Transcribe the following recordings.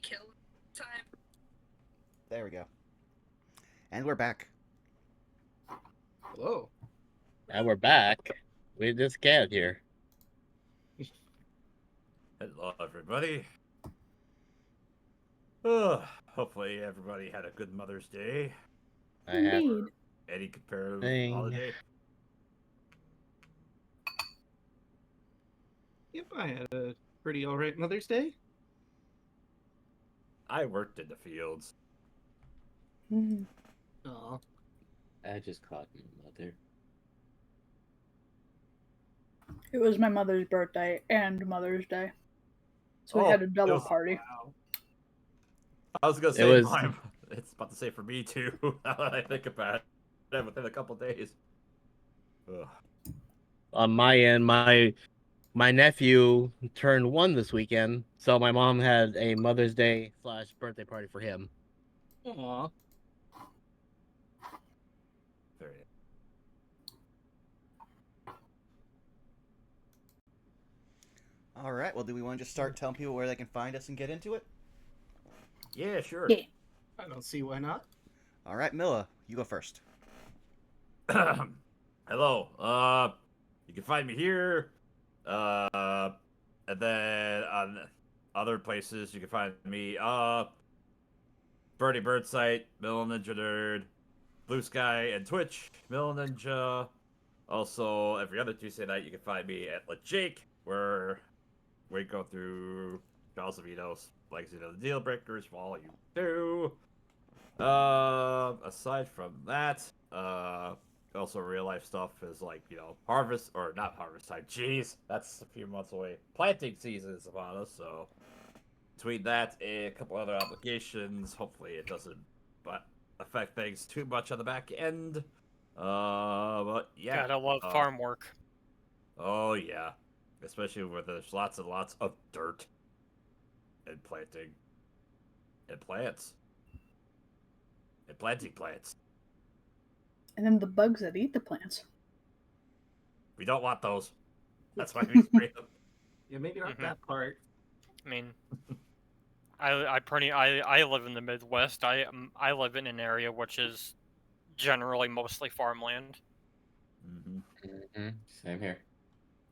kill time. There we go. And we're back. Hello. And we're back. We just got here. Hello, everybody. Hopefully, everybody had a good Mother's Day. I have Indeed. Any comparative Thing. holiday. Yep, I had a pretty alright Mother's Day. I worked in the fields. Mm. Aw. I just caught my mother. It was my mother's birthday and Mother's Day. So we Oh, had a it double was- party. Wow. I was gonna It say, was- it's about to say for me too. Now that I think about it, within a couple days. Ugh. On my end, my nephew turned 1 this weekend, so my mom had a Mother's Day / birthday party for him. Aw. Very. All right. Well, do we want to just start telling people where they can find us and get into it? Yeah, sure. Yeah. I don't see why not. All right, Milla, you go first. Hello. You can find me here. And then on other places you can find me. Birdie Bird site, Mill Ninja Nerd, Blue Sky, and Twitch, Mill Ninja. Also, every other Tuesday night you can find me at Let Jake, where we go through Charles Vito's Legacy of the Deal Breakers Volume 2. Aside from that, also real life stuff is like, harvest, or not harvest time, jeez, that's a few months away. Planting season is upon us, so between that and a couple other obligations, hopefully it doesn't affect things too much on the back end. But yeah. Gotta love farm work. Oh yeah. Especially where there's lots and lots of dirt and planting and plants. And planting plants. And then the bugs that eat the plants. We don't want those. That's why we spray them. Yeah, maybe not Mhm. that part. I mean, I live in the Midwest. I live in an area which is generally mostly farmland. Mm-hmm. Same here.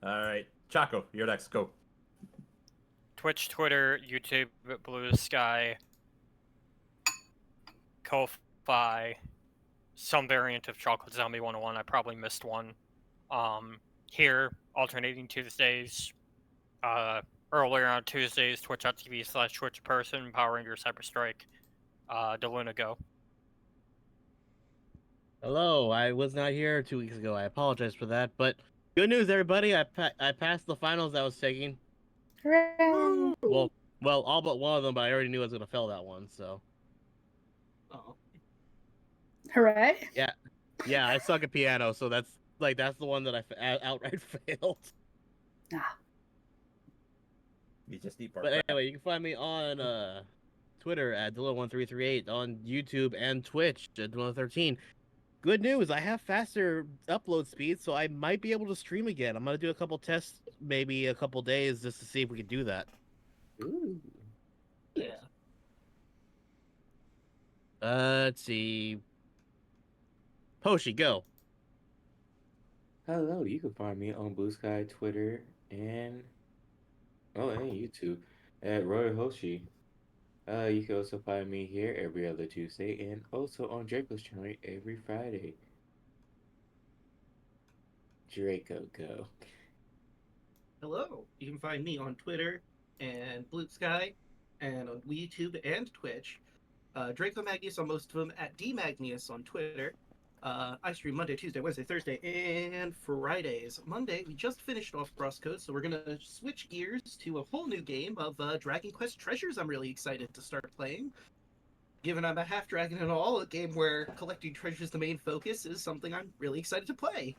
Alright. Chaco, you're next. Go. Twitch, Twitter, YouTube, Blue Sky, Ko-Fi, some variant of Chocolate Zombie 101. I probably missed one. Here, alternating Tuesdays. Earlier on Tuesdays, twitch.tv/twitchperson, Power Ranger Cyberstrike, DeLuna Go. Hello, I was not here 2 weeks ago. I apologize for that, but good news, everybody! I passed the finals I was taking. Hooray! Well, all but one of them, but I already knew I was gonna fail that one. So Oh. Hooray! yeah, I suck at piano, so that's the one that I outright failed. Ah. You just need But anyway, you can find me on Twitter at Dilla1338, on YouTube and Twitch at Dilla13. Good news, I have faster upload speed, so I might be able to stream again. I'm gonna do a couple tests, maybe a couple days, just to see if we can do that. Ooh. Yeah. Let's see. Poshi, go. Hello, you can find me on Blue Sky, Twitter, and YouTube at Roy Hoshi. You can also find me here every other Tuesday and also on Draco's channel every Friday. Draco, go. Hello. You can find me on Twitter and Blue Sky and on YouTube and Twitch. Draco Magnius on most of them, at DMagnius on Twitter. I stream Monday, Tuesday, Wednesday, Thursday, and Fridays. Monday, we just finished off Crosscode, so we're going to switch gears to a whole new game of Dragon Quest Treasures I'm really excited to start playing. Given I'm a half-dragon and all, a game where collecting treasures is the main focus is something I'm really excited to play.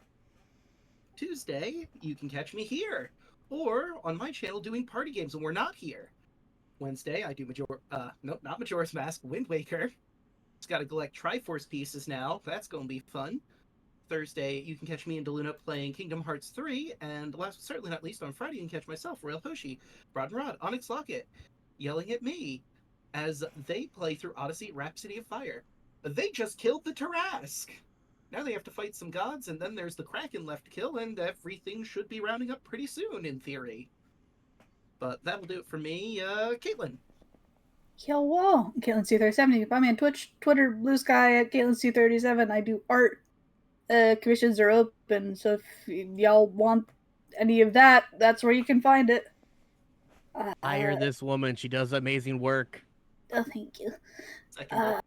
Tuesday, you can catch me here, or on my channel doing party games when we're not here. Wednesday, I do not Majora's Mask, Wind Waker. It's got to collect Triforce pieces now. That's going to be fun. Thursday, you can catch me and DeLuna playing Kingdom Hearts 3. And last but certainly not least, on Friday, you can catch myself, Royal Hoshi, Rod and Rod, Onyx Locket, yelling at me. as they play through Odyssey Rhapsody of Fire. They just killed the Tarask. Now they have to fight some gods, and then there's the Kraken left to kill, and everything should be rounding up pretty soon, in theory. But that'll do it for me. Caitlin. Yo, well, CaitlynC37. You can find me on Twitch, Twitter, Blue Sky at CaitlynC37. I do art. Commissions are open, so if y'all want any of that, that's where you can find it. Hire this woman. She does amazing work. Oh, thank you. Second.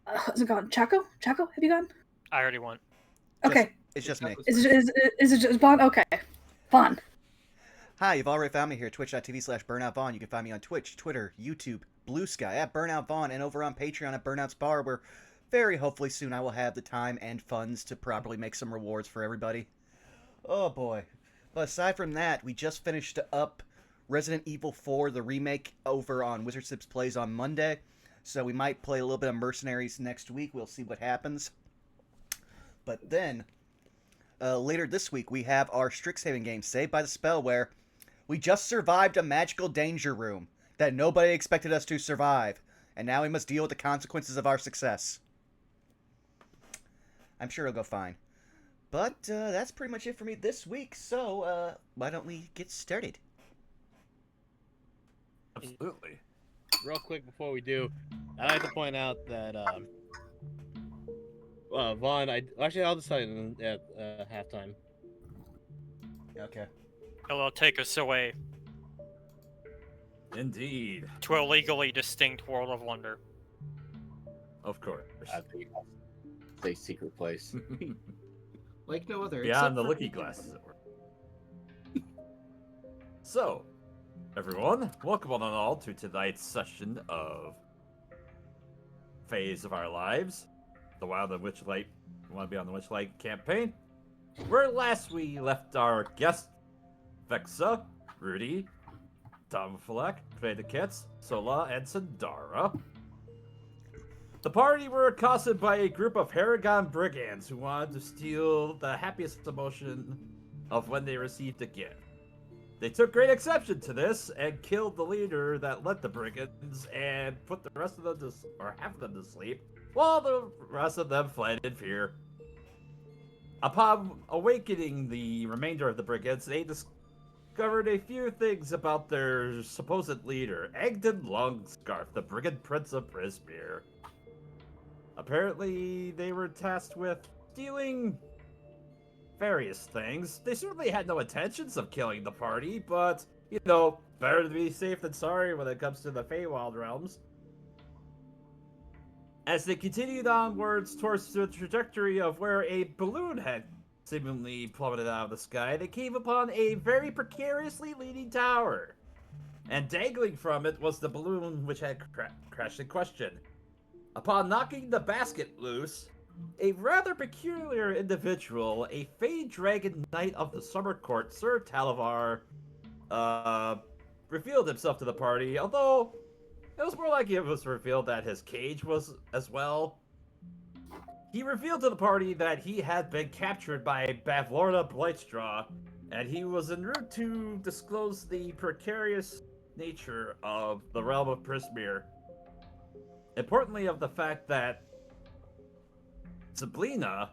How's it gone? Chaco? Chaco, have you gone? I already went. Okay. It's just me. Is it just Vaughn? Okay. Vaughn. Hi, you've already found me here, twitch.tv/BurnoutVaughn. You can find me on Twitch, Twitter, YouTube, Blue Sky at BurnoutVaughn, and over on Patreon at Burnout's Bar, where very hopefully soon I will have the time and funds to properly make some rewards for everybody. Oh boy. But aside from that, we just finished up Resident Evil 4, the remake, over on Wizard Sips Plays on Monday. So we might play a little bit of Mercenaries next week. We'll see what happens. But then, later this week, we have our Strixhaven game, Saved by the Spell, where we just survived a magical danger room that nobody expected us to survive. And now we must deal with the consequences of our success. I'm sure it'll go fine. But that's pretty much it for me this week, so why don't we get started? Absolutely. Real quick before we do, I'd like to point out that Vaughn, I'll just tell you at halftime. Okay. It'll take us away Indeed. to a legally distinct world of wonder. Of course. It's a secret place. Like no other. Beyond the except for looking glasses. So, everyone, welcome on all to tonight's session of Phase of Our Lives, the Wild and Witchlight. We want to be on the Witchlight campaign. Where last we left our guest, Vexa, Rudy, Tom Falek, Veda Kits, Sola, and Sandara. The party were accosted by a group of Haregon brigands who wanted to steal the happiest emotion of when they received a gift. They took great exception to this and killed the leader that led the brigands and put the rest of them or half of them to sleep, while the rest of them fled in fear. Upon awakening the remainder of the brigands, they discovered a few things about their supposed leader, Egdon Longscarf, the brigand prince of Prismere. Apparently, they were tasked with stealing various things. They certainly had no intentions of killing the party, but, you know, better to be safe than sorry when it comes to the Feywild realms. As they continued onwards towards the trajectory of where a balloon had seemingly plummeted out of the sky, they came upon a very precariously leaning tower. And dangling from it was the balloon which had crashed in question. Upon knocking the basket loose, a rather peculiar individual, a Fey Dragon Knight of the Summer Court, Sir Talavar, revealed himself to the party, although it was more like it was revealed that his cage was as well. He revealed to the party that he had been captured by Bavlorna Blightstraw, and he was en route to disclose the precarious nature of the realm of Prismere. Importantly, of the fact that Sablina,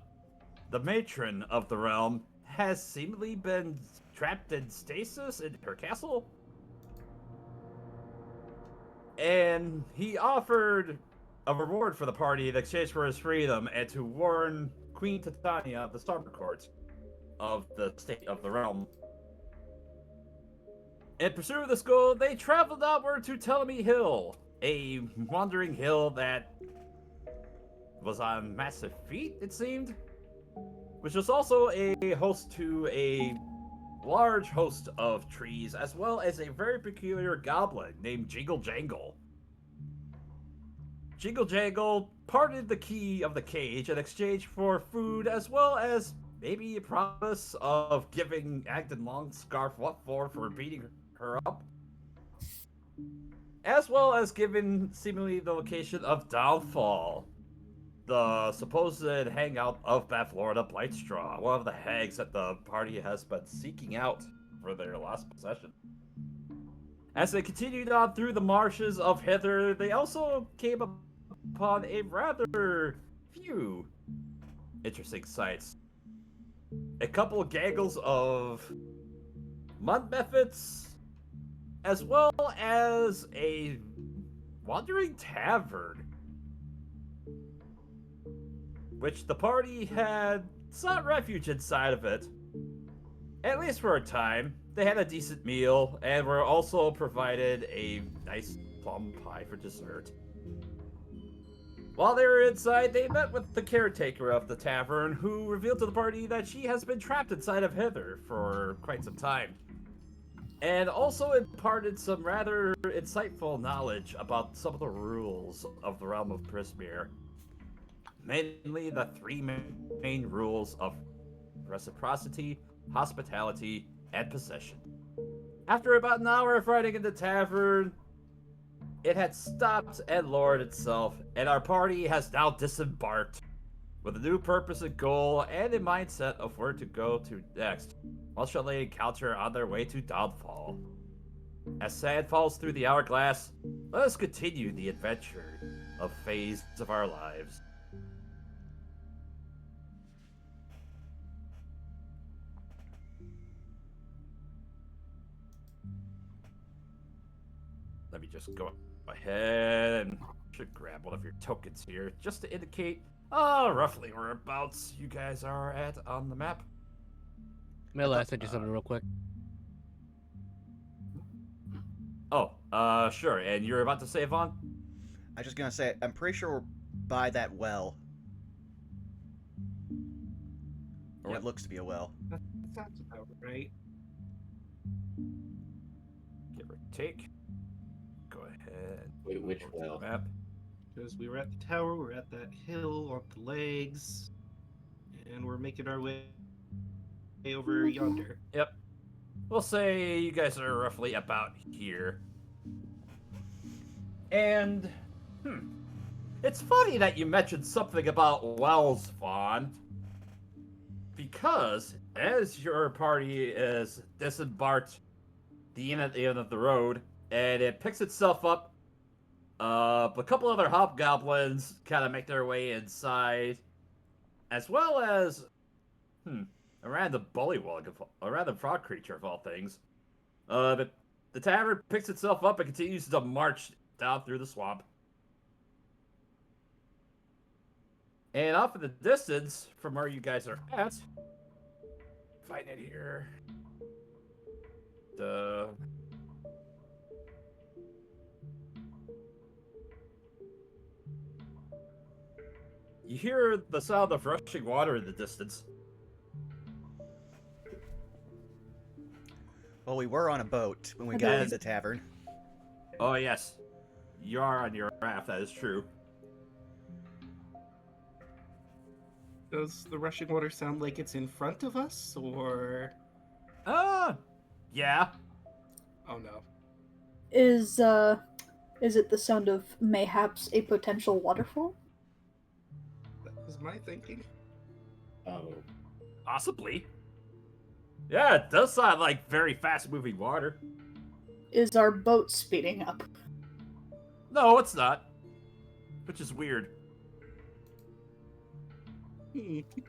the matron of the realm, has seemingly been trapped in stasis in her castle. And he offered a reward for the party in exchange for his freedom and to warn Queen Titania of the Summer Court of the state of the realm. In pursuit of this goal, they traveled outward to Telemy Hill, a wandering hill that was on massive feet, it seemed, which was also a host to a large host of trees, as well as a very peculiar goblin named Jingle Jangle. Jingle Jangle parted the key of the cage in exchange for food, as well as maybe a promise of giving Agden Longscarf what for beating her up, as well as giving seemingly the location of Downfall, the supposed hangout of Bavlorna Blightstraw, one of the hags that the party has been seeking out for their last possession. As they continued on through the marshes of Hither, they also came upon a rather few interesting sights. A couple of gaggles of mud methods, as well as a wandering tavern, which the party had sought refuge inside of it. At least for a time. They had a decent meal, and were also provided a nice plum pie for dessert. While they were inside, they met with the caretaker of the tavern, who revealed to the party that she has been trapped inside of Hither for quite some time. And also imparted some rather insightful knowledge about some of the rules of the realm of Prismere. Mainly the three main rules of reciprocity, hospitality, and possession. After about an hour of riding in the tavern, it had stopped and lowered itself, and our party has now disembarked with a new purpose and goal and a mindset of where to go to next. What shall they encounter on their way to downfall? As sand falls through the hourglass, let us continue the adventure of Feys of our lives. Let me just go ahead and should grab one of your tokens here just to indicate roughly whereabouts you guys are at on the map. Mela, I sent you something real quick. Oh, sure. And you're about to say, Vaughn? I was just gonna say, I'm pretty sure we're by that well. Or Yep. what looks to be a well. That sounds about right. Give or take. Go ahead. Wait, which Go to the well? map. Because we were at the tower, we're at that hill on the legs, and we're making our way over yonder. Yep. We'll say you guys are roughly about here. And, it's funny that you mentioned something about wells, Vaughn. Because, as your party is disembarked the inn at the end of the road, and it picks itself up, a couple other hobgoblins kind of make their way inside, as well as, a random bullywug, a random frog creature of all things. But the tavern picks itself up and continues to march down through the swamp. And off in the distance, from where you guys are at, find it here. You hear the sound of rushing water in the distance. Well, we were on a boat when we got Okay. into the tavern. Oh, yes. You are on your raft, that is true. Does the rushing water sound like it's in front of us, or... Yeah. Oh no. Is it the sound of mayhaps a potential waterfall? That was my thinking. Oh, Possibly. Yeah, it does sound like very fast-moving water. Is our boat speeding up? No, it's not. Which is weird.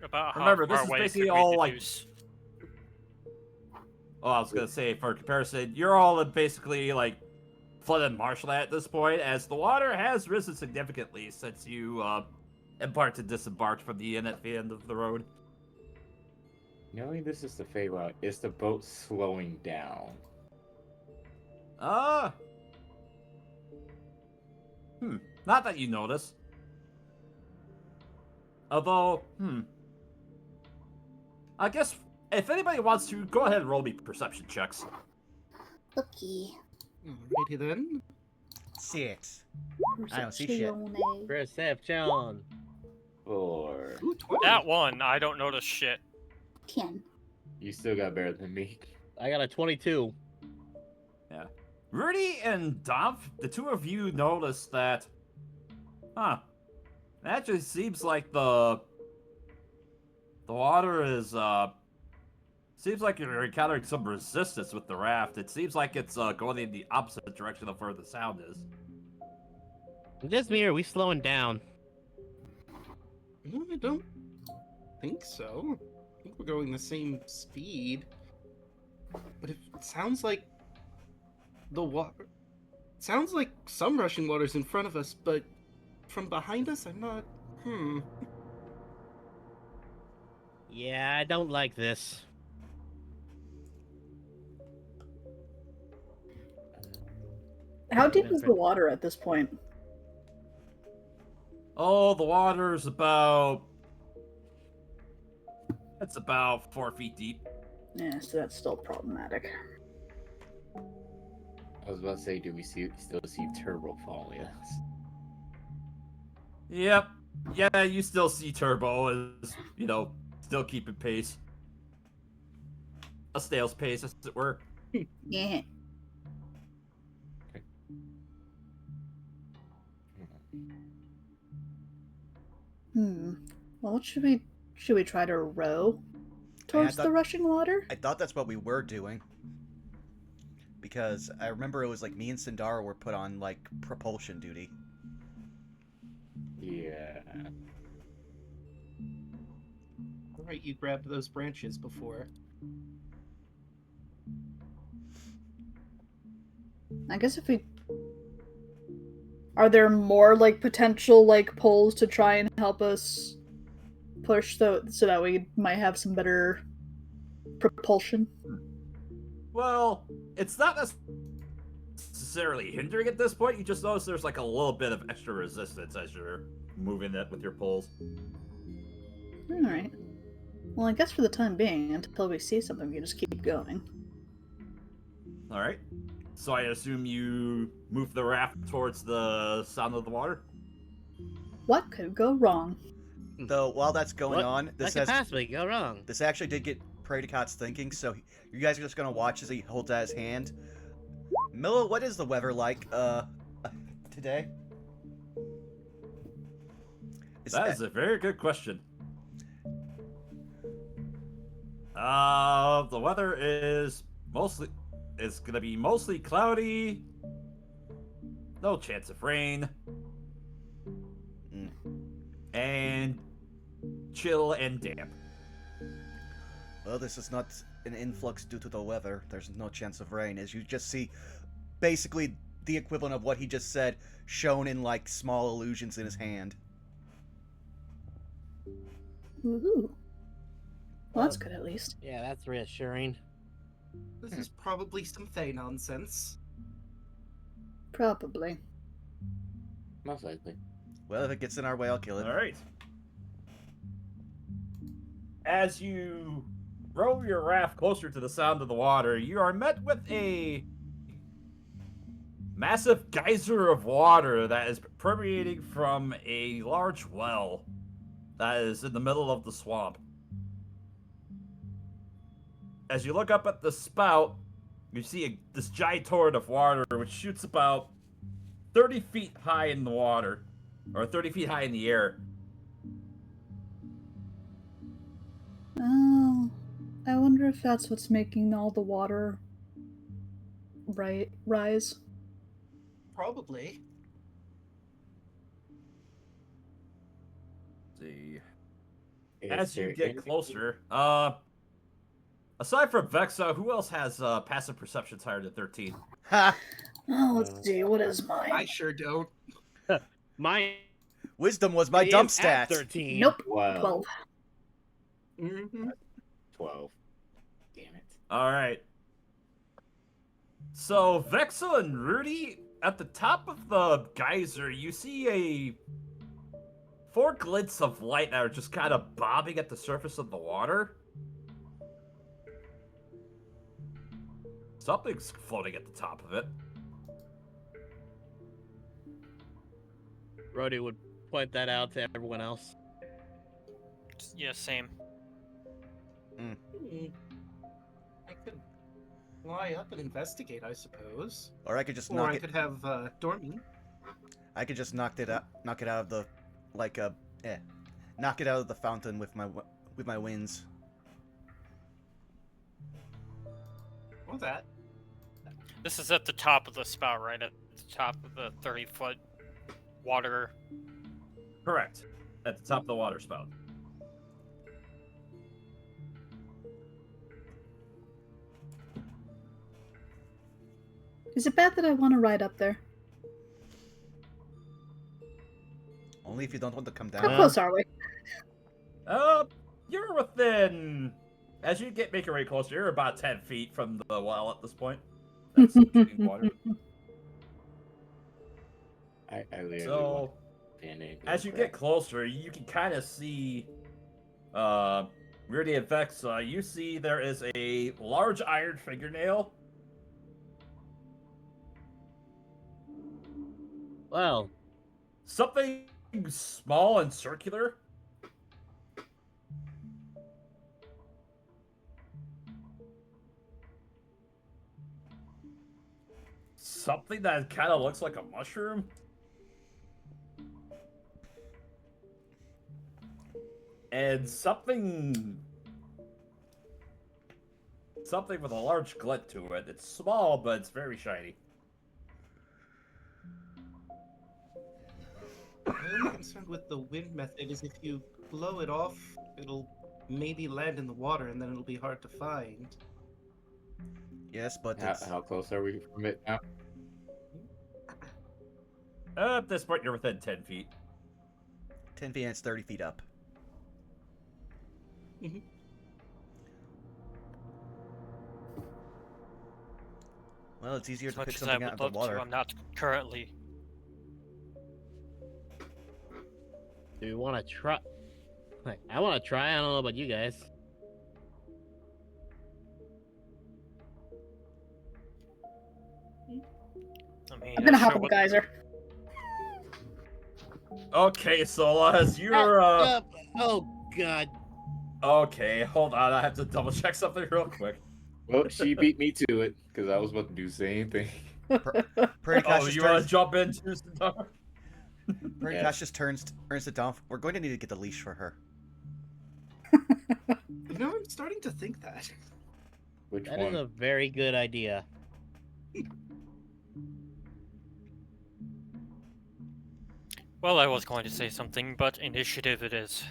About how Remember, this far is away basically could we all, like- deduce? Oh, I was gonna say, for comparison, you're all in basically, like, flooded marshland at this point, as the water has risen significantly since you, embarked and disembarked from the inn at the end of the road. knowing this is the Fey route, is the boat slowing down? Not that you notice. Although, I guess if anybody wants to, go ahead and roll me perception checks. Okay. Alrighty then. 6. I don't see shit. Perception. 4. Ooh, 20. That one, I don't notice shit. 10. You still got better than me. I got a 22. Rudy and Domp, the two of you notice that, it actually seems like the water is, Seems like you're encountering some resistance with the raft. It seems like it's going in the opposite direction of where the sound is. Just me, or are we slowing down? I don't think so. I think we're going the same speed. But it sounds like the water. Sounds like some rushing water's in front of us, but from behind us, I'm not. Yeah, I don't like this. How deep is the water at this point? Oh, the water's about... It's about 4 feet deep. Yeah, so that's still problematic. I was about to say, do we still see Turbo following us? Yep. Yeah, you still see Turbo as, still keeping pace. A snail's pace, as it were. Yeah. Well, what should we try to row towards the rushing water? I thought that's what we were doing. Because I remember it was like me and Sindara were put on, like, propulsion duty. Yeah. Alright, you grabbed those branches before. I guess if we... Are there more, like, potential, like, poles to try and help us push so that we might have some better propulsion? Well, it's not necessarily hindering at this point. You just notice there's like a little bit of extra resistance as you're moving it with your poles. Alright. Well, I guess for the time being, until we see something, we can just keep going. Alright. So I assume you move the raft towards the sound of the water? What could go wrong? Though, while that's going on, That this could possibly go wrong. this actually did get Predicat's thinking, so you guys are just gonna watch as he holds out his hand. Milla, what is the weather like, today? That is a very good question. The weather is it's gonna be mostly cloudy. No chance of rain. And chill and damp. Well, this is not an influx due to the weather. There's no chance of rain, as you just see basically the equivalent of what he just said shown in, like, small illusions in his hand. Woohoo. Well, that's good at least. Yeah, that's reassuring. This is probably some Fey nonsense. Probably. Most likely. Well, if it gets in our way, I'll kill it. Alright. As you row your raft closer to the sound of the water, you are met with a massive geyser of water that is permeating from a large well that is in the middle of the swamp. As you look up at the spout, you see this giant torrent of water which shoots about 30 feet high in the water, or 30 feet high in the air. Oh, I wonder if that's what's making all the water rise. Probably. Let's see. Is As you there get anything- closer, aside from Vexa, who else has passive perceptions higher than 13? Ha! Oh, let's see, what is mine? I sure don't. Mine Wisdom was my is dump at stat. 13. Nope, Wow. 12. Mm-hmm. 12. Damn it. All right. So Vexa and Rudy, at the top of the geyser, you see four glints of light that are just kind of bobbing at the surface of the water. Something's floating at the top of it. Rody would point that out to everyone else. Yeah, same. I could fly up and investigate, I suppose. Or I could just Or knock I it. could have Dormy. I could just knock it out of the, like knock it out of the fountain with my winds. What's that? This is at the top of the spout, right? At the top of the 30-foot water. Correct. At the top of the water spout. Is it bad that I want to ride up there? Only if you don't want to come How down. close are we? You're within. As you make your way closer, you're about 10 feet from the well at this point. That's shooting water. I literally So, want to pan it. as you get closer, you can kind of see, rear the effects. You see there is a large iron fingernail. Well, Something small and circular. Something that kind of looks like a mushroom. And something with a large glint to it. It's small, but it's very shiny. My only concern with the wind method is if you blow it off, it'll maybe land in the water and then it'll be hard to find. Yes, but it's... How close are we from it now? At this point, you're within 10 feet. 10 feet and it's 30 feet up. Mhm. Well, it's easier As to much pick as I something out would of the love water. to, I'm not currently. do we want to try? Like, I want to try. I don't know about you guys. I mean, I'm gonna hop sure in the what- geyser. Okay, so as you're Oh God. okay, hold on, I have to double check something real quick. Well, she beat me to it because I was about to do the same thing. Pretty Cash Oh, just you want turns... to jump into Sandar? Pretty Yes. Cash just turns it down. We're going to need to get the leash for her. You know, I'm starting to think that. Which That one? is a very good idea. Well, I was going to say something, but initiative it is.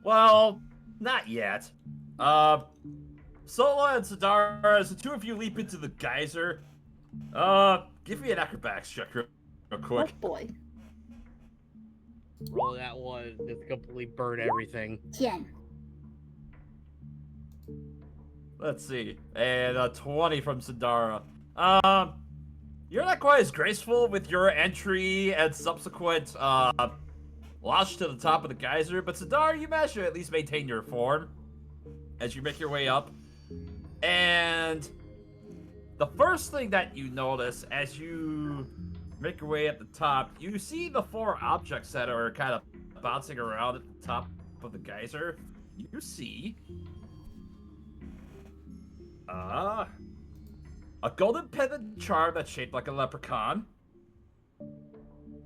Well, not yet. Sola and Sadara, as the two of you leap into the geyser, give me an acrobatics check real Oh quick. boy. Roll that one. Just completely burn everything. 10. Let's see. And a 20 from Sadara. You're not quite as graceful with your entry and subsequent, launch to the top of the geyser, but Sadara, you managed to at least maintain your form as you make your way up. And the first thing that you notice as you make your way at the top, you see the four objects that are kind of bouncing around at the top of the geyser. You see a golden pendant charm that's shaped like a leprechaun,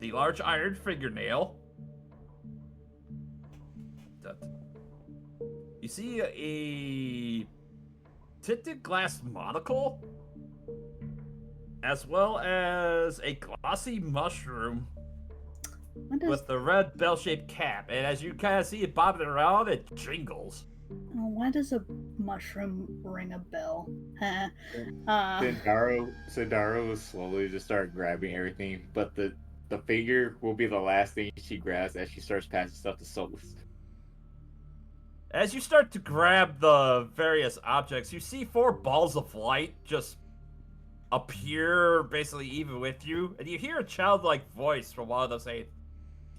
the large iron fingernail. You see a tinted glass monocle, as well as a glossy mushroom What does, with the red bell-shaped cap. And as you kind of see it bobbing around, it jingles. why does a mushroom ring a bell? Huh. Sidaro will slowly just start grabbing everything, but the figure will be the last thing she grabs as she starts passing stuff to Solus. As you start to grab the various objects, you see four balls of light just appear basically even with you, and you hear a childlike voice from one of them saying,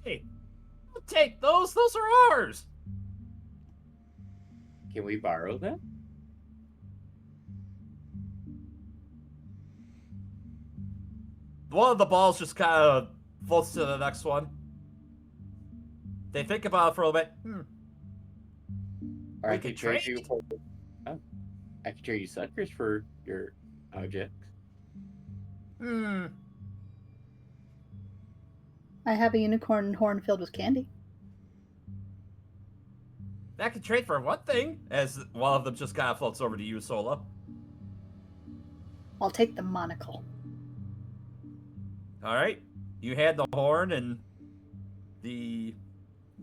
"Hey, don't take those are ours!" Can we borrow them? One of the balls just kind of floats to the next one. They think about it for a little bit. Or We I could could trade trade. you for. Oh, I could trade you suckers for your objects. I have a unicorn horn filled with candy. That could trade for one thing, as one of them just kind of floats over to you, Sola. I'll take the monocle. All right, you hand the horn, and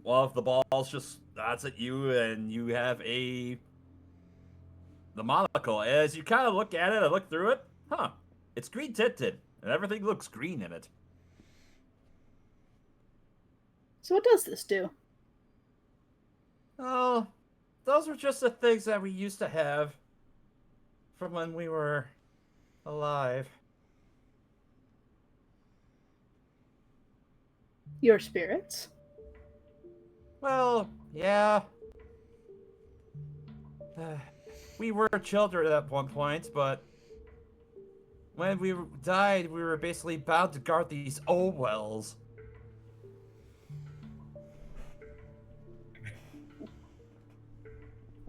one of the balls just nods at you, and you have the monocle. As you kind of look at it and look through it, it's green tinted, and everything looks green in it. So what does this do? Oh, those were just the things that we used to have from when we were alive. Your spirits? Well, yeah. We were children at one point, but when we died, we were basically bound to guard these old wells.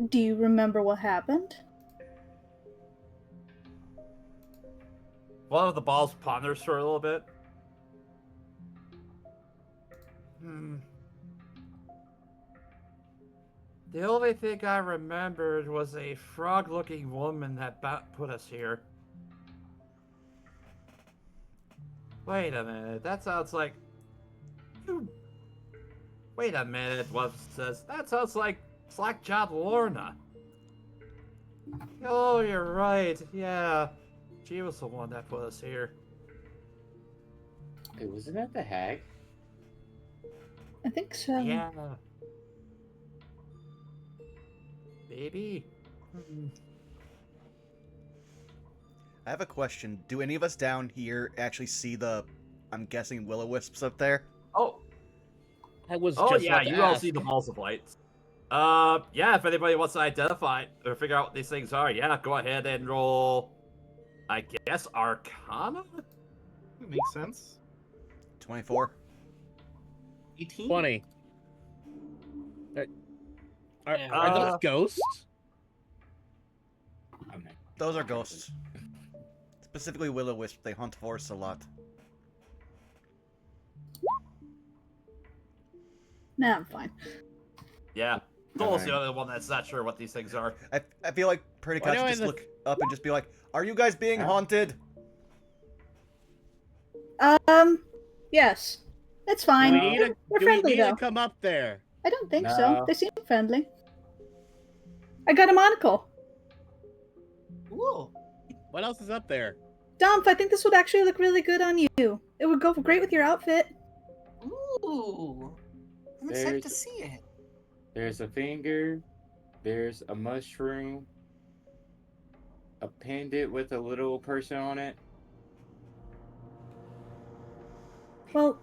Do you remember what happened? One of the balls ponders for a little bit. The only thing I remembered was a frog-looking woman that put us here. Wait a minute, that sounds like... Wait a minute, what says? That sounds like Slackjawed Lorna. Oh, you're right, yeah. She was the one that put us here. Hey, wasn't that the hag? I think so. Yeah. Maybe. I have a question. Do any of us down here actually see the, I'm guessing, will-o-wisps up there? Oh, I was oh just yeah, about to you all ask. see the balls of light. Yeah, if anybody wants to identify or figure out what these things are, yeah, go ahead and roll, I guess, Arcana? Makes sense. 24. 18? 20. Are Yeah. those ghosts? I'm not. Those are ghosts. Specifically will-o-wisp. They hunt forests a lot. Nah, I'm fine. Yeah. Dole's the Alright. other one that's not sure what these things are. I feel like Pretty Why Cut do I should just have look up and just be like, are you guys being Huh? haunted? Yes. It's Do fine. we need to, They're do we friendly, need though. to come up there? I don't think so. No. They seem friendly. I got a monocle. Cool. What else is up there? Dumph, I think this would actually look really good on you. It would go great with your outfit. Ooh. I'm excited to There's- see it. There's a finger. There's a mushroom. A pendant with a little person on it. Well,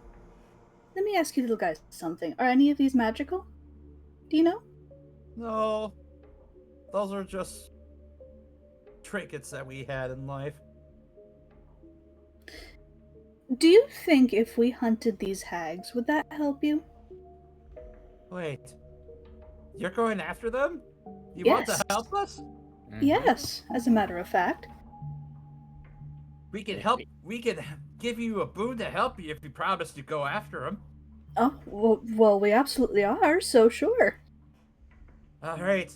let me ask you little guys something. Are any of these magical? Do you know? No. Those are just trinkets that we had in life. Do you think if we hunted these hags, would that help you? Wait. You're going after them? You want Yes. to help us? Mhm. Yes, as a matter of fact. We can help. We can give you a boon to help you if you promise to go after them. Oh, well, we absolutely are, so sure. All right.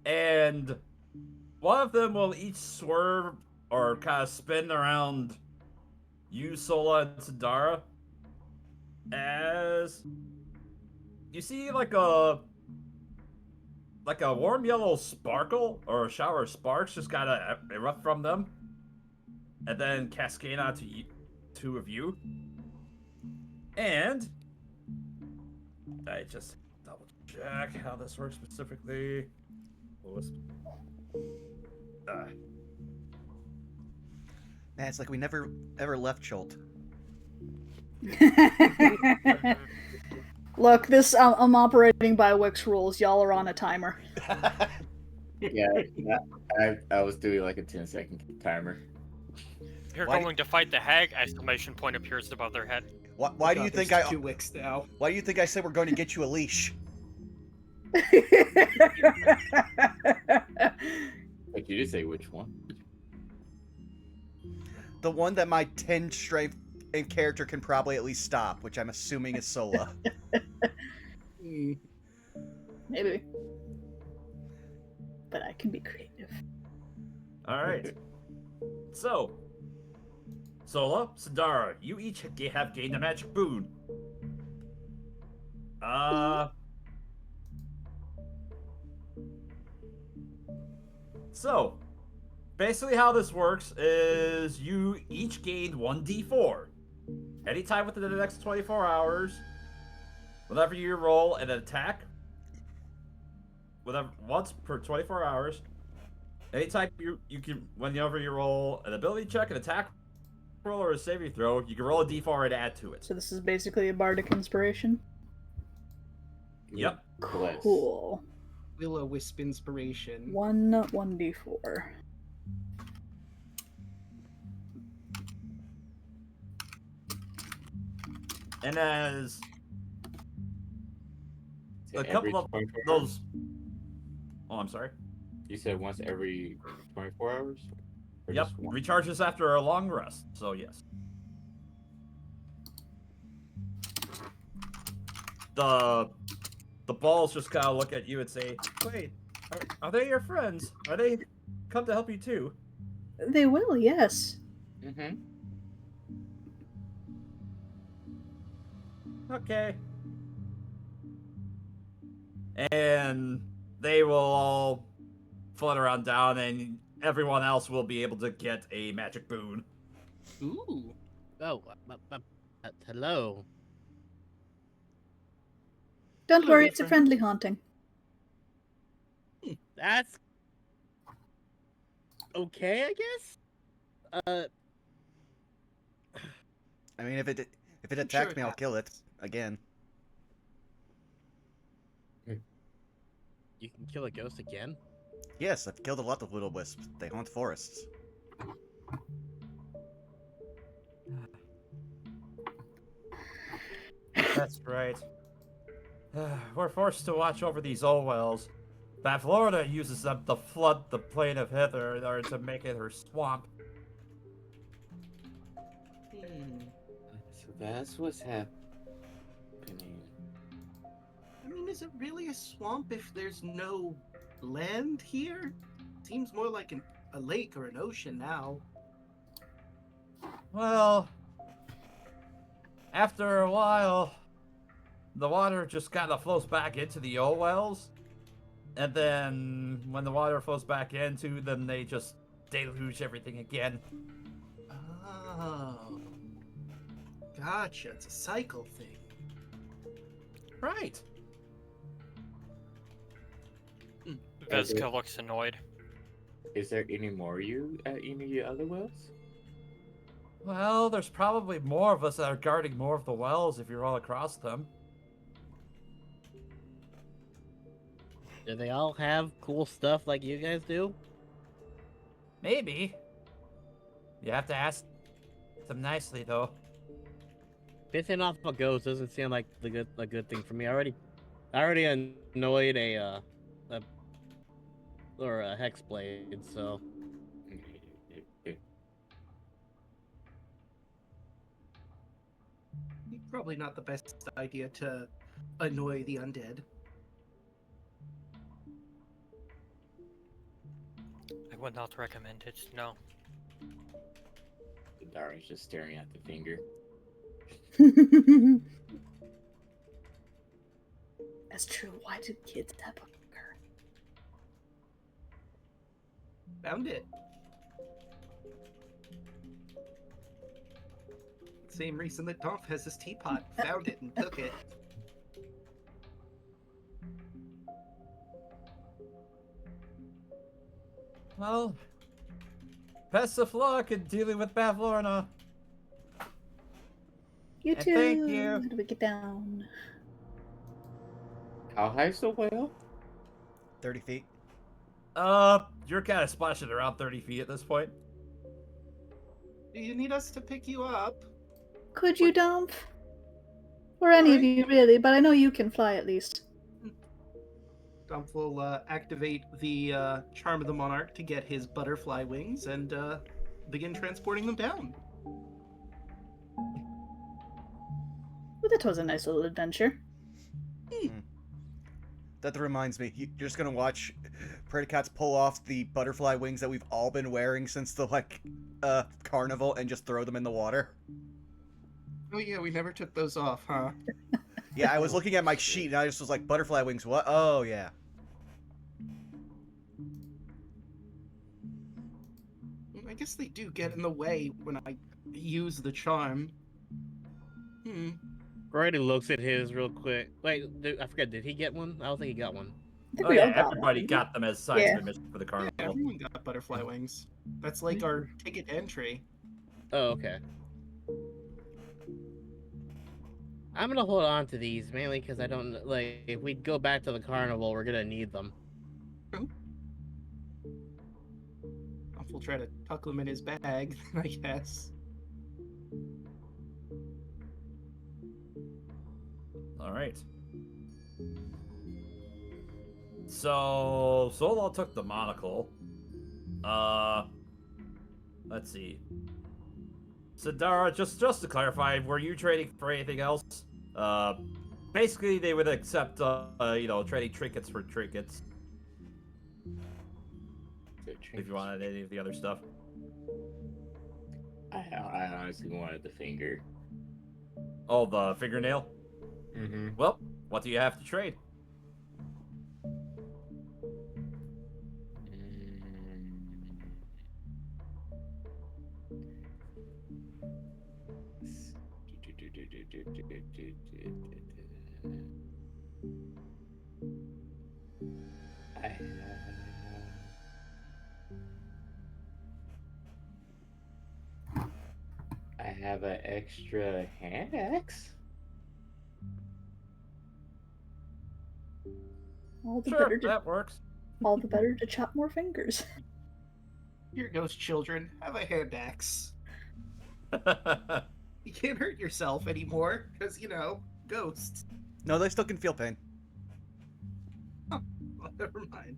And one of them will each swerve or kind of spin around you, Sola, and Sandara. As you see, like a warm yellow sparkle or a shower of sparks just kind of erupt from them, and then cascade onto two of you. And I just double check how this works specifically. Man, it's like we never ever left Schult. Look, this I'm operating by Wix rules. Y'all are on a timer. Yeah, I was doing like a 10-second timer. You're Why do- going to fight the hag! Exclamation point appears above their head. Why do you think I? 2 wicks now. Why do you think I said we're going to get you a leash? But you did say which one? The one that my 10 strength and character can probably at least stop, which I'm assuming is Sola. Maybe. But I can be creative. All right. So, Sola, Sandara, you each have gained a magic boon. So, basically how this works is you each gained 1d4. Anytime within the next 24 hours, whenever you roll an attack, once per 24 hours, anytime you can, whenever you roll an ability check, an attack roll, or a saving throw, you can roll a d4 and add to it. So this is basically a bardic inspiration. Yep. Bless. Cool. Will-o-wisp inspiration. 1d4. And as So a couple of 24 those. hours? Oh, I'm sorry. You said once every 24 hours? Or Yep. just one? Recharges after a long rest. So yes. The balls just kind of look at you and say, "Wait, are they your friends? Are they come to help you too?" They will, yes. Mm-hmm. Okay. And they will all flutter on down, and everyone else will be able to get a magic boon. Ooh. Oh, hello. Don't Hello, worry, good it's a friend. friendly haunting. That's okay, I guess. I mean, if it sure attacks it me, I'll kill it happens. again. You can kill a ghost again. Yes, I've killed a lot of little wisps. They haunt forests. That's right. We're forced to watch over these old wells. Bavlorna uses them to flood the plain of Hither in order to make it her swamp. So that's what's happening. I mean, is it really a swamp if there's no land here? Seems more like a lake or an ocean now. Well, after a while, the water just kind of flows back into the old wells. And then when the water flows back into them, they just deluge everything again. Oh. Gotcha. It's a cycle thing. Right. Vezka looks annoyed. Is there any more of you at any of your other wells? Well, there's probably more of us that are guarding more of the wells if you're all across them. Do they all have cool stuff like you guys do? Maybe. You have to ask them nicely, though. Pissing off a ghost doesn't seem like a good thing for me. I already annoyed a hex blade, so Probably not the best idea to annoy the undead. I would not recommend it, no. Darian's just staring at the finger. That's true. Why do kids have a finger? Found it. Same reason that Dolph has his teapot. Found it and took it. Well, best of luck in dealing with Bavlorna. You And too. thank you. How do we get down? How high's the well? 30 feet. You're kind of splashing around 30 feet at this point. Do you need us to pick you up? Could you dump? Or any of Alright. you, really, but I know you can fly at least. Dump will activate the Charm of the Monarch to get his butterfly wings and begin transporting them down. Well, that was a nice little adventure. That reminds me, you're just gonna watch Predacats pull off the butterfly wings that we've all been wearing since the carnival and just throw them in the water. Oh yeah, we never took those off, huh? Yeah, I was looking at my sheet and I just was like, butterfly wings, what? Oh, yeah. I guess they do get in the way when I use the charm. Brady looks at his real quick. Wait, I forget. Did he get one? I don't think he got one. I think Oh we all yeah, got everybody one. got them as signs Yeah. of admission for the Yeah, carnival. everyone got butterfly wings. That's like our ticket to entry. Oh, okay. I'm gonna hold on to these mainly because I don't like. If we go back to the carnival, we're gonna need them. We'll try to tuck them in his bag, I guess. All right. So Solal took the monocle. Let's see. Sidara, just to clarify, were you trading for anything else? Basically they would accept trading trinkets for trinkets. If you wanted any of the other stuff. I honestly wanted the finger. Oh, the fingernail? Mm-hmm. Well, what do you have to trade? I have an extra hand axe. All the Sure, better to that works. chop more fingers. Here goes, children. Have a hand axe. You can't hurt yourself anymore, because, ghosts. No, they still can feel pain. Well, never mind.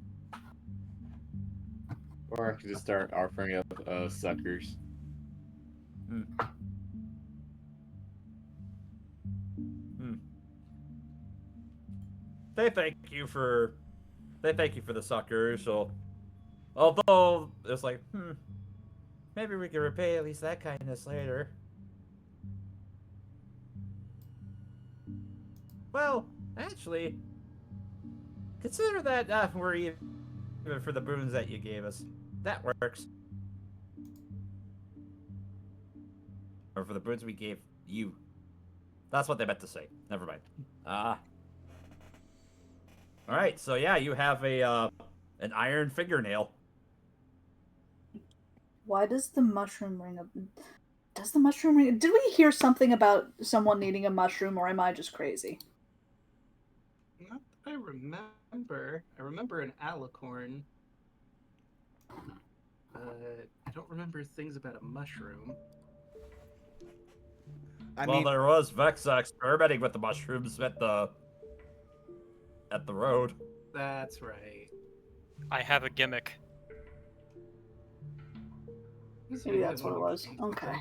Or I could just start offering up suckers. They thank you for the suckers, so although it's like, maybe we can repay at least that kindness later. Well, actually, consider that we're even for the boons that you gave us. That works. Or for the boons we gave you. That's what they meant to say. Never mind. Alright, so yeah, you have an iron fingernail. Why does the mushroom ring? Does the mushroom ring? Did we hear something about someone needing a mushroom, or am I just crazy? Not that I remember. I remember an alicorn. I don't remember things about a mushroom. I Well, mean, there was Vexa experimenting with the mushrooms at the road. That's right. I have a gimmick. Maybe that's what it was. Okay.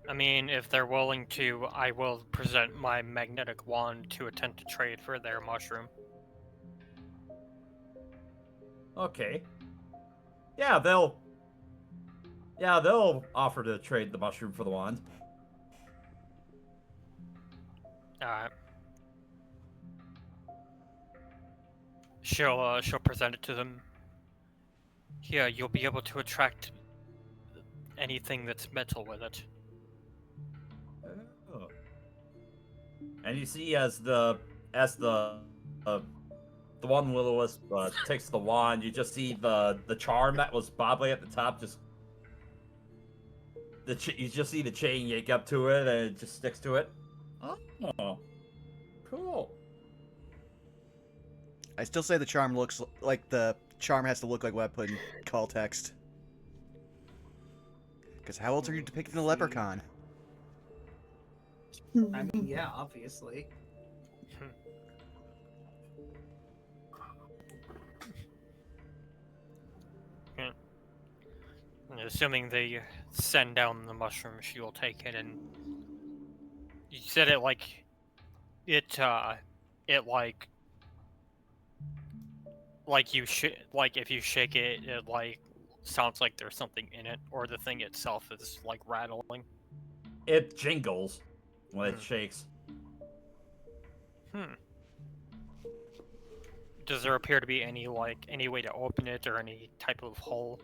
I mean, if they're willing to, I will present my magnetic wand to attempt to trade for their mushroom. Okay. Yeah, they'll offer to trade the mushroom for the wand. Alright. She'll present it to them. Here, you'll be able to attract anything that's metal with it. Oh. And you see as the one Will-O-Wisp takes the wand, you just see the charm that was bobbling at the top just you just see the chain yank up to it and it just sticks to it. Oh, cool. I still say the charm looks like the charm has to look like what I put in call text. Because how else are you depicting a leprechaun? I mean, yeah, obviously. And assuming they send down the mushroom, she will take it. And you said it like like if you shake it, it like sounds like there's something in it, or the thing itself is like rattling. It jingles when it Hmm. shakes. Does there appear to be any way to open it or any type of hole?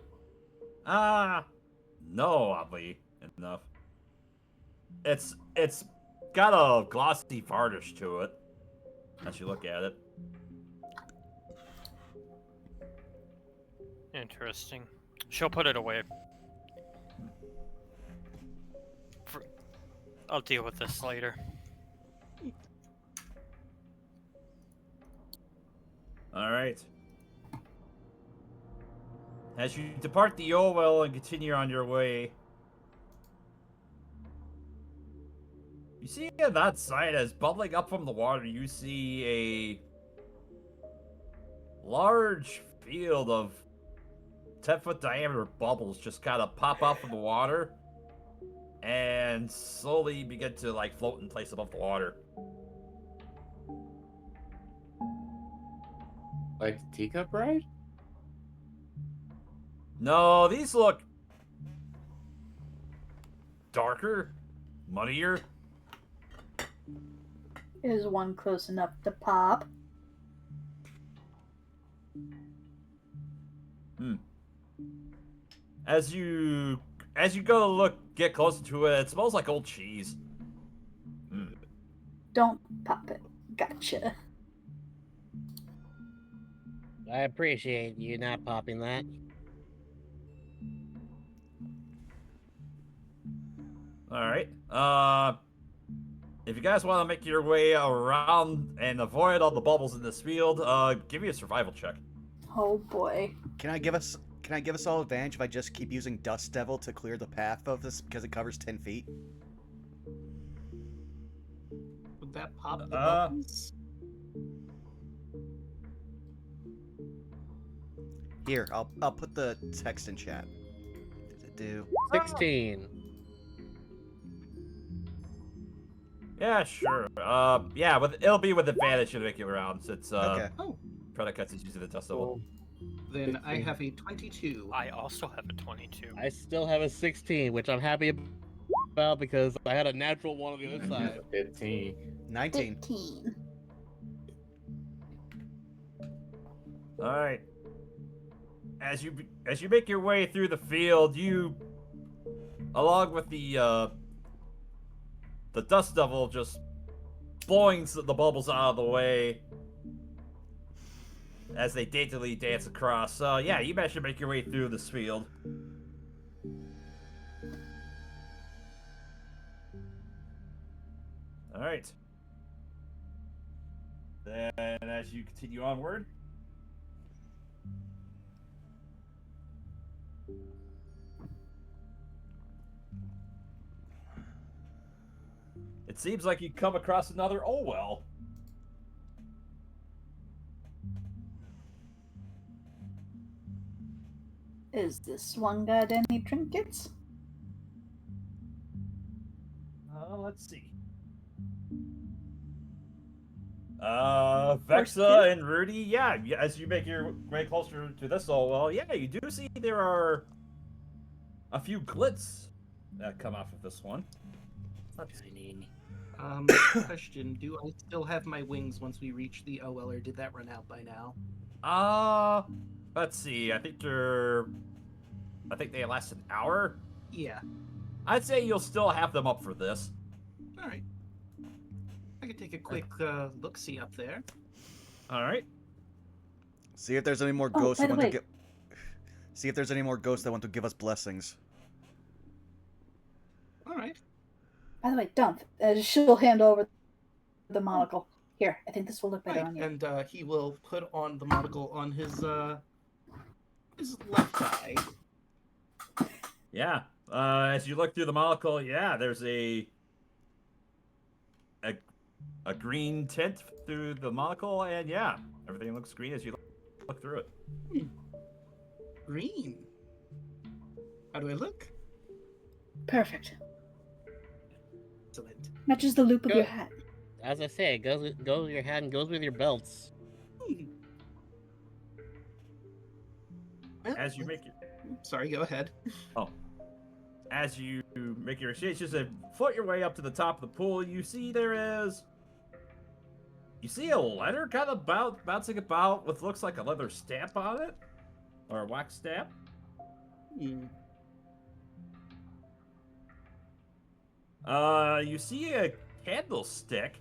No, oddly enough. It's got a glossy varnish to it as you look at it. Interesting. She'll put it away. I'll deal with this later. All right. As you depart the Orwell and continue on your way, you see on that side, as bubbling up from the water, you see a large field of 10-foot diameter bubbles just kind of pop out from the water and slowly begin to like float in place above the water. Like the teacup ride? No, these look darker, muddier. Is one close enough to pop? As you go to get closer to it, it smells like old cheese. Don't pop it. Gotcha. I appreciate you not popping that. All right. If you guys want to make your way around and avoid all the bubbles in this field, give me a survival check. Oh boy. Can I give us all advantage if I just keep using Dust Devil to clear the path of this because it covers 10 feet? Would that pop the bubbles? Here, I'll put the text in chat. Do 16. Yeah, sure. Yeah, it'll be with advantage to make it around since okay. Oh, Predicates is using the dust level. then I have a 22. I also have a 22. I still have a 16, which I'm happy about because I had a natural one on the other side. 15. 19. 15. All right. As you make your way through the field, you, along with the dust devil, just blowing the bubbles out of the way as they daintily dance across. Yeah, you managed to make your way through this field. All right. Then, as you continue onward. It seems like you come across another Olwell. Is this one got any trinkets? Let's see. Vexa and Rudy, yeah, as you make your way closer to this Olwell, yeah, you do see there are a few glits that come off of this one. Let's see. Question: do I still have my wings once we reach the OL, or did that run out by now? Let's see. I think they last an hour. Yeah. I'd say you'll still have them up for this. All right. I could take a quick look-see up there. All right. See if there's any more Oh, ghosts by that the want to way. See if there's any more ghosts that want to give us blessings. All right. By the way, Dump, she'll hand over the monocle. Here, I think this will look better Right. on you. And he will put on the monocle on his left eye. Yeah. As you look through the monocle, yeah, there's a green tint through the monocle, and yeah, everything looks green as you look through it. Green. How do I look? Perfect. Excellent. Matches the loop of Good. your hat. As I say, it goes with your hat and goes with your belts. Well, as you make your sorry, go ahead. as you make your exchanges and float your way up to the top of the pool, you see a letter kind of bouncing about with looks like a leather stamp on it, or a wax stamp. Hmm. You see a candlestick.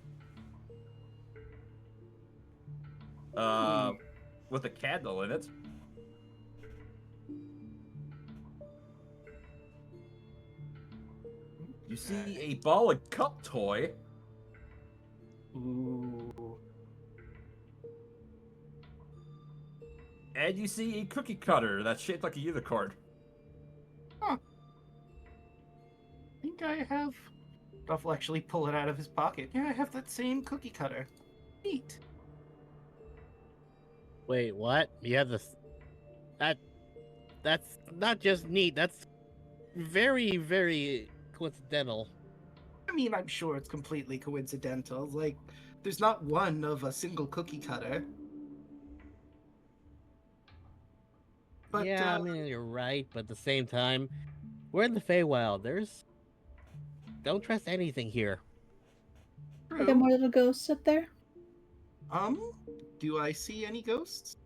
With a candle in it. You see a ball and cup toy. Ooh. And you see a cookie cutter that's shaped like a unicorn. I think I have. Duff will actually pull it out of his pocket. Yeah, I have that same cookie cutter. Neat. Wait, what? You have this? That's not just neat. That's very, very coincidental. I mean, I'm sure it's completely coincidental. Like, there's not one of a single cookie cutter. But, Yeah, I mean you're right, but at the same time, we're in the Feywild. Don't trust anything here. Are there true. more little ghosts up there? Do I see any ghosts?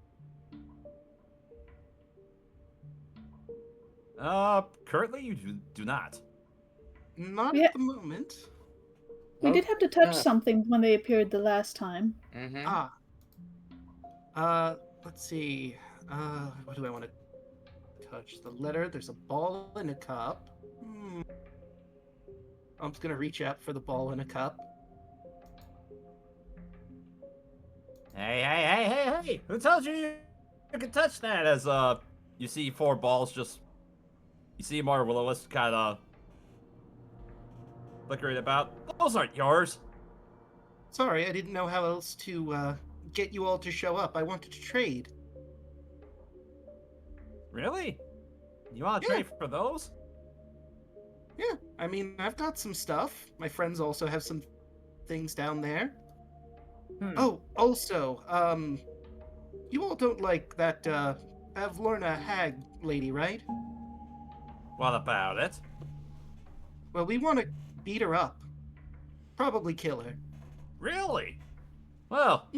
Currently you do not. Not Yeah. at the moment. We did have to touch yeah. something when they appeared the last time. Mm-hmm. Let's see. What do I want to touch? The letter. There's a ball in a cup. I'm just gonna reach out for the ball in a cup. Hey! Who tells you can touch that? As you see four balls just. You see more will-o-wisps kind of flickering about. Those aren't yours. Sorry, I didn't know how else to get you all to show up. I wanted to trade. Really? You want to Yeah. trade for those? Yeah, I mean, I've got some stuff. My friends also have some things down there. Oh, also, you all don't like that, Avlorna hag lady, right? What about it? Well, we want to beat her up. Probably kill her. Really? Well.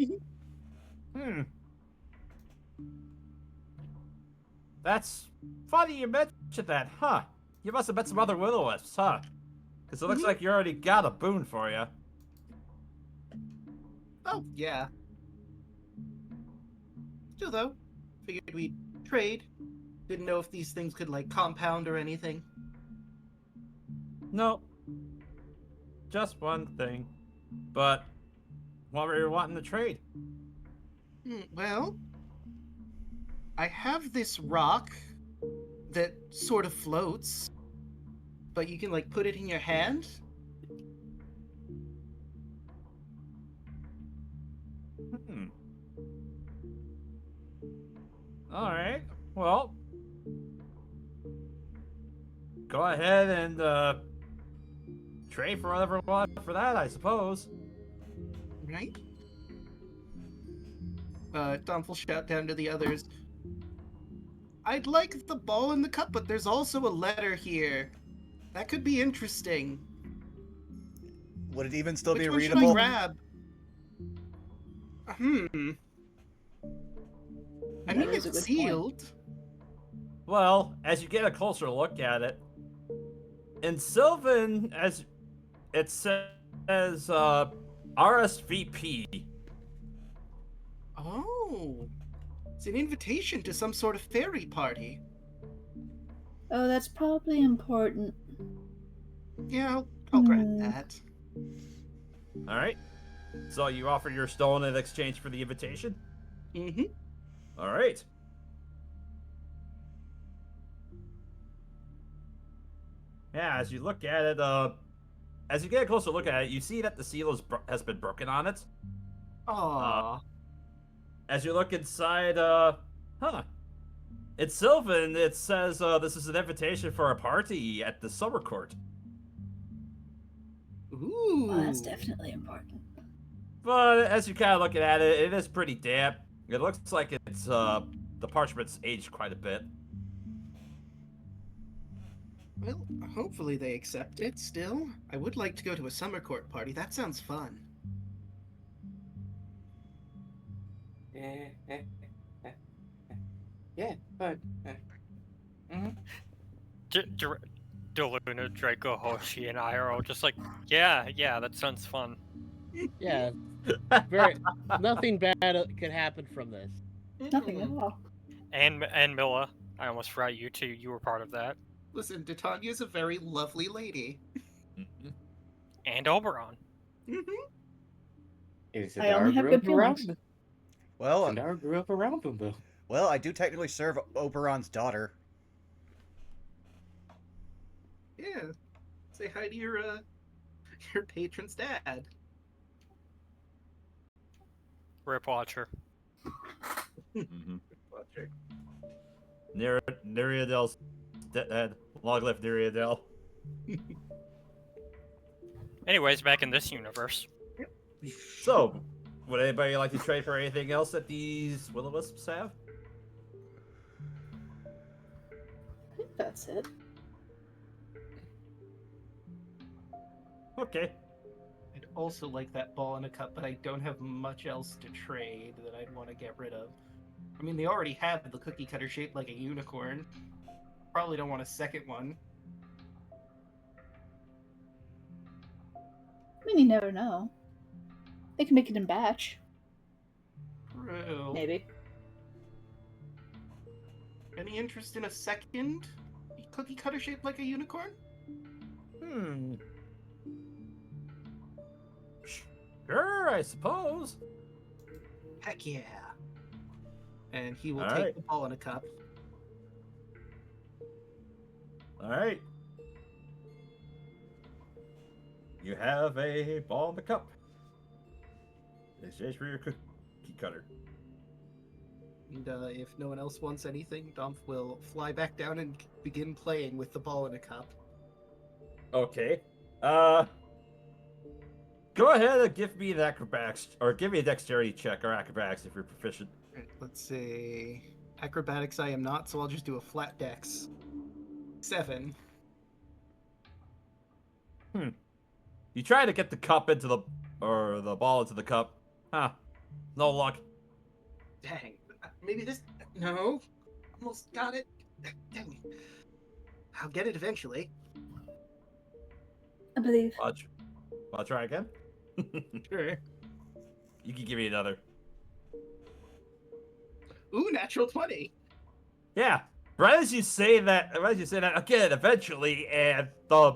That's funny you mentioned that, huh? You must have met some other will-o-wisps, huh? Because it looks like you already got a boon for you. Oh, yeah. Still, though, figured we'd trade. Didn't know if these things could, like, compound or anything. No. Just one thing. But what were you wanting to trade? Well, I have this rock that sort of floats, but you can, like, put it in your hand. Alright, well. Go ahead and, trade for whatever you want for that, I suppose. Right? Dom will shout down to the others. I'd like the ball in the cup, but there's also a letter here. That could be interesting. Would it even still Which be one should I readable? grab? I mean, That is a it's good point. sealed. Well, as you get a closer look at it, in Sylvan, as it says, RSVP. Oh. It's an invitation to some sort of fairy party. Oh, that's probably important. Yeah, I'll grab Hmm. that. Alright. So you offer your stone in exchange for the invitation? Mm-hmm. Alright. Yeah, as you look at it, as you get a closer look at it, you see that the seal has been broken on it. Aww. As you look inside, it's Sylvan. It says, this is an invitation for a party at the summer court. Ooh. Well, that's definitely important. But as you kind of looking at it, it is pretty damp. It looks like it's, the parchment's aged quite a bit. Well, hopefully they accept it still. I would like to go to a summer court party. That sounds fun. Yeah, but Deluna, Draco, Hoshi, and I are all just like, yeah, that sounds fun. Yeah, very nothing bad could happen from this. Nothing at all. And Milla, I almost forgot you too. You were part of that. Listen, Titania's a very lovely lady. Mhm. And Oberon. I only have good feelings. Well, Sindara grew up around them, though. well, I do technically serve Oberon's daughter. Yeah. Say hi to your patron's dad. Rip Watcher. Mm-hmm. Nereadel's dead. Long live Nereadel. Anyways, back in this universe. So, would anybody like to trade for anything else that these will-o-wisps have? I think that's it. Okay. I'd also like that ball in a cup, but I don't have much else to trade that I'd want to get rid of. I mean, they already have the cookie cutter shaped like a unicorn. Probably don't want a second one. I mean, you never know. They can make it in batch. True. Maybe. Any interest in a second cookie cutter shaped like a unicorn? Sure, I suppose. Heck yeah. And he will All take right. the ball in a cup. All right. You have a ball in the cup. In exchange for your cookie cutter. And if no one else wants anything, Dumph will fly back down and begin playing with the ball in a cup. Okay. Go ahead and give me an acrobatics, or give me a dexterity check or acrobatics if you're proficient. Alright, let's see. Acrobatics I am not, so I'll just do a flat dex. 7. You try to get the cup into the, or the ball into the cup. Huh. No luck. Dang. Maybe this... No. Almost got it. Dang. I'll get it eventually. I believe. I'll try again. Sure. You can give me another. Ooh, natural 20. Yeah. Right as you say that again, eventually, and the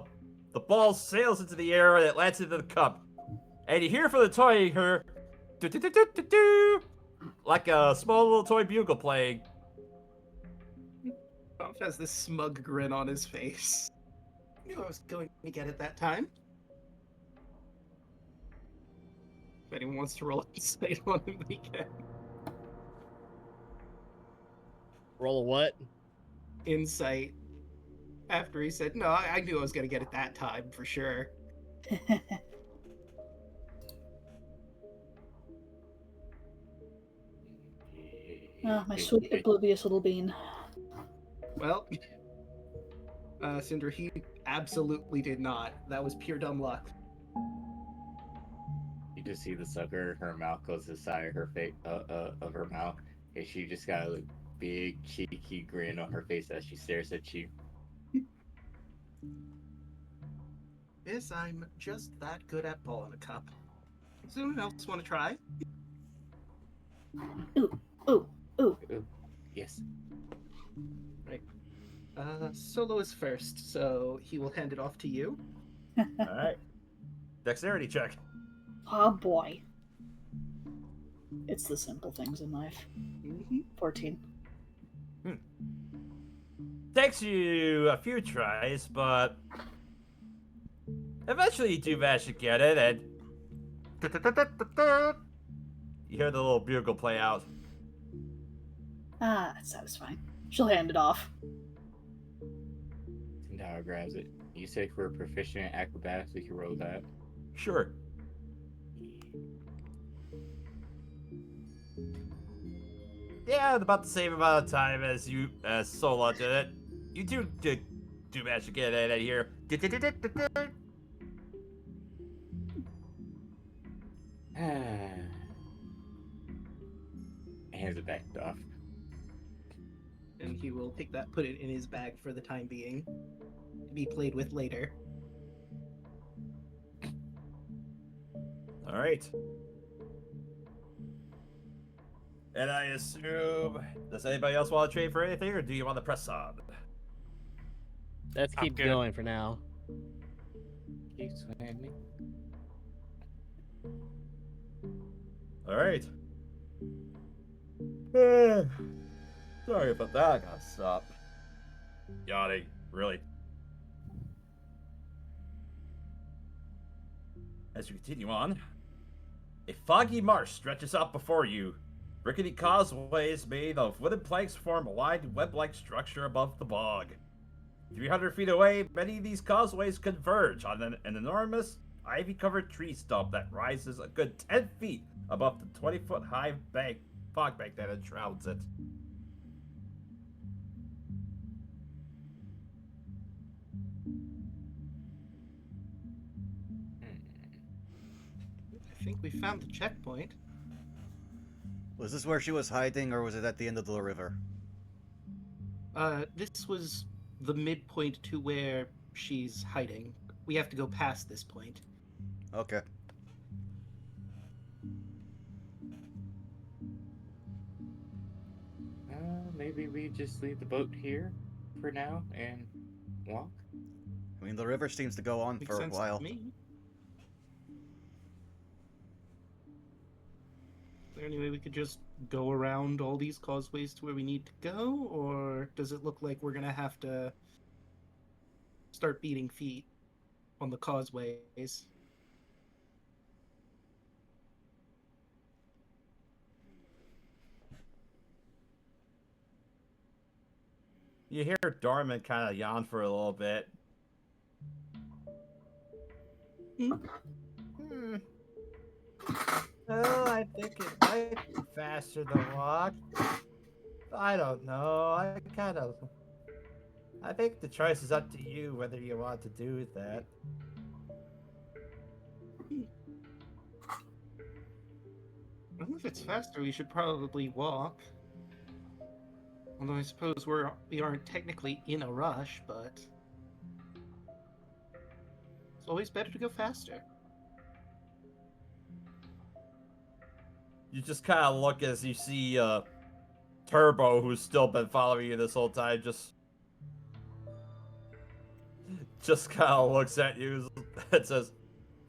ball sails into the air and it lands into the cup. And you hear from the toy her like a small little toy bugle playing. Dumph has this smug grin on his face. Knew I was going to get it that time. If anyone wants to roll insight on him, we can. Roll a what? Insight. After he said, no, I knew I was going to get it that time, for sure. Oh, my sweet oblivious little bean. Well, Cinder, he absolutely did not. That was pure dumb luck. You just see the sucker, her mouth goes to the side of her face, of her mouth, and she just got a big cheeky grin on her face as she stares at you. Yes, I'm just that good at ball in a cup. Does anyone else want to try? Ooh, ooh, ooh. Yes. Solo is first, so he will hand it off to you. Alright. Dexterity check. Oh boy. It's the simple things in life. 14. Takes you a few tries, but eventually you do manage to get it, and you hear the little bugle play out. Ah, that's satisfying. She'll hand it off. Sindara grabs it. You said we're proficient in acrobatics, we can roll that. Sure. Yeah, about the same amount of time as Sola did it. You do manage to get it out of here. Hands it back off. And he will take that, put it in his bag for the time being, to be played with later. All right. And I assume, does anybody else want to trade for anything, or do you want to press on? Let's I'm keep good. going for now. Keep swimming. All right. Sorry about that. I gotta stop yawning. Really. As you continue on, a foggy marsh stretches out before you. Rickety causeways made of wooden planks form a wide web-like structure above the bog. 300 feet away, many of these causeways converge on an enormous, ivy-covered tree stump that rises a good 10 feet above the 20-foot high fog bank that enshrouds it. I think we found the checkpoint. Was this where she was hiding, or was it at the end of the river? This was the midpoint to where she's hiding. We have to go past this point. Okay. Maybe we just leave the boat here for now and walk. I mean, the river seems to go on Makes for a sense while. to me. Is there any way we could just go around all these causeways to where we need to go, or does it look like we're gonna have to start beating feet on the causeways? You hear Dorman kind of yawn for a little bit. Well, I think it might be faster to walk. I don't know. I think the choice is up to you whether you want to do that. Well, if it's faster, we should probably walk. Although I suppose we aren't technically in a rush, but it's always better to go faster. You just kind of look as you see Turbo, who's still been following you this whole time, just kind of looks at you and says,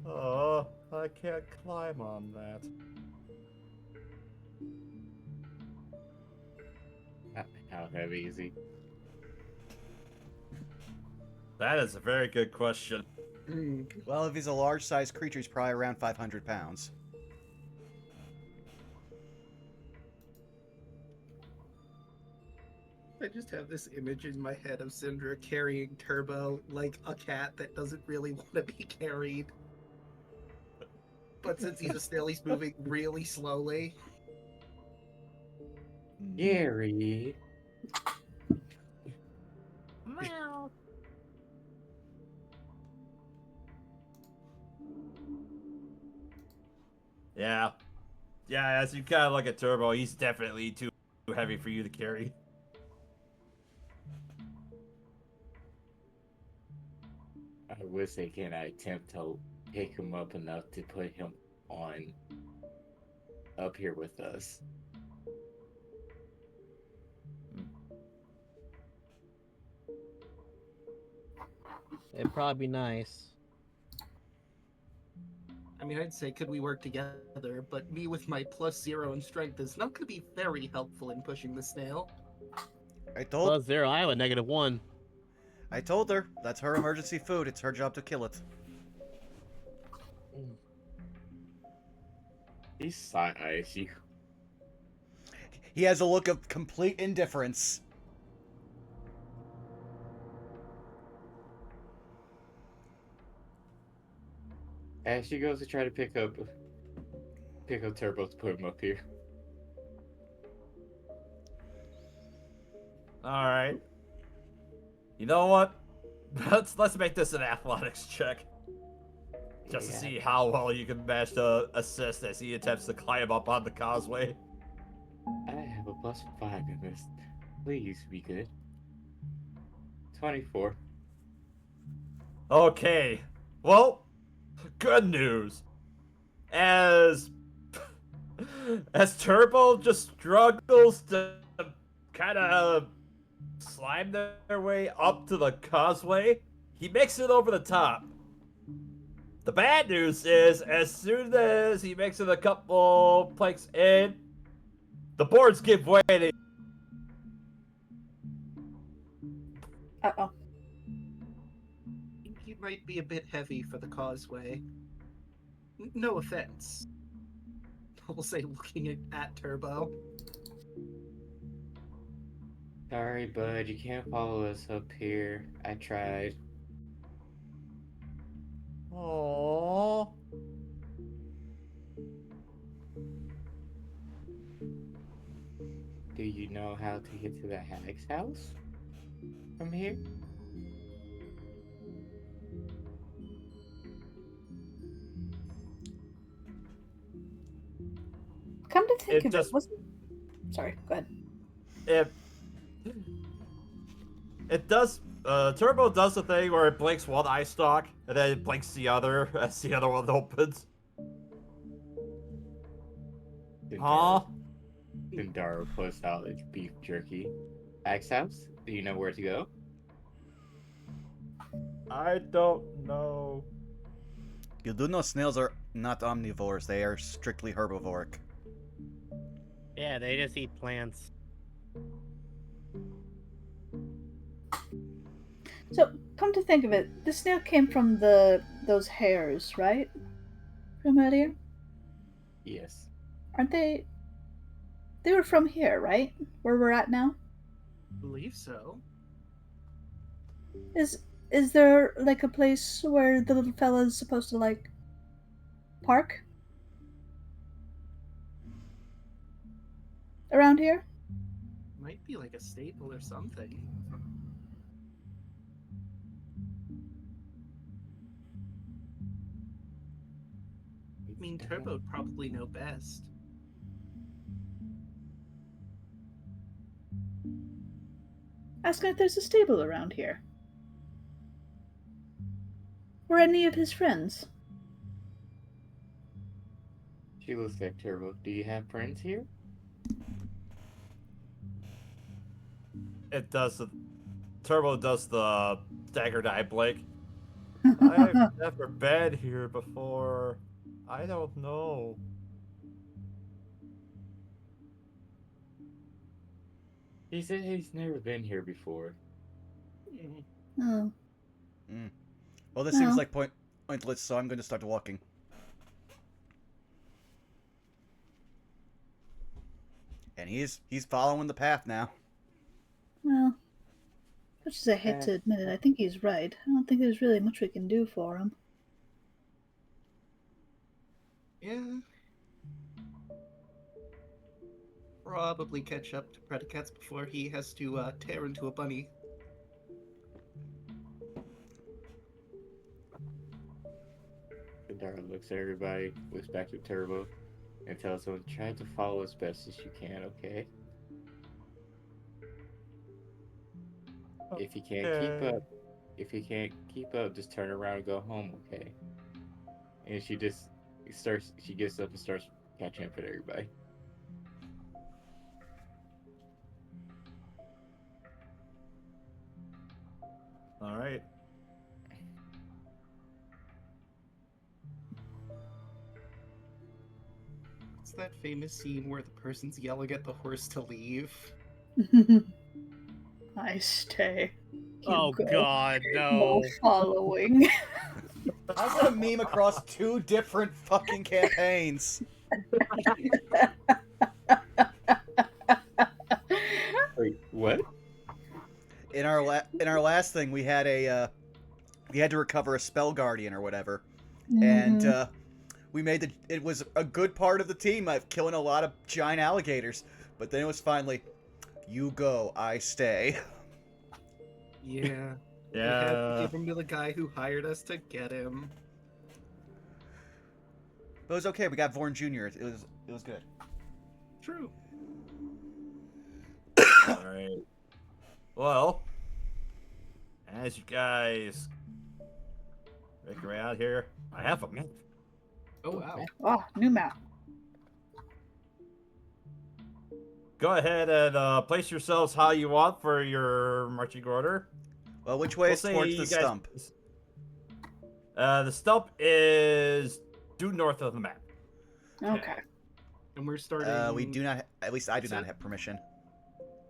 "Oh, I can't climb on that." How heavy is he? That is a very good question. Well, if he's a large-sized creature, he's probably around 500 pounds. I just have this image in my head of Syndra carrying Turbo like a cat that doesn't really want to be carried. But since he's a snail, he's moving really slowly. Gary. Meow. Yeah. Yeah, as you kind of look at Turbo, he's definitely too heavy for you to carry. I would say, can I attempt to pick him up enough to put him on up here with us? It'd probably be nice. I mean, I'd say could we work together, but me with my +0 in strength is not going to be very helpful in pushing the snail. I told +0, I have a -1. I told her that's her emergency food. It's her job to kill it. He's side-eyes you. He has a look of complete indifference. As she goes to try to pick up Turbo to put him up here. All right. You know what? Let's make this an athletics check. Just to Yeah. see how well you can manage to assist as he attempts to climb up on the causeway. I have a +5 in this. Please be good. 24. Okay. Well, good news. As Turbo just struggles to kind of slime their way up to the causeway, he makes it over the top. The bad news is, as soon as he makes it a couple planks in, the boards give way to... Uh-oh. He might be a bit heavy for the causeway. No offense. I'll say, looking at Turbo. Sorry, bud, you can't follow us up here. I tried. Aww. Do you know how to get to the hag's house from here? Come to think It of just- it, wasn't... Sorry, go ahead. It does. Turbo does the thing where it blinks one eye stalk and then it blinks the other as the other one opens. Huh? Dara pulls out its beef jerky. Hag's house? Do you know where to go? I don't know. You do know snails are not omnivores, they are strictly herbivoric. Yeah, they just eat plants. So, come to think of it, the snail came from those hares, right? From out here? Yes. Aren't they... They were from here, right? Where we're at now? Believe so. Is there, like, a place where the little fella's supposed to, like, park? Around here? Might be like a staple or something. I mean, Turbo'd probably know best. Ask him if there's a stable around here. Or any of his friends. She looks like Turbo. Do you have friends here? It does the... Turbo does the staggered eye blink. I've never been here before. I don't know. He said he's never been here before. Oh. Well, this seems No. like pointless, so I'm going to start walking. And he's following the path now. Well, much as I hate to admit it, I think he's right. I don't think there's really much we can do for him. Yeah. Probably catch up to Predicates before he has to tear into a bunny. Dara looks at everybody, looks back to Turbo, and tells him, try to follow as best as you can, okay? If you can't keep up, just turn around and go home, okay? And she gets up and starts catching up with everybody. All right. It's that famous scene where the person's yelling at the horse to leave. I stay. You Oh go. god, No no. following. I'm gonna meme across 2 different fucking campaigns. Wait, what? In our last thing, we had we had to recover a spell guardian or whatever, and we made it was a good part of the team of killing a lot of giant alligators, but then it was finally, You go, I stay. Yeah. We had to Yeah. give him to the guy who hired us to get him. But it was okay. We got Vorn Jr. It was good. True. Alright. Well, as you guys make your way out here, I have a map. Oh wow. Oh, new map. Go ahead and place yourselves how you want for your marching order. Well, which way We'll is say towards you the guys- stump? The stump is due north of the map. Okay. And we're starting. We do not. At least I do not So- have permission.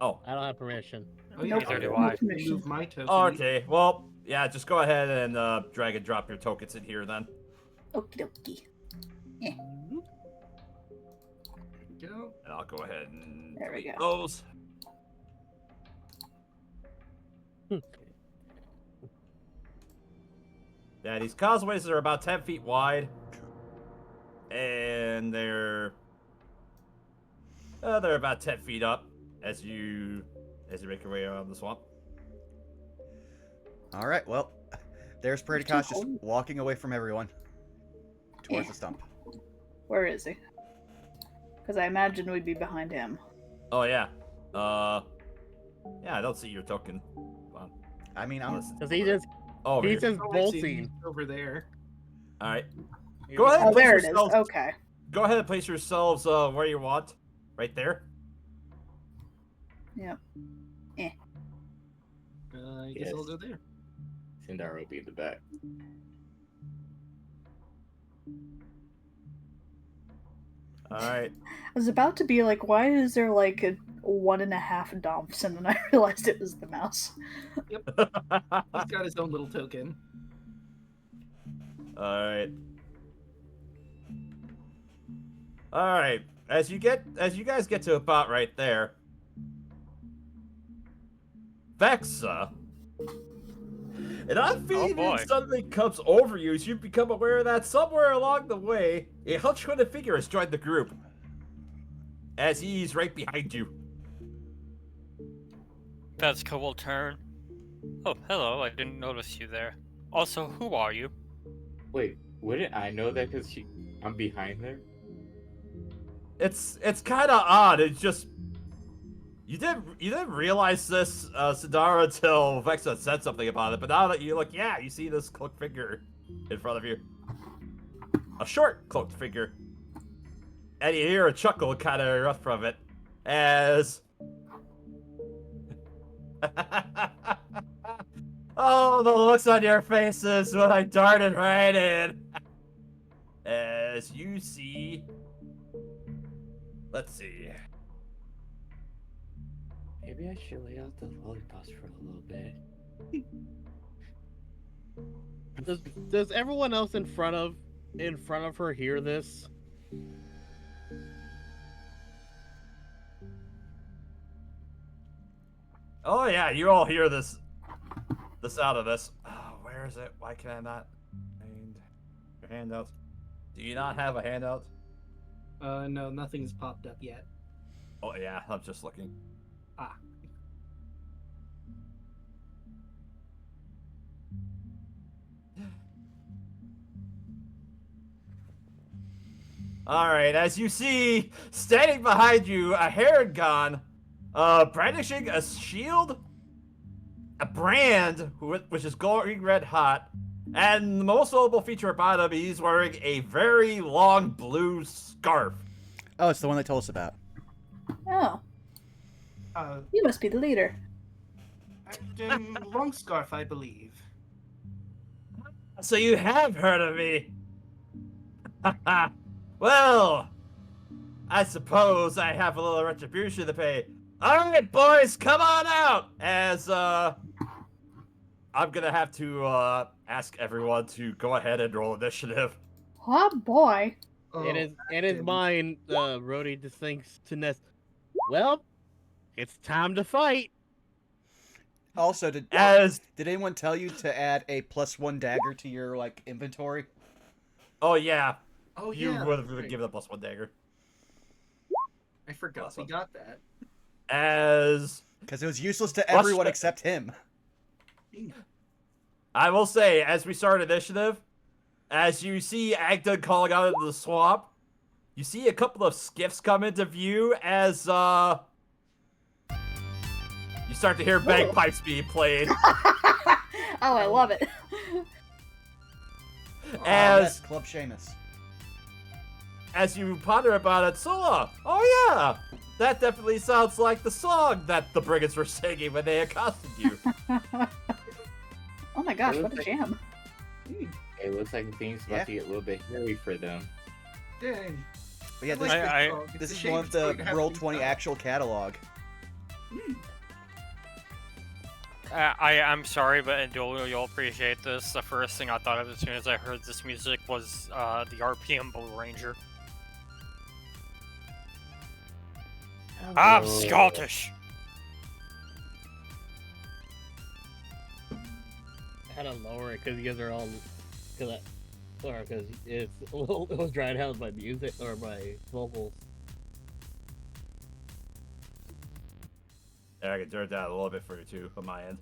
Oh, I don't have permission. Oh, Nope. Neither do okay. I. Move Permission. my token. okay. Well, yeah, just go ahead and drag and drop your tokens in here then. Okie dokie. Go. And I'll go ahead and There we delete go. those. Yeah, these causeways are about 10 feet wide. And they're about 10 feet up as you make your way around the swamp. All right. Well, there's Pretty There's Kosh two just holes. walking away from everyone towards Yeah. the stump. Where is he? Because I imagine we'd be behind him. Oh yeah. Yeah, I don't see your token. Come I mean, I'm. Because he just on. he Here. says Oh, I see. bolting. He's over there. All right. Go ahead. Oh, place there it is. yourselves- Okay. Go ahead and place yourselves where you want. Right there. Yep. I guess I'll Yes. go there. Sindar will be in the back. All right. I was about to be like, why is there like a 1.5 dumps? And then I realized it was the mouse. He's got his own little token. Alright. Alright. As you guys get to about right there, Vexa, an unfeeling boy. suddenly comes over you as you become aware that somewhere along the way, a hunch-hooded figure has joined the group. As he's right behind you. That's Kobold turn. Oh, hello. I didn't notice you there. Also, who are you? Wait, wouldn't I know that because I'm behind there? It's kind of odd. It's just you didn't realize this, Sidara, until Vexa said something about it. But now that you look, yeah, you see this cloaked figure in front of you, a short cloaked figure, and you hear a chuckle kind of erupt from it as. Oh, the looks on your faces when I darted right in. As you see. Let's see. Maybe I should lay out the lollipops for a little bit. Does everyone else in front of her hear this? Oh yeah, you all hear this out of this. Oh, where is it? Why can I not find your handouts? Do you not have a handout? No, nothing's popped up yet. Oh yeah, I'm just looking. Ah. Alright, as you see, standing behind you, a Haregon, brandishing a shield, a brand, which is glowing red hot, and the most notable feature about him, he's wearing a very long blue scarf. Oh, it's the one they told us about. Oh, Uh, you must be the leader. long scarf, I believe. So you have heard of me. Well, I suppose I have a little retribution to pay. Alright, boys, come on out! As, I'm gonna have to, ask everyone to go ahead and roll initiative. Oh boy. In his mind, Rhodey just thinks to Ness, well, it's time to fight. Also, did As, anyone tell you to add a +1 dagger to your inventory? oh yeah, Oh you yeah, would have that's right. given a +1 dagger. I forgot we Awesome. got that. As Because it was useless to everyone except him. I will say, as we start initiative, as you see Agda calling out into the swamp, you see a couple of skiffs come into view as you start to hear bagpipes being played. Oh, I love it. Yes, Club Seamus. As you ponder about it, Sola, oh yeah, that definitely sounds like the song that the brigands were singing when they accosted you. Oh my gosh, what a jam. It looks like things about to get a little bit hairy for them. Dang. But yeah, It's this a is shame one of it's the going to have to be Roll20 done. actual catalog. I'm sorry, but Indolo, you'll appreciate this. The first thing I thought of as soon as I heard this music was the RPM Blue Ranger. I'm Oh. Scottish! I had to lower it because you guys are all, because it was drowned out by music or by vocals. Yeah, I can turn it down a little bit for you too, on my end.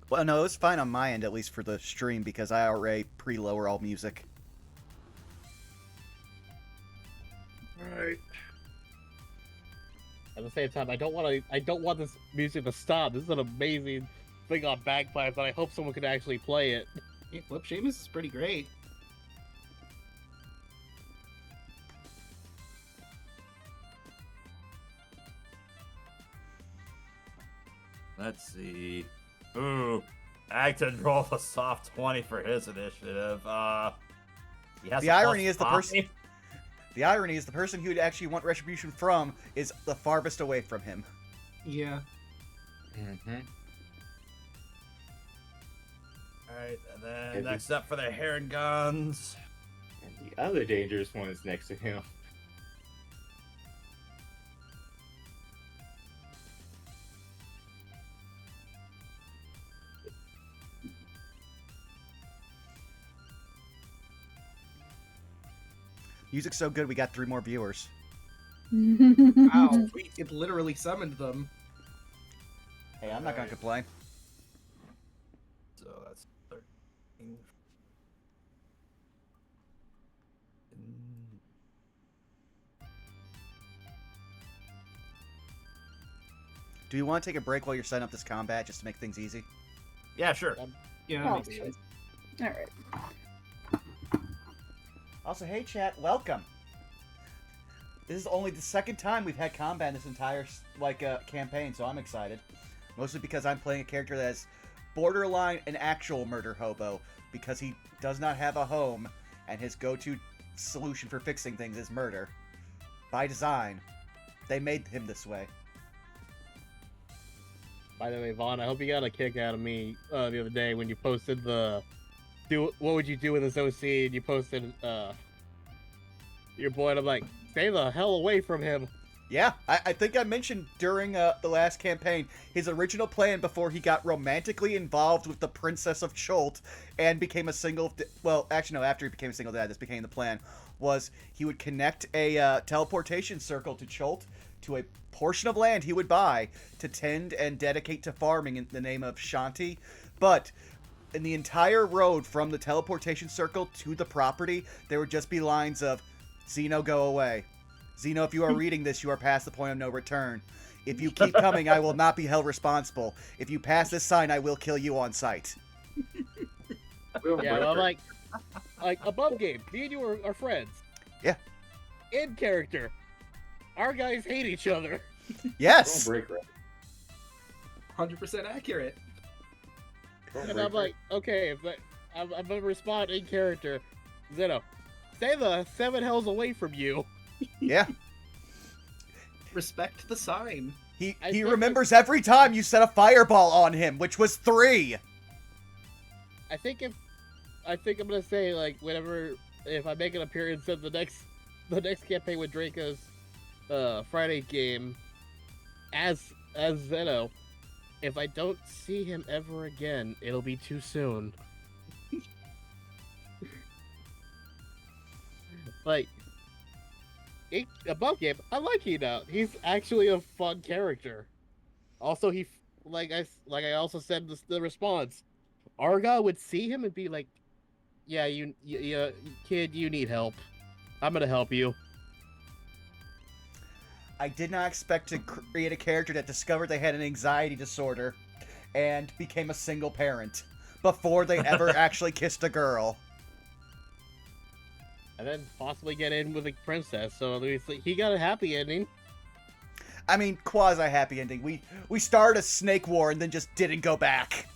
Well, no, it was fine on my end, at least for the stream, because I already pre-lower all music. Alright. At the same time, I don't want this music to stop. This is an amazing thing on bagpipes, and I hope someone can actually play it. Yeah, Flip Seamus is pretty great. Let's see. Ooh, Acton rolled a soft 20 for his initiative. He has The a irony plus is the 5. person- The irony is the person who would actually want retribution from is the farthest away from him. Yeah. Mm-hmm. Alright, and then Is next up for the Haregons. And the other dangerous one is next to him. Music's so good, we got 3 more viewers. Wow, it literally summoned them. Hey, I'm not gonna complain. So that's 13. Do you want to take a break while you're setting up this combat, just to make things easy? Yeah, sure. Yeah, Oh, that makes sense. Alright. Also, hey chat, welcome! This is only the second time we've had combat in this entire, campaign, so I'm excited. Mostly because I'm playing a character that is borderline an actual murder hobo, because he does not have a home, and his go-to solution for fixing things is murder. By design. They made him this way. By the way, Vaughn, I hope you got a kick out of me the other day when you posted the what would you do with this OC, and you posted your boy, and I'm like, stay the hell away from him. Yeah, I think I mentioned during the last campaign, his original plan before he got romantically involved with the Princess of Cholt and became a single... Well, actually, no, after he became a single dad, this became the plan, was he would connect a teleportation circle to Cholt to a portion of land he would buy to tend and dedicate to farming in the name of Shanti. But in the entire road from the teleportation circle to the property, there would just be lines of, Xeno, go away. Xeno, if you are reading this, you are past the point of no return. If you keep coming, I will not be held responsible. If you pass this sign, I will kill you on sight. Yeah, I'm like above game. Me and you are friends. Yeah. In character, our guys hate each other. Yes! Don't break right. 100% accurate. Don't And break I'm like, okay, I'm gonna respond in character. Zeno, stay the 7 hells away from you. Yeah. Respect the sign. He I think remembers every time you set a fireball on him, which was 3. I think I'm gonna say, like, if I make an appearance in the next campaign with Draco's Friday game as Zeno, if I don't see him ever again, it'll be too soon. Like, above game, I like Hino. He's actually a fun character. Also, like I also said the response. Arga would see him and be like, "Yeah, you kid, you need help. I'm gonna help you." I did not expect to create a character that discovered they had an anxiety disorder and became a single parent before they ever actually kissed a girl. And then possibly get in with a princess. So at least he got a happy ending. I mean, quasi happy ending. We started a snake war and then just didn't go back.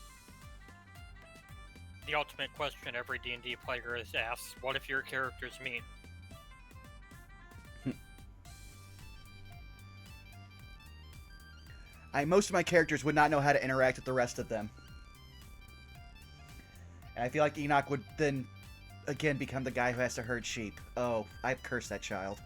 The ultimate question every D&D player is asked: what if your characters meet? Most of my characters would not know how to interact with the rest of them. And I feel like Enoch would then, again, become the guy who has to herd sheep. Oh, I've cursed that child.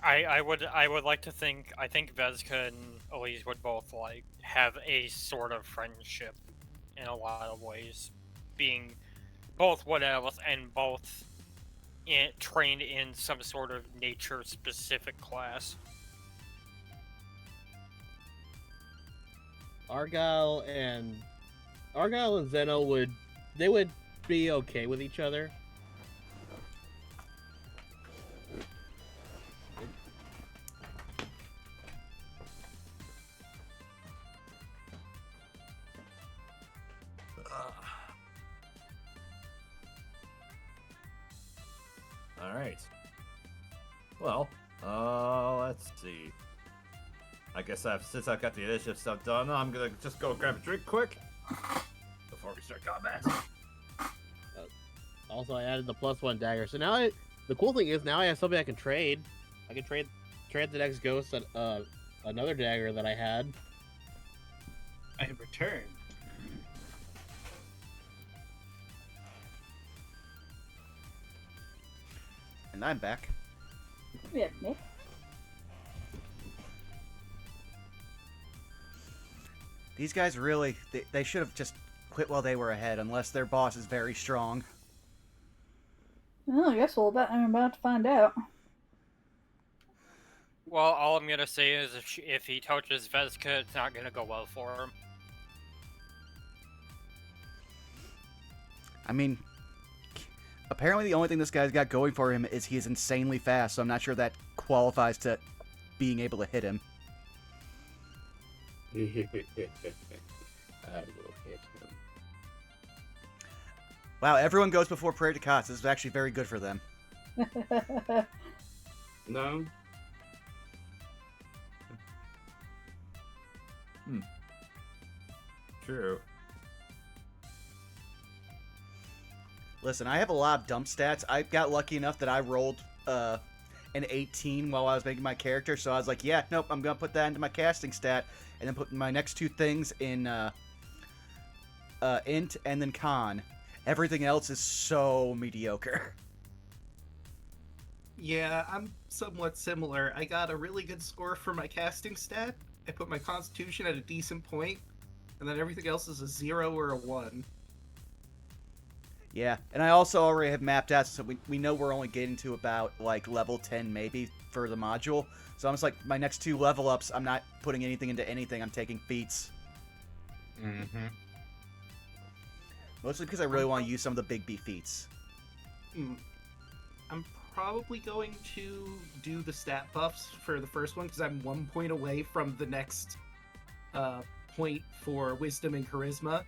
I would like to think, I think Vezka and Elise would both like have a sort of friendship in a lot of ways, being both wood elves and both trained in some sort of nature specific class. Argyle and Zeno would be okay with each other. All right. Well, let's see. I guess since I've got the initiative stuff done, I'm gonna just go grab a drink quick before we start combat. Also, I added the +1 dagger. So now the cool thing is now I have something I can trade. I can trade the next ghost another dagger that I had. I have returned. And I'm back. Yeah, Nick. These guys really, they should have just quit while they were ahead, unless their boss is very strong. Well, I guess I'm about to find out. Well, all I'm gonna say is if he touches Vezka, it's not gonna go well for him. I mean, apparently the only thing this guy's got going for him is he is insanely fast, so I'm not sure that qualifies to being able to hit him. I will hit him. Wow, everyone goes before prayer to Kots. This is actually very good for them. No. True. Listen, I have a lot of dump stats. I got lucky enough that I rolled an 18 while I was making my character, so I was like, yeah, nope, I'm going to put that into my casting stat, and then put my next two things in int and then con. Everything else is so mediocre. Yeah, I'm somewhat similar. I got a really good score for my casting stat. I put my constitution at a decent point, and then everything else is a 0 or a 1. Yeah, and I also already have mapped out, so we know we're only getting to about, like, level 10 maybe for the module. So I'm just like, my next two level ups, I'm not putting anything into anything, I'm taking feats. Mm-hmm. Mostly because I really want to use some of the big B feats. I'm probably going to do the stat buffs for the first one, because I'm 1 point away from the next point for wisdom and charisma.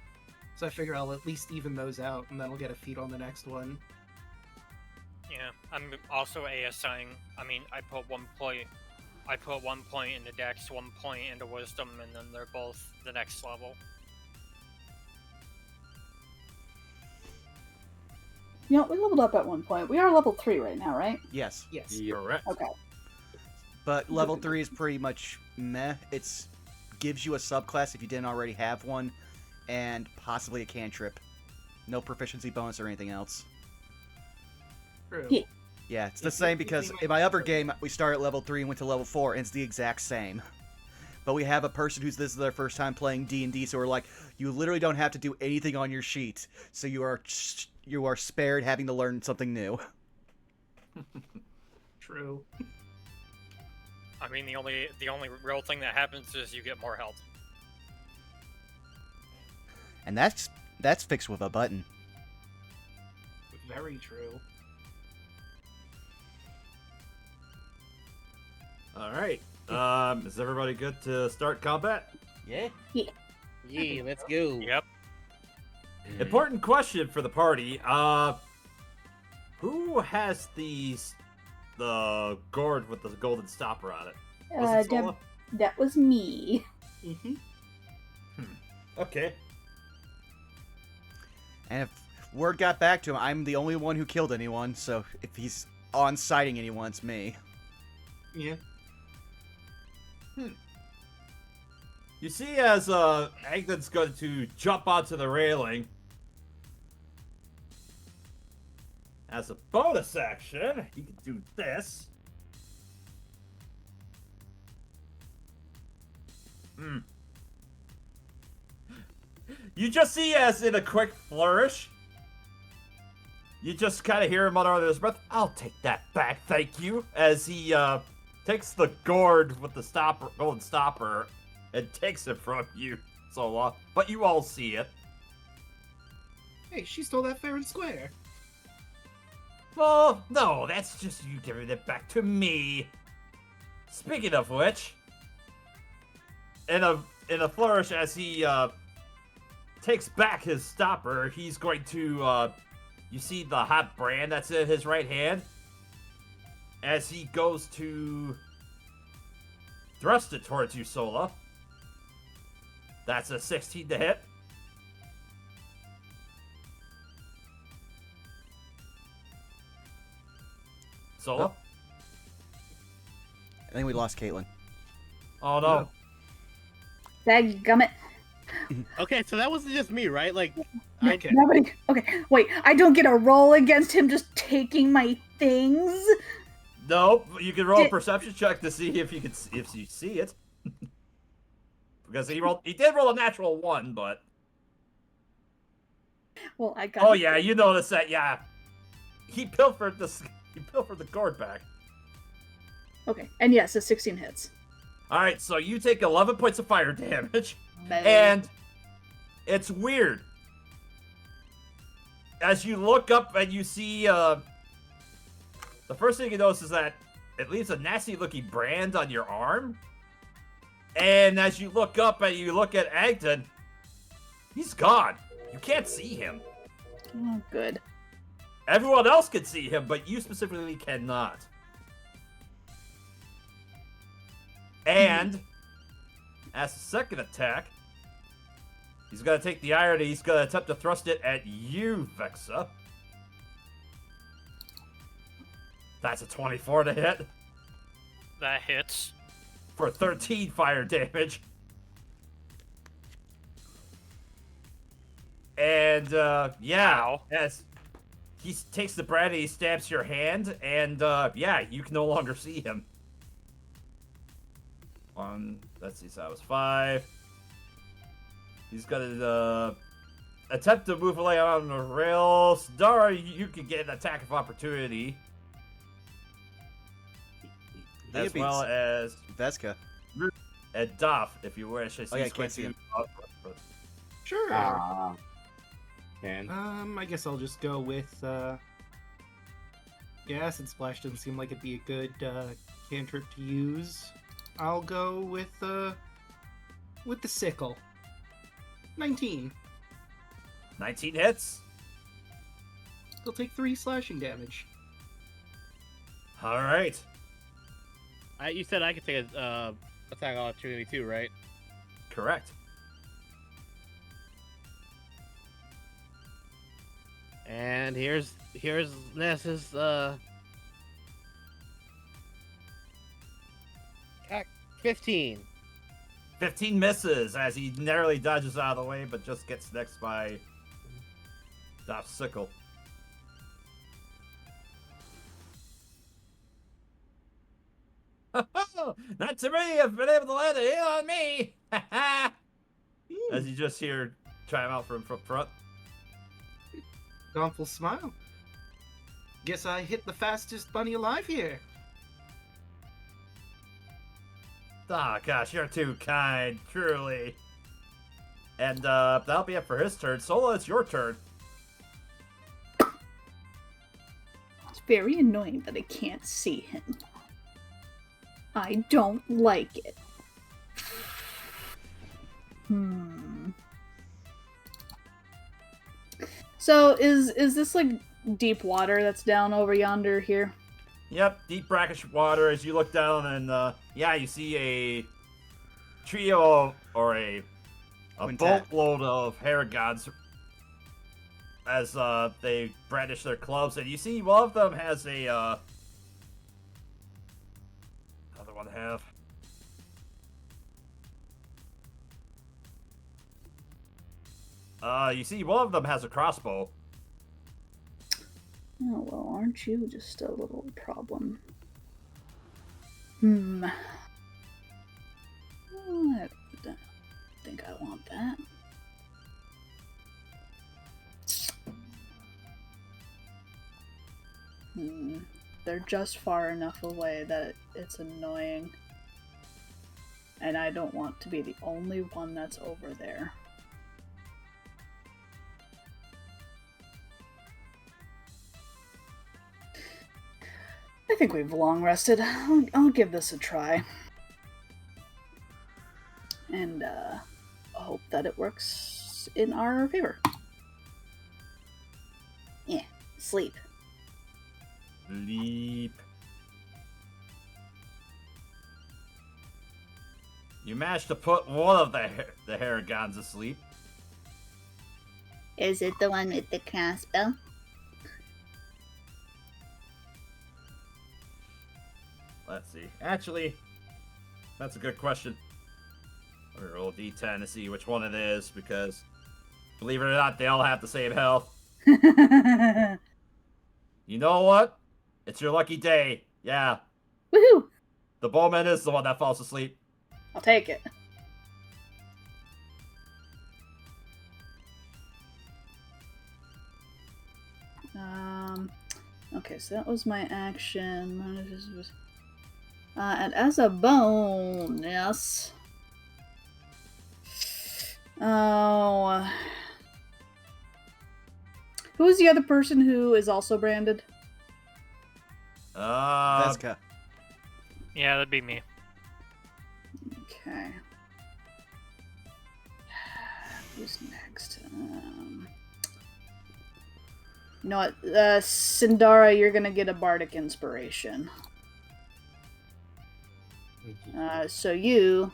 So I figure I'll at least even those out, and then I'll get a feat on the next one. Yeah, I'm also ASIing. I mean, I put 1 point into Dex, 1 point into Wisdom, and then they're both the next level. You know, we leveled up at one point. We are level 3 right now, right? Yes. Yes. Correct. Okay. But level 3 is pretty much meh. It's gives you a subclass if you didn't already have one, and possibly a cantrip. No proficiency bonus or anything else. True. Yeah. Yeah, it's the same because in my other game, we started at level 3 and went to level 4, and it's the exact same. But we have a person who's this is their first time playing D&D, so we're like, you literally don't have to do anything on your sheet, so you are spared having to learn something new. True. I mean, the only real thing that happens is you get more health. And that's fixed with a button. Very true. All right. Is everybody good to start combat? Yeah. Yeah, let's go. Yep. Important question for the party. Who has the gourd with the golden stopper on it? Was it Sola? That was me. Mm-hmm. Okay. And if word got back to him, I'm the only one who killed anyone, so if he's on sighting anyone, it's me. Yeah. You see, as Agden's going to jump onto the railing, as a bonus action, he can do this. You just see, as in a quick flourish, you just kind of hear him utter under his breath, "I'll take that back, thank you," as he takes the gourd with the golden stopper and takes it from you, Sola. But you all see it. Hey, she stole that fair and square. Well, no, that's just you giving it back to me. Speaking of which, in a flourish, as he takes back his stopper, he's going to you see the hot brand that's in his right hand, as he goes to thrust it towards you, Sola. That's a 16 to hit. Sola? Oh. I think we lost Caitlin. Oh no. Dadgummit. Okay, so that wasn't just me, right? Like, Okay. Nobody. Okay, wait. I don't get a roll against him just taking my things. Nope. You can roll a perception check to see if you see it. Because he did roll a natural 1, but Well, I got. oh yeah, you noticed that. Yeah, he pilfered the gourd back. Okay, and yes, a 16 hits. All right, so you take 11 points of fire damage, Bang. and it's weird. As you look up and you see, the first thing you notice is that it leaves a nasty-looking brand on your arm. And as you look up and you look at Agden, he's gone. You can't see him. Oh, good. Everyone else can see him, but you specifically cannot. And as a second attack, he's going to take the iron and he's going to attempt to thrust it at you, Vexa. That's a 24 to hit That hits. for 13 fire damage. And, yeah, Ow. as he takes the brand and he stabs your hand, and, yeah, you can no longer see him. Let's see, so that was 5. He's gonna, attempt to move away on the rails. Dara, you can get an attack of opportunity. As well as Veska. and Duff, if you wish. Oh, yeah, I can't see him. Sure. Man. I guess I'll just go with, yeah, Acid Splash doesn't seem like it'd be a good, cantrip to use. I'll go with the sickle. 19. 19 hits. He'll take 3 slashing damage. All right. you said I could take a attack opportunity too, right? Correct. And here's Ness's 15. 15 misses as he narrowly dodges out of the way, but just gets next by Duff's sickle. Not too many have been able to land a hit on me! As you just hear chime out from front. Gonful smile. Guess I hit the fastest bunny alive here. Ah, gosh, you're too kind, truly. And that'll be it for his turn. Solo, it's your turn. It's very annoying that I can't see him. I don't like it. So is this like deep water that's down over yonder here? Yep, deep brackish water. As you look down, and yeah, you see a trio or a Quintet. boatload of Haregons as they brandish their clubs, and you see one of them has a other one have. You see one of them has a crossbow. Oh, well, aren't you just a little problem? I don't think I want that. They're just far enough away that it's annoying. And I don't want to be the only one that's over there. I think we've long rested. I'll give this a try. And hope that it works in our favor. Yeah, sleep. Leap. You managed to put one of the Haregons asleep. Is it the one with the crossbow? Let's see. Actually, that's a good question. I'm gonna roll a d10 to see which one it is, because believe it or not, they all have the same health. You know what? It's your lucky day. Yeah, Woohoo! the bowman is the one that falls asleep. I'll take it. Okay, so that was my action. And as a bonus... Oh... Who is the other person who is also branded? Veska. Yeah, that'd be me. Okay. Who's next? You know what? Sindara, you're gonna get a bardic inspiration. So you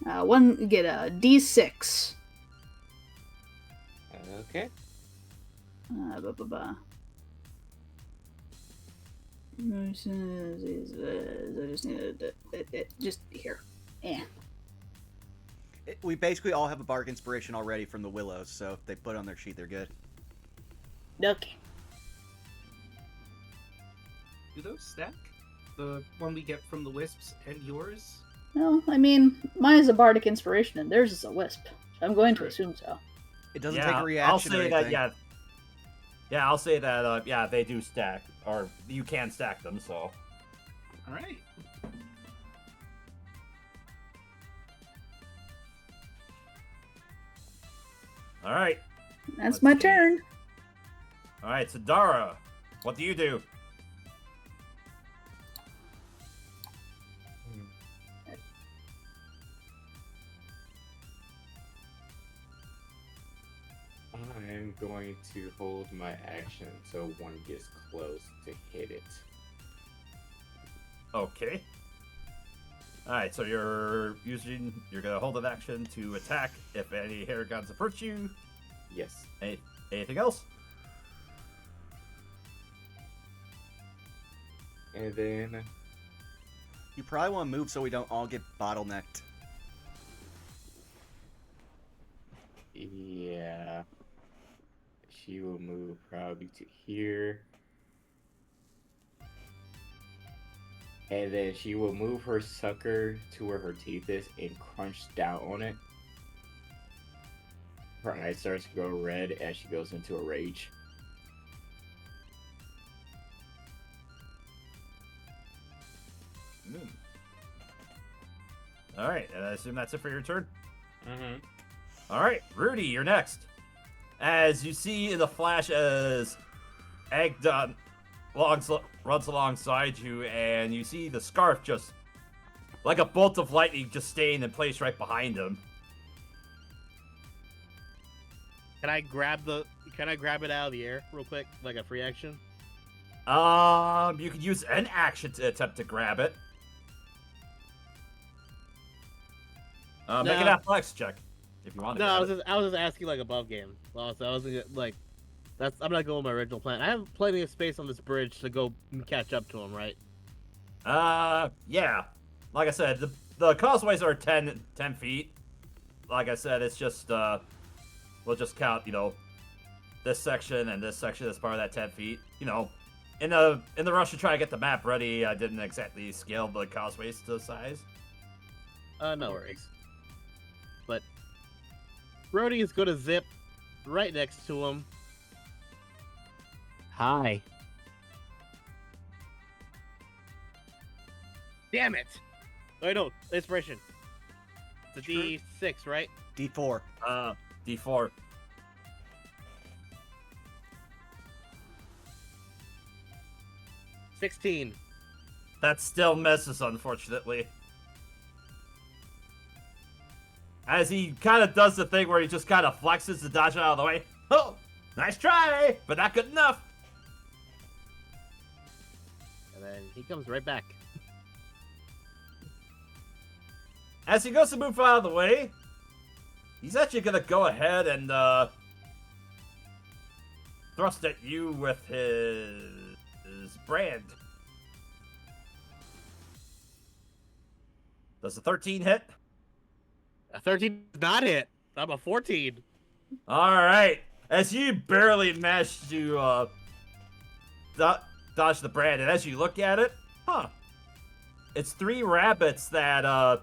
get a D6. Okay. I just needed it. Just here. Yeah. We basically all have a bark inspiration already from the Willows, so if they put it on their sheet, they're good. Okay. Do those stack? The one we get from the wisps and yours? No, I mean, mine is a bardic inspiration and theirs is a wisp. So I'm going to True. assume so. It doesn't Yeah, take a reaction I'll say or anything. that. Yeah. Yeah, I'll say that. Yeah, they do stack, or you can stack them. So. All right. All right. That's Let's my see. turn. All right, Sadara, what do you do? I'm going to hold my action so one gets close to hit it. Okay. All right, so you're gonna hold an action to attack if any Haregons approach you. Yes. Anything else? And then You probably want to move so we don't all get bottlenecked. yeah, she will move probably to here. And then she will move her sucker to where her teeth is and crunch down on it. Her eye starts to go red as she goes into a rage. All right, and I assume that's it for your turn. Mm-hmm. All right, Rudy, you're next. As you see in the flash, as Agdon runs alongside you, and you see the scarf just like a bolt of lightning just staying in place right behind him. Can I grab it out of the air real quick, like a free action? You could use an action to attempt to grab it. Make an athletics check if you want to. No, I was just asking like above game. Well, so I was like, I'm not going with my original plan. I have plenty of space on this bridge to go catch up to him, right? Yeah. Like I said, the causeways are 10 feet. Like I said, it's just we'll just count, this section and this section as part of that 10 feet. In the rush to try to get the map ready, I didn't exactly scale the causeways to size. No worries. But Brody is going to zip right next to him. Hi. Damn it! Oh no, inspiration. It's a D6, right? D4. D4. 16. That still misses, unfortunately. As he kind of does the thing where he just kind of flexes to dodge it out of the way. Oh, nice try, but not good enough. And then he comes right back. As he goes to move out of the way, he's actually going to go ahead and thrust at you with his brand. Does a 13 hit? A 13 does not hit. I'm a 14. Alright. As you barely manage to dodge the brand, and as you look at it, it's 3 rabbits that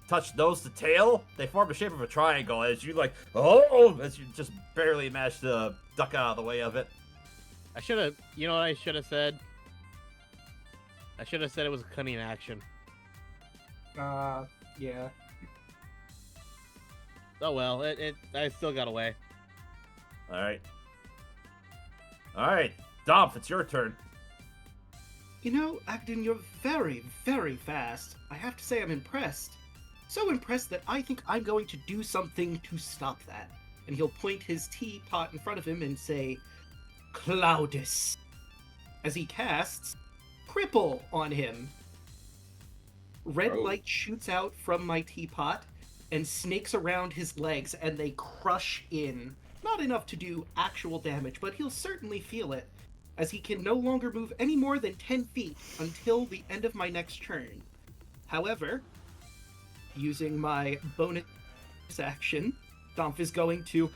touch nose to tail. They form the shape of a triangle as you as you just barely manage to duck out of the way of it. I should have, you know what I should have said? I should have said it was a cunning action. Yeah. Oh well, I still got away. Alright. Alright, Domph, it's your turn. Agdon, you're very, very fast. I have to say I'm impressed. So impressed that I think I'm going to do something to stop that. And he'll point his teapot in front of him and say, Cloudus, as he casts Cripple on him. Red light shoots out from my teapot and snakes around his legs, and they crush in. Not enough to do actual damage, but he'll certainly feel it, as he can no longer move any more than 10 feet until the end of my next turn. However, using my bonus action, Domph is going to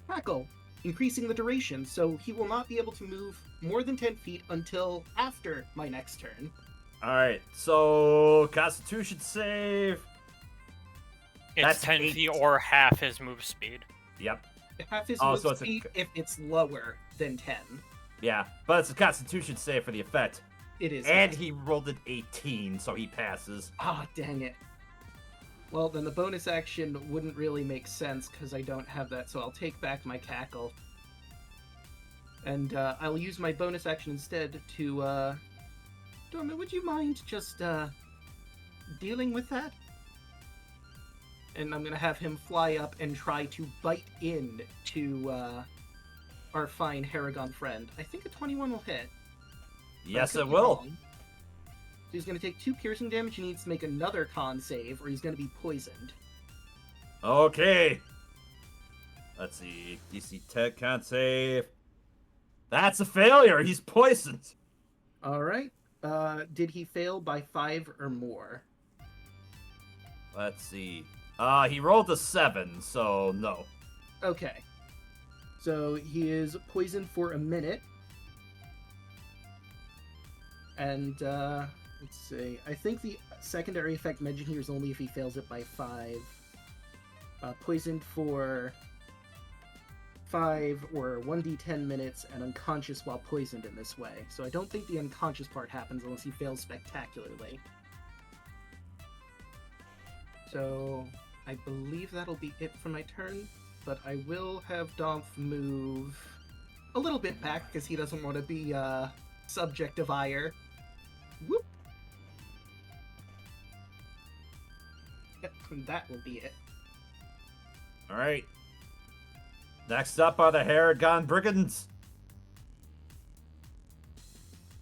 tackle, increasing the duration, so he will not be able to move more than 10 feet until after my next turn. Alright, so Constitution save. It's That's 10 8. feet or half his move speed. Yep. Half his Oh, move so it's speed if it's lower than 10. Yeah, but it's a Constitution save for the effect. It is. And he rolled an 18, so he passes. Ah, dang it. Well, then the bonus action wouldn't really make sense because I don't have that, so I'll take back my cackle. And I'll use my bonus action instead to, Dorma, would you mind just, dealing with that? And I'm gonna have him fly up and try to bite in to, our fine Haregon friend. I think a 21 will hit. Yes, it be will. wrong. So he's going to take 2 piercing damage. He needs to make another con save, or he's going to be poisoned. Okay. Let's see. DC 10 con save. That's a failure. He's poisoned. All right. Did he fail by 5 or more? Let's see. He rolled a 7, so no. Okay. So he is poisoned for a minute. And, let's see. I think the secondary effect mentioned here is only if he fails it by 5. Poisoned for 5 or 1d10 minutes and unconscious while poisoned in this way. So I don't think the unconscious part happens unless he fails spectacularly. So I believe that'll be it for my turn, but I will have Domph move a little bit back because he doesn't want to be subject of ire. Whoop! Yep, and that will be it. All right. Next up are the Haregon Brigands.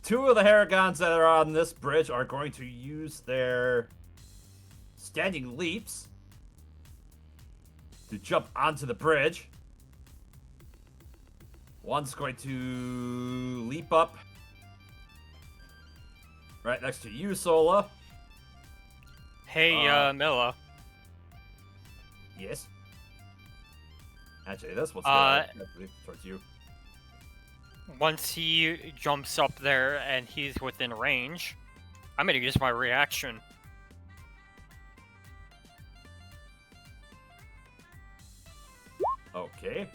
2 of the Haregons that are on this bridge are going to use their standing leaps to jump onto the bridge. One's going to leap up right next to you, Sola. Hey, Milla. Yes. Actually, this one's going to leap towards you. Once he jumps up there and he's within range, I'm gonna use my reaction. Okay.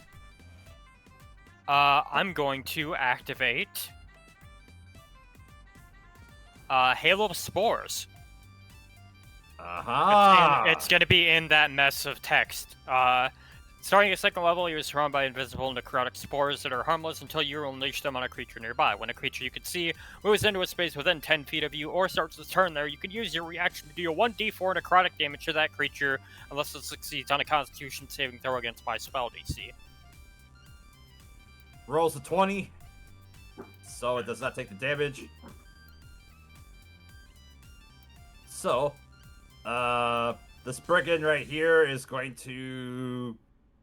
I'm going to activate Halo of Spores. Aha! It's going to be in that mess of text. Starting at 2nd level, you're surrounded by invisible necrotic spores that are harmless until you unleash them on a creature nearby. When a creature you can see moves into a space within 10 feet of you or starts its turn there, you can use your reaction to deal 1d4 necrotic damage to that creature unless it succeeds on a Constitution saving throw against my spell DC. Rolls a 20, so it does not take the damage. So, this brigand right here is going to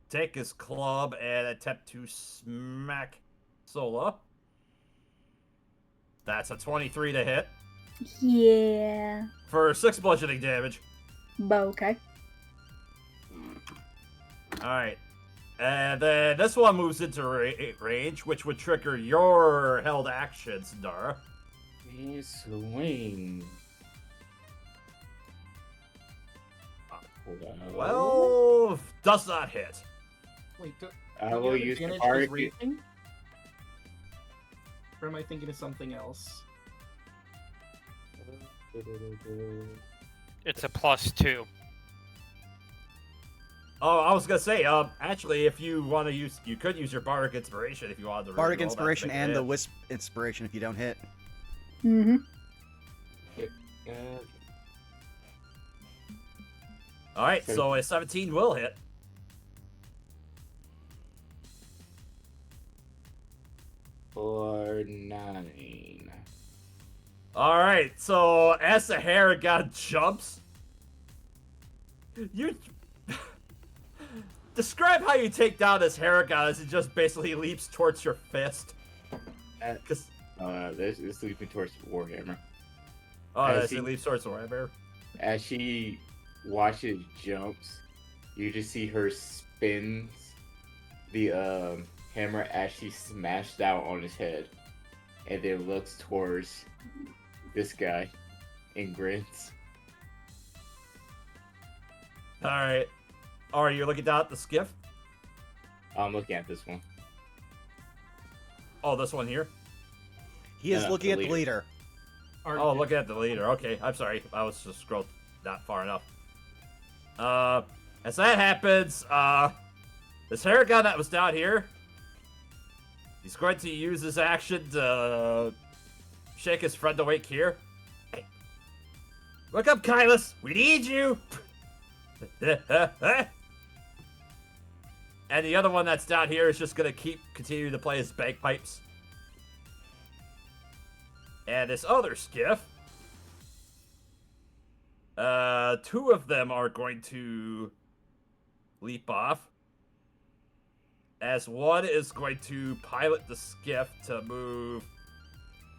take his club and attempt to smack Sola. That's a 23 to hit Yeah. for 6 bludgeoning damage. Okay. Alright. And then this one moves into range, which would trigger your held actions, Dara. And swing. Well, does not hit. Wait, I don't you will have use the advantage 'cause target. raging? Or am I thinking of something else? It's a +2. Oh, I was gonna say, actually, if you want to use, you could use your Bardic Inspiration if you wanted to. Bardic roll that to Inspiration make a and the hit. Wisp Inspiration if you don't hit. Mm-hmm. All right, so a 17 will hit. For 9. All right, so as the Haregon jumps, you describe how you take down this Haregon as it just basically leaps towards your fist. Cause This leads me towards Warhammer. as it leaps towards Warhammer. As she watches jumps, you just see her spins the hammer as she smashed out on his head, and then looks towards this guy and grins. All right, are you looking down at the skiff? I'm looking at this one. Oh, this one here. He is No, looking the at the leader. Oh, looking at the leader. Okay, I'm sorry. I was just scrolled not far enough. As that happens, this Haregon that was down here, he's going to use his action to shake his friend awake here. Hey, look up, Kylus. We need you. And the other one that's down here is just gonna continue to play his bagpipes. And this other skiff, 2 of them are going to leap off, as one is going to pilot the skiff to move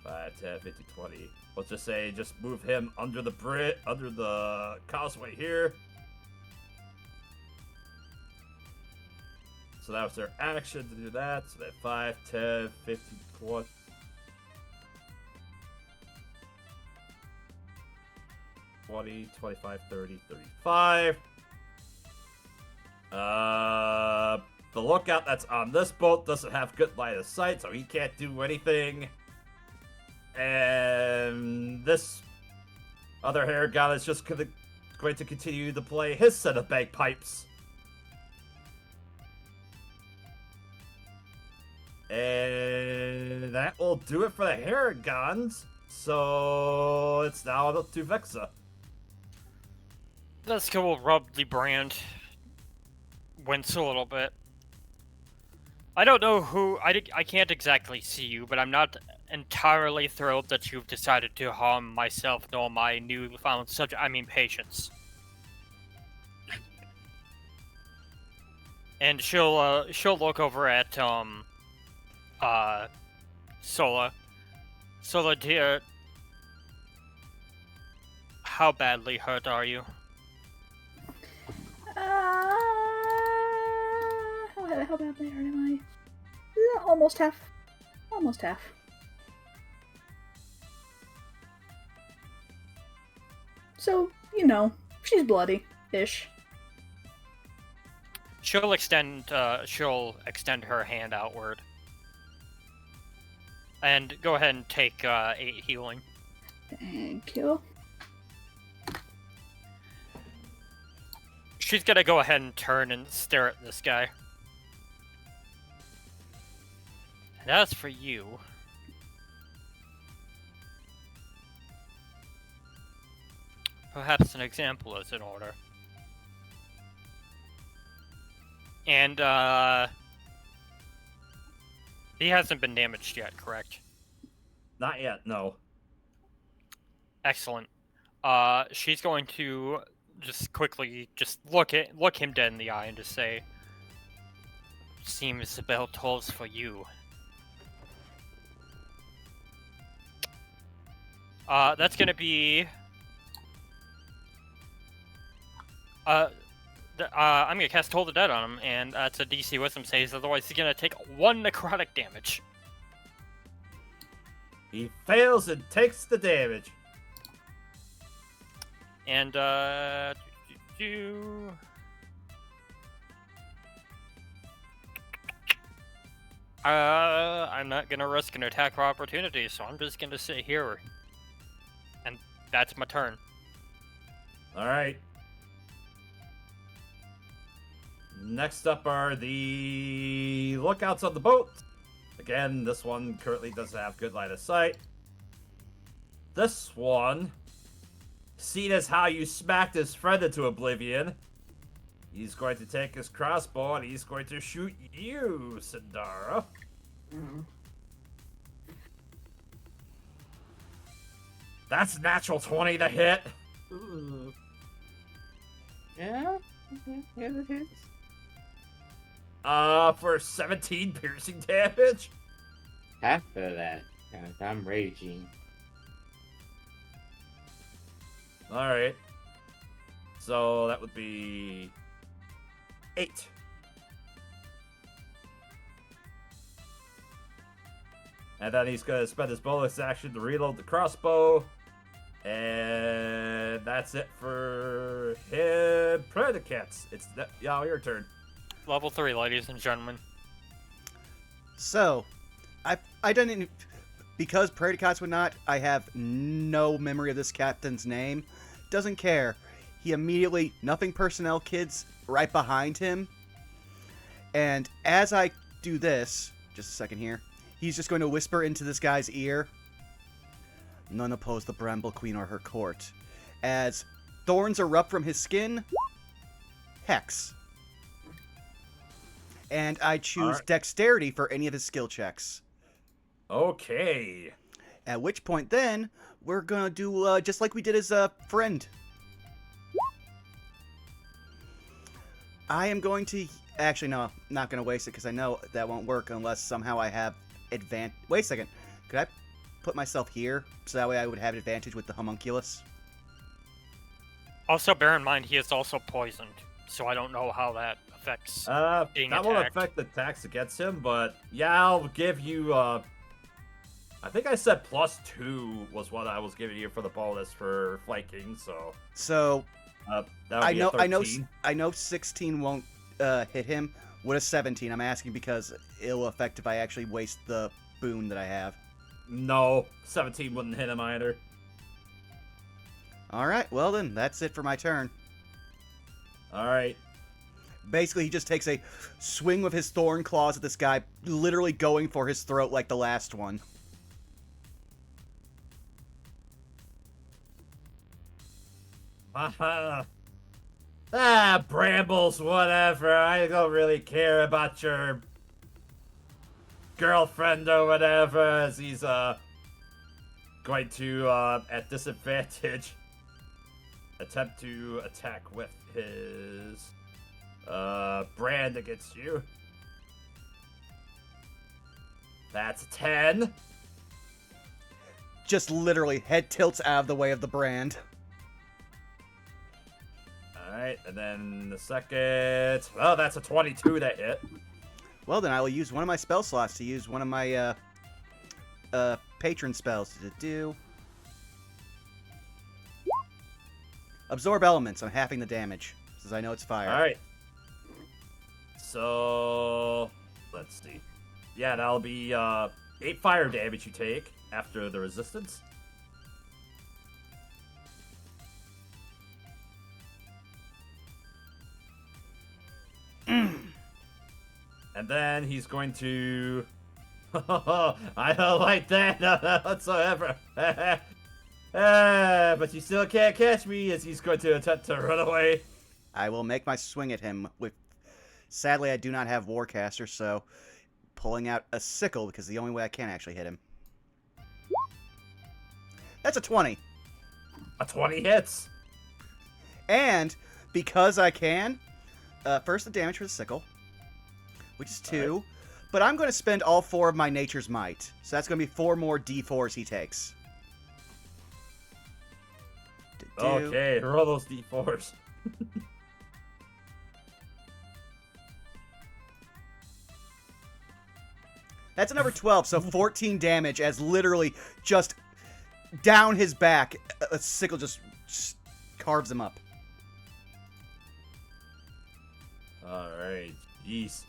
5, 10, 15, 20. Let's just say, just move him under the causeway here. So that was their action to do that. So that 5, 10, 15, 20. 20, 25, 30, 35. the lookout that's on this boat doesn't have good line of sight, so he can't do anything. And this other Haregon is just going to continue to play his set of bagpipes. And that will do it for the Haregons. So it's now up to Vexa. Let's go rub the brand. Wince a little bit. I don't know who. I can't exactly see you, but I'm not entirely thrilled that you've decided to harm myself nor my newfound subject. I mean, patience. And she'll look over at Sola. Sola, dear, how badly hurt are you? How badly hurt am I? Almost half. Almost half. So, you know, she's bloody-ish. She'll extend her hand outward. And go ahead and take 8 healing. Thank you. She's gonna go ahead and turn and stare at this guy. And as for you... perhaps an example is in order. And, he hasn't been damaged yet, correct? Not yet, no. Excellent. She's going to just quickly look him dead in the eye and just say, "Seems the bell tolls for you." That's gonna be I'm gonna cast Toll the Dead on him, and that's a DC Wisdom save, otherwise he's gonna take 1 necrotic damage. He fails and takes the damage. And, I'm not gonna risk an attack of opportunity, so I'm just gonna sit here. And that's my turn. Alright. Next up are the lookouts on the boat. Again, this one currently doesn't have good line of sight. This one, seen as how you smacked his friend into oblivion, he's going to take his crossbow and he's going to shoot you, Sindara. That's natural 20 to hit. Ooh. Yeah, yeah, it hits. For 17 piercing damage. Half of that. I'm raging. Alright. So that would be 8. And then he's going to spend his bonus action to reload the crossbow. And that's it for him. Predicates. It's yeah, your turn. Level 3, ladies and gentlemen. So, I didn't, because Predicates would not, I have no memory of this captain's name. Doesn't care. He immediately, nothing personnel kids right behind him. And as I do this, just a second here, he's just going to whisper into this guy's ear, "None oppose the Bramble Queen or her court." As thorns erupt from his skin, Hex. And I choose Dexterity for any of his skill checks. Okay. At which point then, we're gonna do just like we did as a friend. I am going to... Actually, no, not gonna waste it because I know that won't work unless somehow I have advantage. Wait a second. Could I put myself here so that way I would have advantage with the homunculus? Also, bear in mind, he is also poisoned, so I don't know how that affects being that won't attacked. affect the attacks against him, but yeah, I'll give you, I think I said +2 was what I was giving you for the bonus for flanking, so... So, that would be a 13. I know 16 won't hit him. What is 17? I'm asking because it'll affect if I actually waste the boon that I have. No, 17 wouldn't hit him either. Alright, well then, that's it for my turn. Alright. Basically, he just takes a swing with his thorn claws at this guy, literally going for his throat like the last one. Brambles, whatever. I don't really care about your girlfriend or whatever, as he's, going to, at disadvantage, attempt to attack with his, brand against you. That's 10. Just literally head tilts out of the way of the brand. Alright, and then the second... Oh, that's a 22 that hit. Well, then I will use one of my spell slots to use one of my, patron spells to do. Absorb elements. I'm halving the damage, since I know it's fire. Alright. So... Let's see. Yeah, that'll be, 8 fire damage you take after the resistance. And then he's going to... I don't like that whatsoever. But you still can't catch me, as he's going to attempt to run away. I will make my swing at him with... Sadly, I do not have Warcaster, so... Pulling out a sickle, because the only way I can actually hit him. That's a 20. A 20 hits. And, because I can... first the damage for the sickle, which is 2. Right. But I'm going to spend all 4 of my Nature's Might. So that's going to be 4 more D4s he takes. Okay, roll those D4s. That's a number 12, so 14 damage as literally just down his back, a sickle just carves him up. Alright, jeez.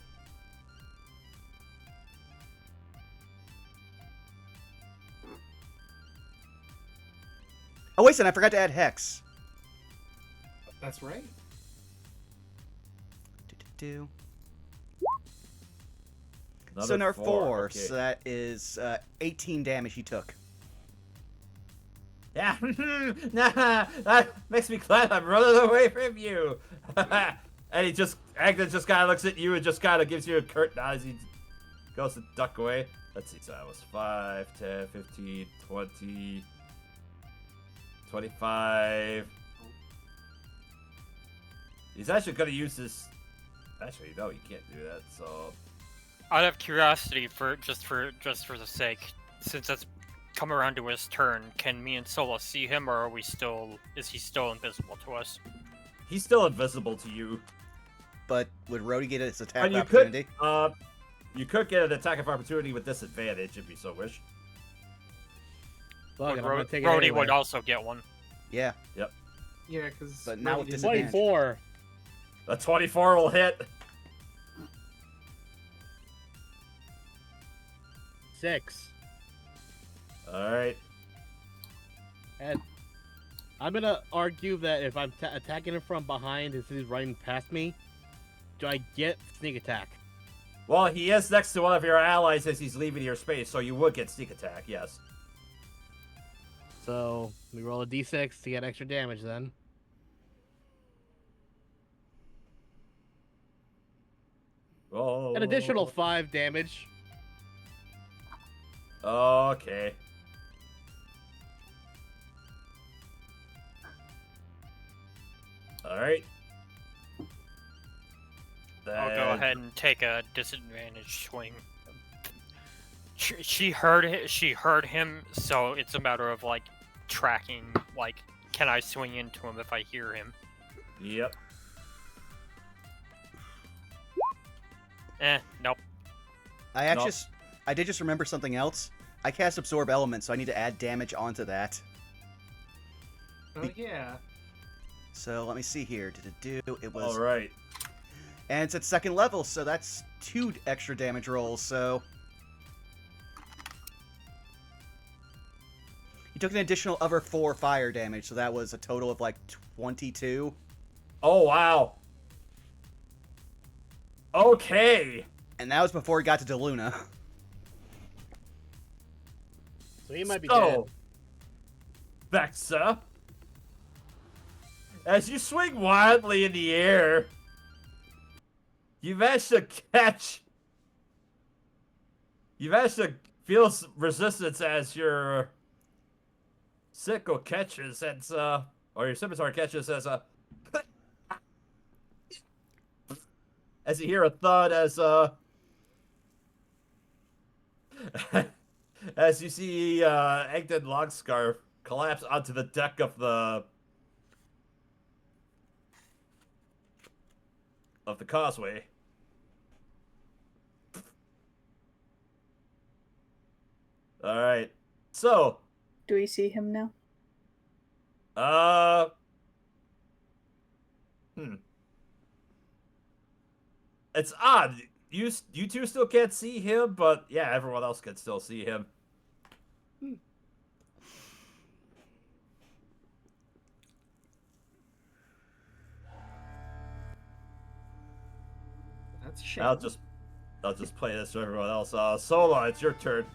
Oh, wait a second, I forgot to add Hex. That's right. So number 4, okay. so that is 18 damage he took. Yeah, nah, that makes me glad I'm running away from you. And he just, Agnes just kind of looks at you and just kind of gives you a curt nod as he goes to duck away. Let's see, so that was 5, 10, 15, 20, 25. He's actually going to use this. Actually, no, you can't do that, so. Out of curiosity, for the sake, since it's come around to his turn, can me and Sola see him, or is he still invisible to us? He's still invisible to you. But would Rhodey get his attack And you opportunity? You could get an attack of opportunity with disadvantage if you so wish. Fuck it, I'm gonna take it Rhodey anyway. would also get one. Yeah. Yep. Yeah, because... But now with disadvantage. 24. A 24 will hit. 6. Alright. And I'm gonna argue that if I'm attacking him from behind and he's running past me, do I get sneak attack? Well, he is next to one of your allies as he's leaving your space, so you would get sneak attack, yes. So we roll a d6 to get extra damage then. Oh. An additional 5 damage. Okay. Alright. I'll go ahead and take a disadvantage swing. She heard him, so it's a matter of like tracking. Like, can I swing into him if I hear him? Yep. Nope. I did just remember something else. I cast Absorb Element, so I need to add damage onto that. Oh, yeah. So let me see here. It was Alright. And it's at second level, so that's 2 extra damage rolls, so... He took an additional other 4 fire damage, so that was a total of like 22. Oh, wow. Okay. And that was before he got to DeLuna. So he might be dead. Vexa, as you swing wildly in the air, you manage to feel resistance as your sickle catches, and or your scimitar catches as you hear a thud as you see Egden Longscarf collapse onto the deck of the causeway. All right. So, Do we see him now? It's odd. You two still can't see him, but yeah, everyone else can still see him. That's a shame. I'll just play this for everyone else. Sola, it's your turn.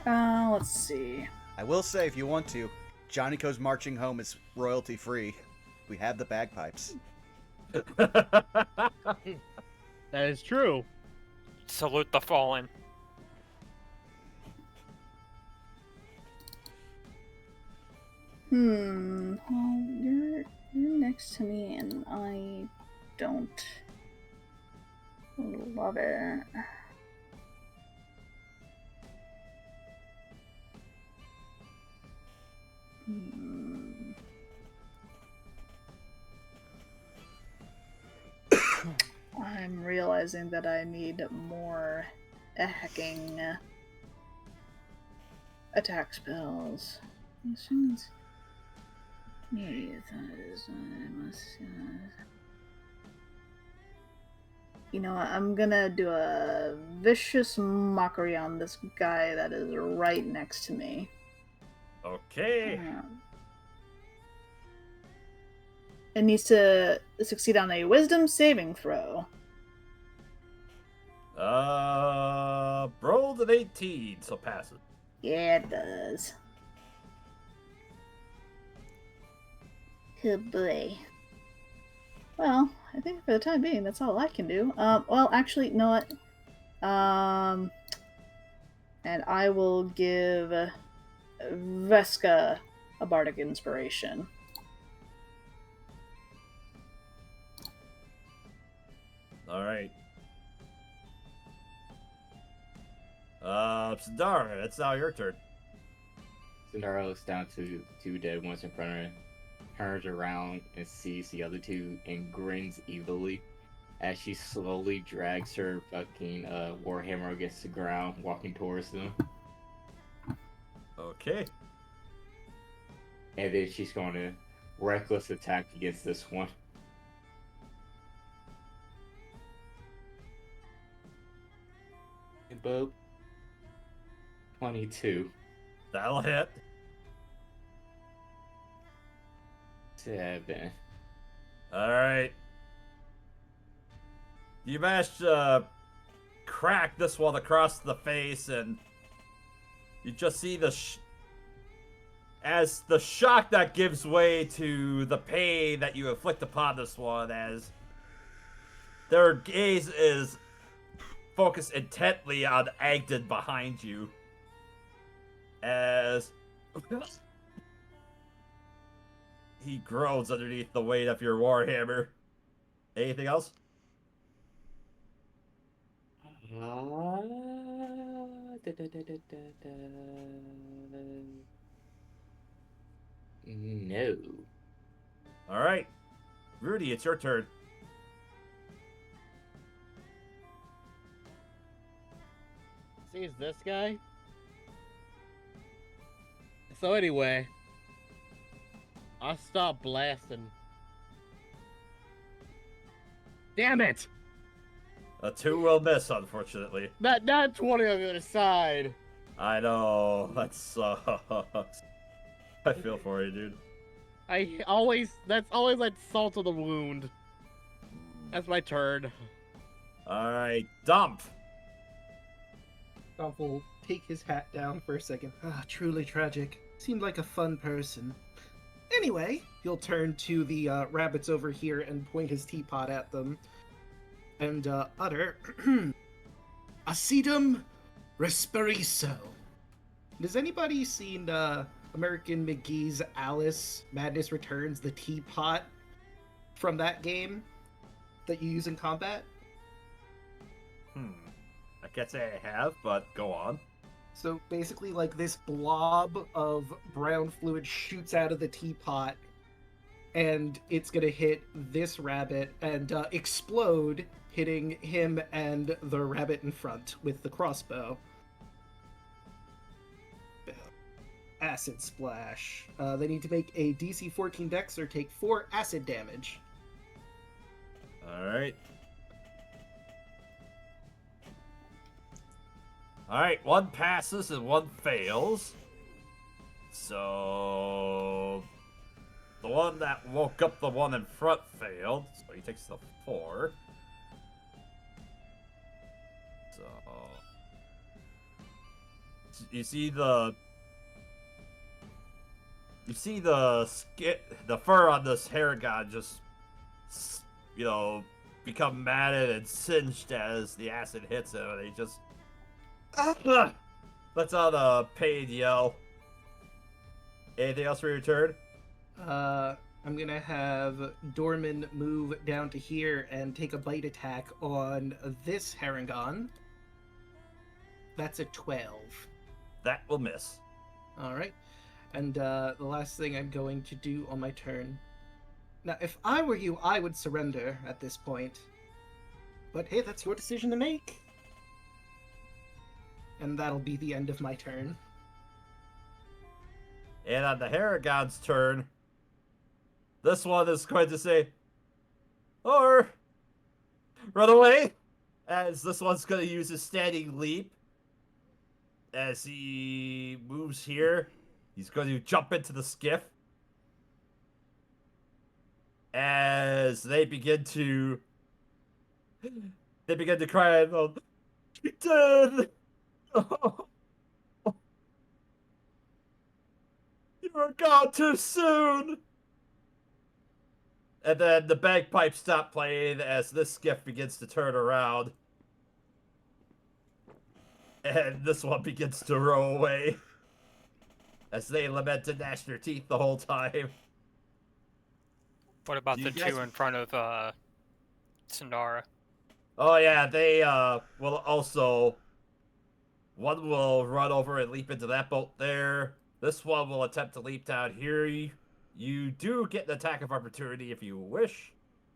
Let's see. I will say, if you want to, Johnny Co's Marching Home is royalty free. We have the bagpipes. That is true. Salute the fallen. Well, you're next to me, and I don't love it. I'm realizing that I need more hacking attack spells. As soon as you know what, I'm gonna do a vicious mockery on this guy that is right next to me. Okay. It needs to succeed on a wisdom saving throw. Rolled an 18, so pass it. Yeah, it does. Good boy. Well, I think for the time being, that's all I can do. Well, actually, you know what? And I will give Veska a bardic inspiration. All right. Sindara, it's now your turn. Sindara looks down to the 2 dead ones in front of her, turns around and sees the other 2 and grins evilly as she slowly drags her fucking warhammer against the ground, walking towards them. Okay. And then she's going to reckless attack against this one. About 22. That'll hit. 7. All right. You managed to crack this one across the face, and you just see as the shock that gives way to the pain that you inflict upon this one, as their gaze is focused intently on Agden behind you, as he groans underneath the weight of your warhammer. Anything else? No. All right, Rudy, it's your turn. Sees this guy. So anyway, I'll stop blasting. Damn it! A 2 will miss, unfortunately. Not 20 on the other side. I know. That sucks. I feel for you, dude. That's always like salt to the wound. That's my turn. Alright, dump. Dolph will take his hat down for a second. Ah, truly tragic. Seemed like a fun person. Anyway, he'll turn to the rabbits over here and point his teapot at them. And utter... Acidum Respiriso. Has anybody seen American McGee's Alice Madness Returns, the teapot from that game that you use in combat? I can't say I have, but go on. So basically, like, this blob of brown fluid shoots out of the teapot, and it's gonna hit this rabbit and explode, hitting him and the rabbit in front with the crossbow. Acid splash. They need to make a DC 14 dex or take 4 acid damage. Alright. Alright, 1 passes and 1 fails. So... the one that woke up the one in front failed, so he takes the 4. So... you see the fur on this Haregon just, you know, become matted and singed as the acid hits him, and he just lets out a pain yell. Anything else for your turn? I'm gonna have Dorman move down to here and take a bite attack on this Harengon. That's a 12. That will miss. Alright. And the last thing I'm going to do on my turn. Now, if I were you, I would surrender at this point. But hey, that's your decision to make. And that'll be the end of my turn. And on the Haregon's turn, this one is going to say, or run away, as this one's going to use his standing leap. As he moves here, he's going to jump into the skiff. As they begin to cry out, "You're dead! Oh. You were gone too soon!" And then the bagpipes stop playing as this skiff begins to turn around. And this one begins to row away. As they lament and gnash their teeth the whole time. What about Do the you guys- two in front of Sindara? Oh yeah, they will also... one will run over and leap into that boat there. This one will attempt to leap down here. You do get an attack of opportunity if you wish.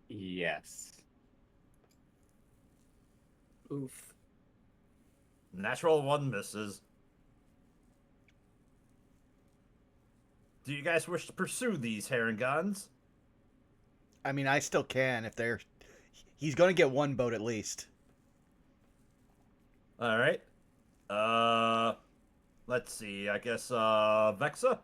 Yes. Oof. Natural 1 misses. Do you guys wish to pursue these Haregons? I mean, I still can if they're... He's going to get 1 boat at least. Alright. Let's see. I guess, Vexa?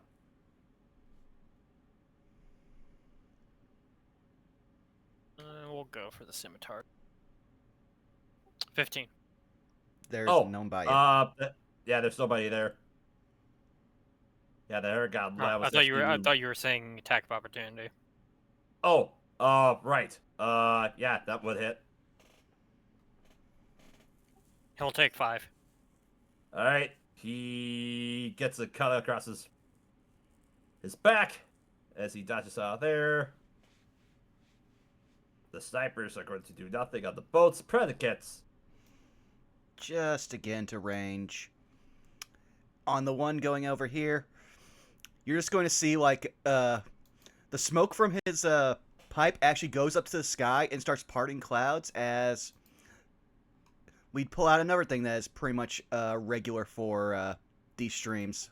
We'll go for the scimitar. 15. There's nobody. Yeah, there's nobody there. Yeah, the Haregon Oh, was I thought you were saying attack of opportunity. Oh, right. Yeah, that would hit. He'll take 5. Alright. He gets a cut across his back as he dodges out of there. The snipers are going to do nothing on the boat's predicates. Just again to range. On the one going over here, you're just going to see, like, the smoke from his pipe actually goes up to the sky and starts parting clouds as we'd pull out another thing that is pretty much regular for these streams.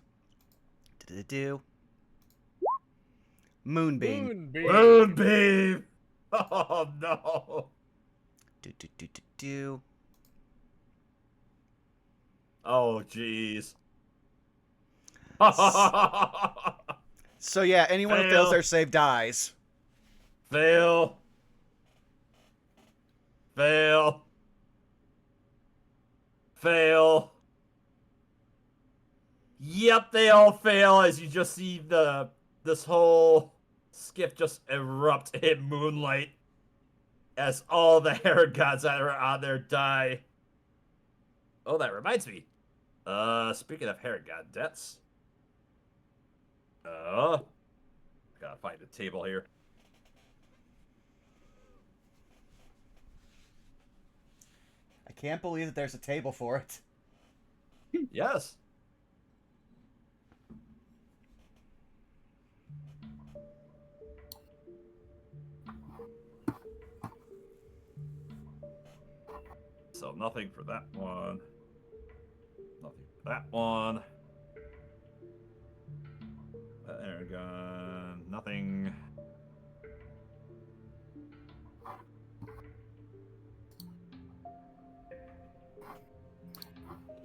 Moonbeam. Moonbeam. Moonbeam! Oh no! Do. Oh jeez. So yeah, anyone who fails Fail. their save dies. Fail. Fail. Fail. Yep, they all fail as you just see this whole skiff just erupt in moonlight as all the Haregons that are on there die. Oh, that reminds me. Speaking of Haregon deaths. Gotta find a table here. I can't believe that there's a table for it. Yes. So nothing for that one. Nothing for that one. Aragon. Nothing.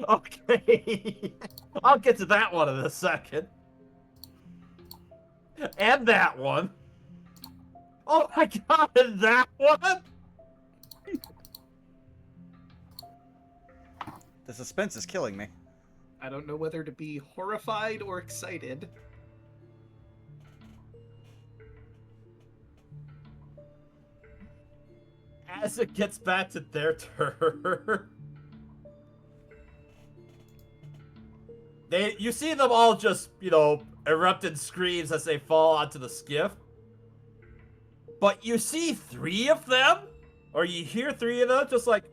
Okay. I'll get to that one in a second. And that one. Oh my god, and that one? The suspense is killing me. I don't know whether to be horrified or excited. As it gets back to their turn, you see them all just, erupt in screams as they fall onto the skiff. But you see 3 of them, or you hear 3 of them, just like,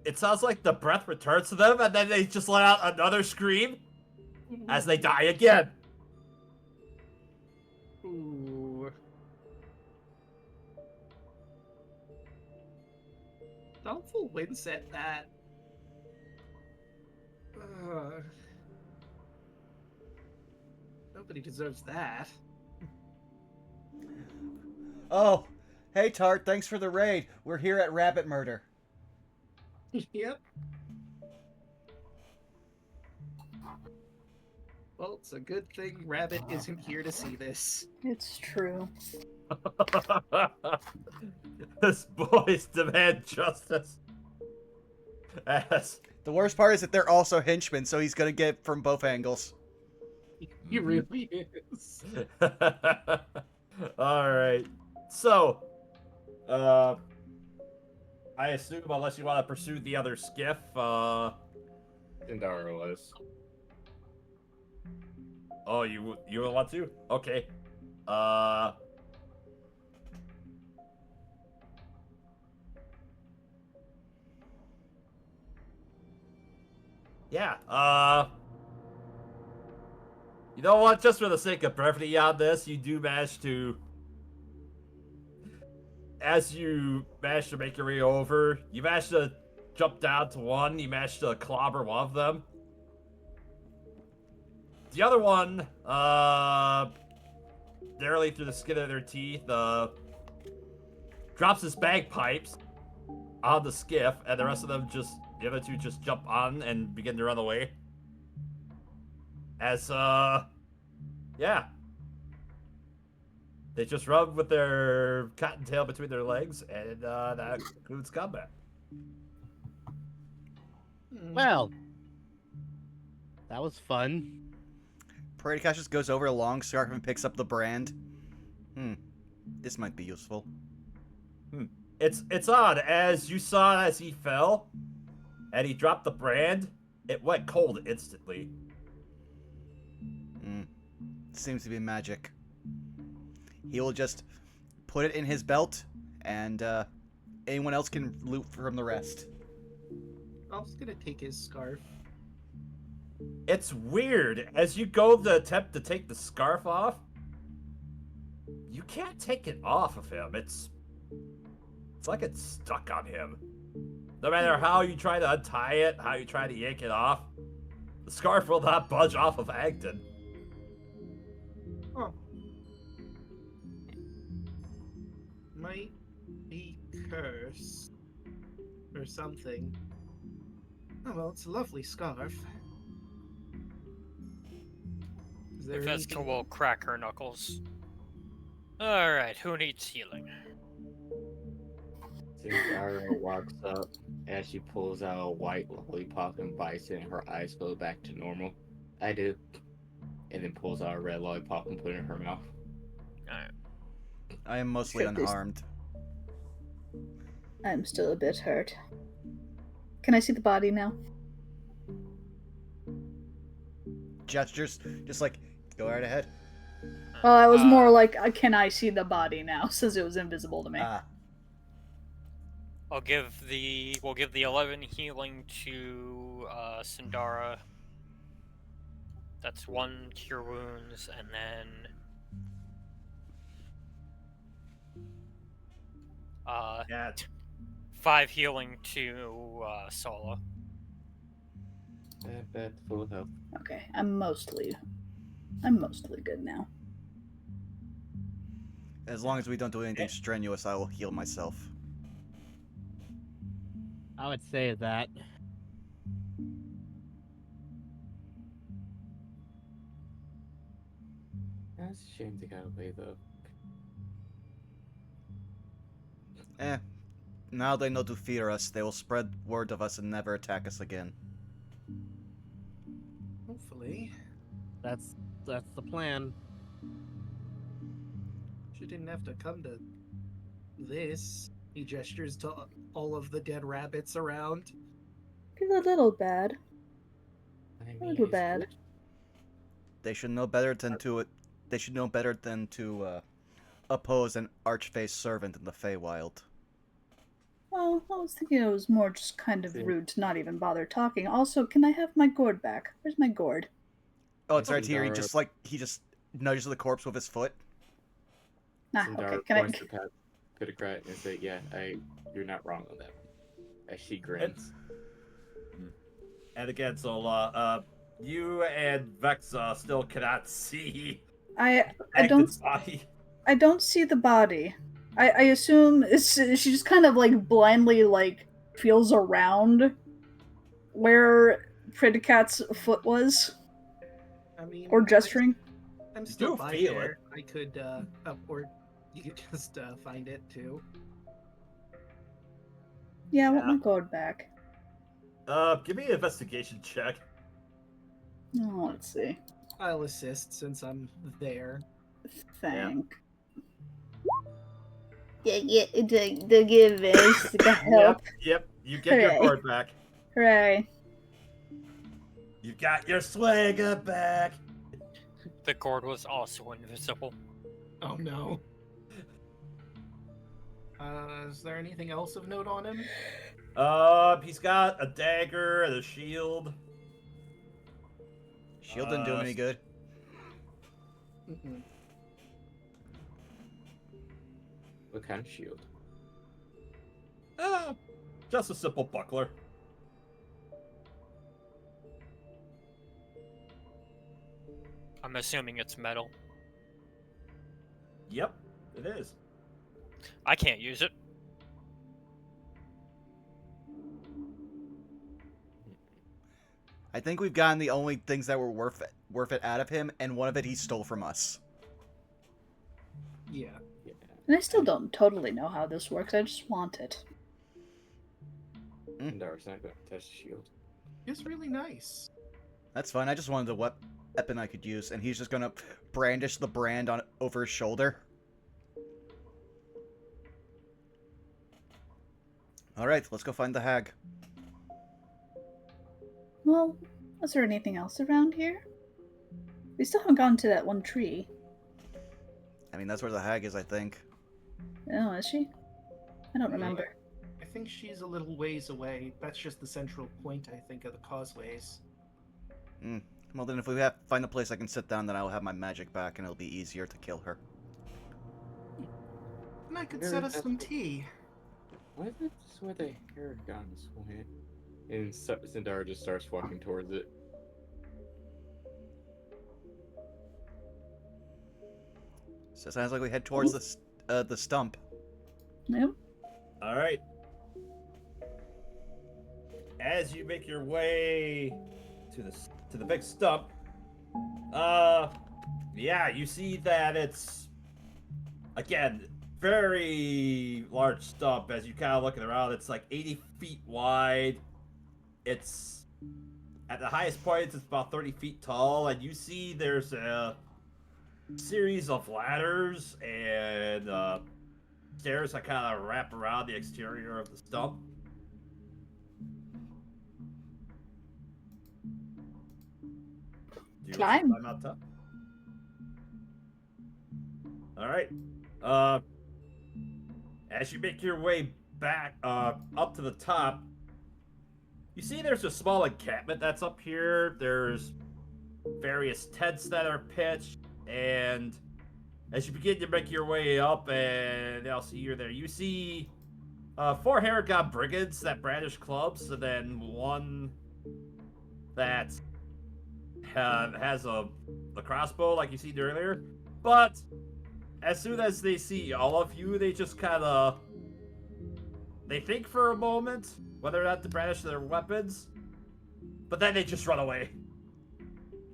it sounds like the breath returns to them, and then they just let out another scream as they die again. Ooh. Doubtful wins at that. Nobody deserves that. Oh, hey Tart, thanks for the raid. We're here at Rabbit Murder. Yep. Well, it's a good thing Rabbit isn't here to see this. It's true. This boys demand justice. As The worst part is that they're also henchmen, so he's gonna get from both angles. He really is. Alright. So, I assume unless you want to pursue the other skiff, Endaroless. Oh, you want to? Okay. Yeah, you know what? Just for the sake of brevity on this, you do manage to, as you manage to make your way over, you manage to jump down to one, you manage to clobber one of them. The other one, narrowly through the skin of their teeth, drops his bagpipes on the skiff, and the rest of them the other two just jump on and begin to run away. As, yeah. They just rub with their cottontail between their legs, and, that concludes combat. Well, that was fun. Parade Cash just goes over a long scarf and picks up the brand. This might be useful. It's odd, as you saw as he fell, and he dropped the brand, it went cold instantly. Seems to be magic. He will just put it in his belt, and anyone else can loot from the rest. I was gonna take his scarf. It's weird, as you go to attempt to take the scarf off, you can't take it off of him. It's like it's stuck on him. No matter how you try to untie it, how you try to yank it off, the scarf will not budge off of Agton. Huh. might be cursed or something. Oh well, it's a lovely scarf. Is there Bethesda anything will crack her knuckles. Alright, who needs healing? Sindara walks up as she pulls out a white lollipop and bites it, and her eyes go back to normal. I do. And then pulls out a red lollipop and put it in her mouth. Alright. I am mostly Shit, this- unharmed. I'm still a bit hurt. Can I see the body now? Gestures, just like, go right ahead. Well, I was more like, can I see the body now, since it was invisible to me. We'll give the 11 healing to Sindara. That's 1 cure wounds, and then 5 healing to Sola. Bad full health. Okay, I'm mostly good now. As long as we don't do anything strenuous, I will heal myself. I would say that. That's a shame they got away though. Now they know to fear us, they will spread word of us and never attack us again. Hopefully. That's the plan. She didn't have to come to this. He gestures to all of the dead rabbits around. Feel a little bad. I A little it's bad. good. They should know better than to oppose an arch-faced servant in the Feywild. Well, I was thinking it was more just kind of See. rude to not even bother talking. Also, can I have my gourd back? Where's my gourd? Oh, it's right here. He Sindara- just nudges the corpse with his foot. Ah, Sindara okay. Can I? points to Pat Pitocrat and say, "Yeah, you're not wrong on that." As she grins. And again, Zola, you and Vexa still cannot see I Agnes' body. don't see the body. I assume she just kind of like blindly like feels around where Predicat's foot was, I mean, or gesturing. I'm You still do by feel there. I could, or you could just find it too. Yeah, I want Yeah. my gourd back. Give me an investigation check. Oh, let's see. I'll assist since I'm there. Thank. Yeah, to give us the help. Yep. You get your Hooray. cord back. Hooray. You got your swagger back. The gourd was also invisible. Oh no. Is there anything else of note on him? He's got a dagger and a shield. Shield didn't do him any good. Mm-mm. What kind of shield? Just a simple buckler. I'm assuming it's metal. Yep, it is. I can't use it. I think we've gotten the only things that were worth it out of him, and one of it he stole from us. Yeah. Yeah. And I still don't totally know how this works. I just want it. Sindara's not going to touch the shield. It's really nice. That's fine. I just wanted a weapon I could use, and he's just gonna brandish the brand on over his shoulder. All right, let's go find the hag. Well, was there anything else around here? We still haven't gone to that one tree. I mean, that's where the hag is, I think. Oh, is she? I don't remember. I think she's a little ways away. That's just the central point, I think, of the causeways. Well, then if we find a place I can sit down, then I will have my magic back, and it'll be easier to kill her. And I could Very set us some interesting. tea. Why is this where the Haregons went? And Sindara just starts walking towards it. So it sounds like we head towards the stump. Yep. All right. As you make your way to the big stump, yeah, you see that it's again very large stump. As you kind of looking around, it's like 80 feet wide. It's at the highest point, it's about 30 feet tall, and you see there's a series of ladders and stairs that kind of wrap around the exterior of the stump. Do you wish to Climb. climb out top? All right. As you make your way back up to the top, you see there's a small encampment that's up here. There's various tents that are pitched, and as you begin to make your way up, and I'll see you're there, you see 4 Haregon brigands that brandish clubs, and then one that has a crossbow like you seen earlier. But as soon as they see all of you, they just kind of they think for a moment whether or not to brandish their weapons, but then they just run away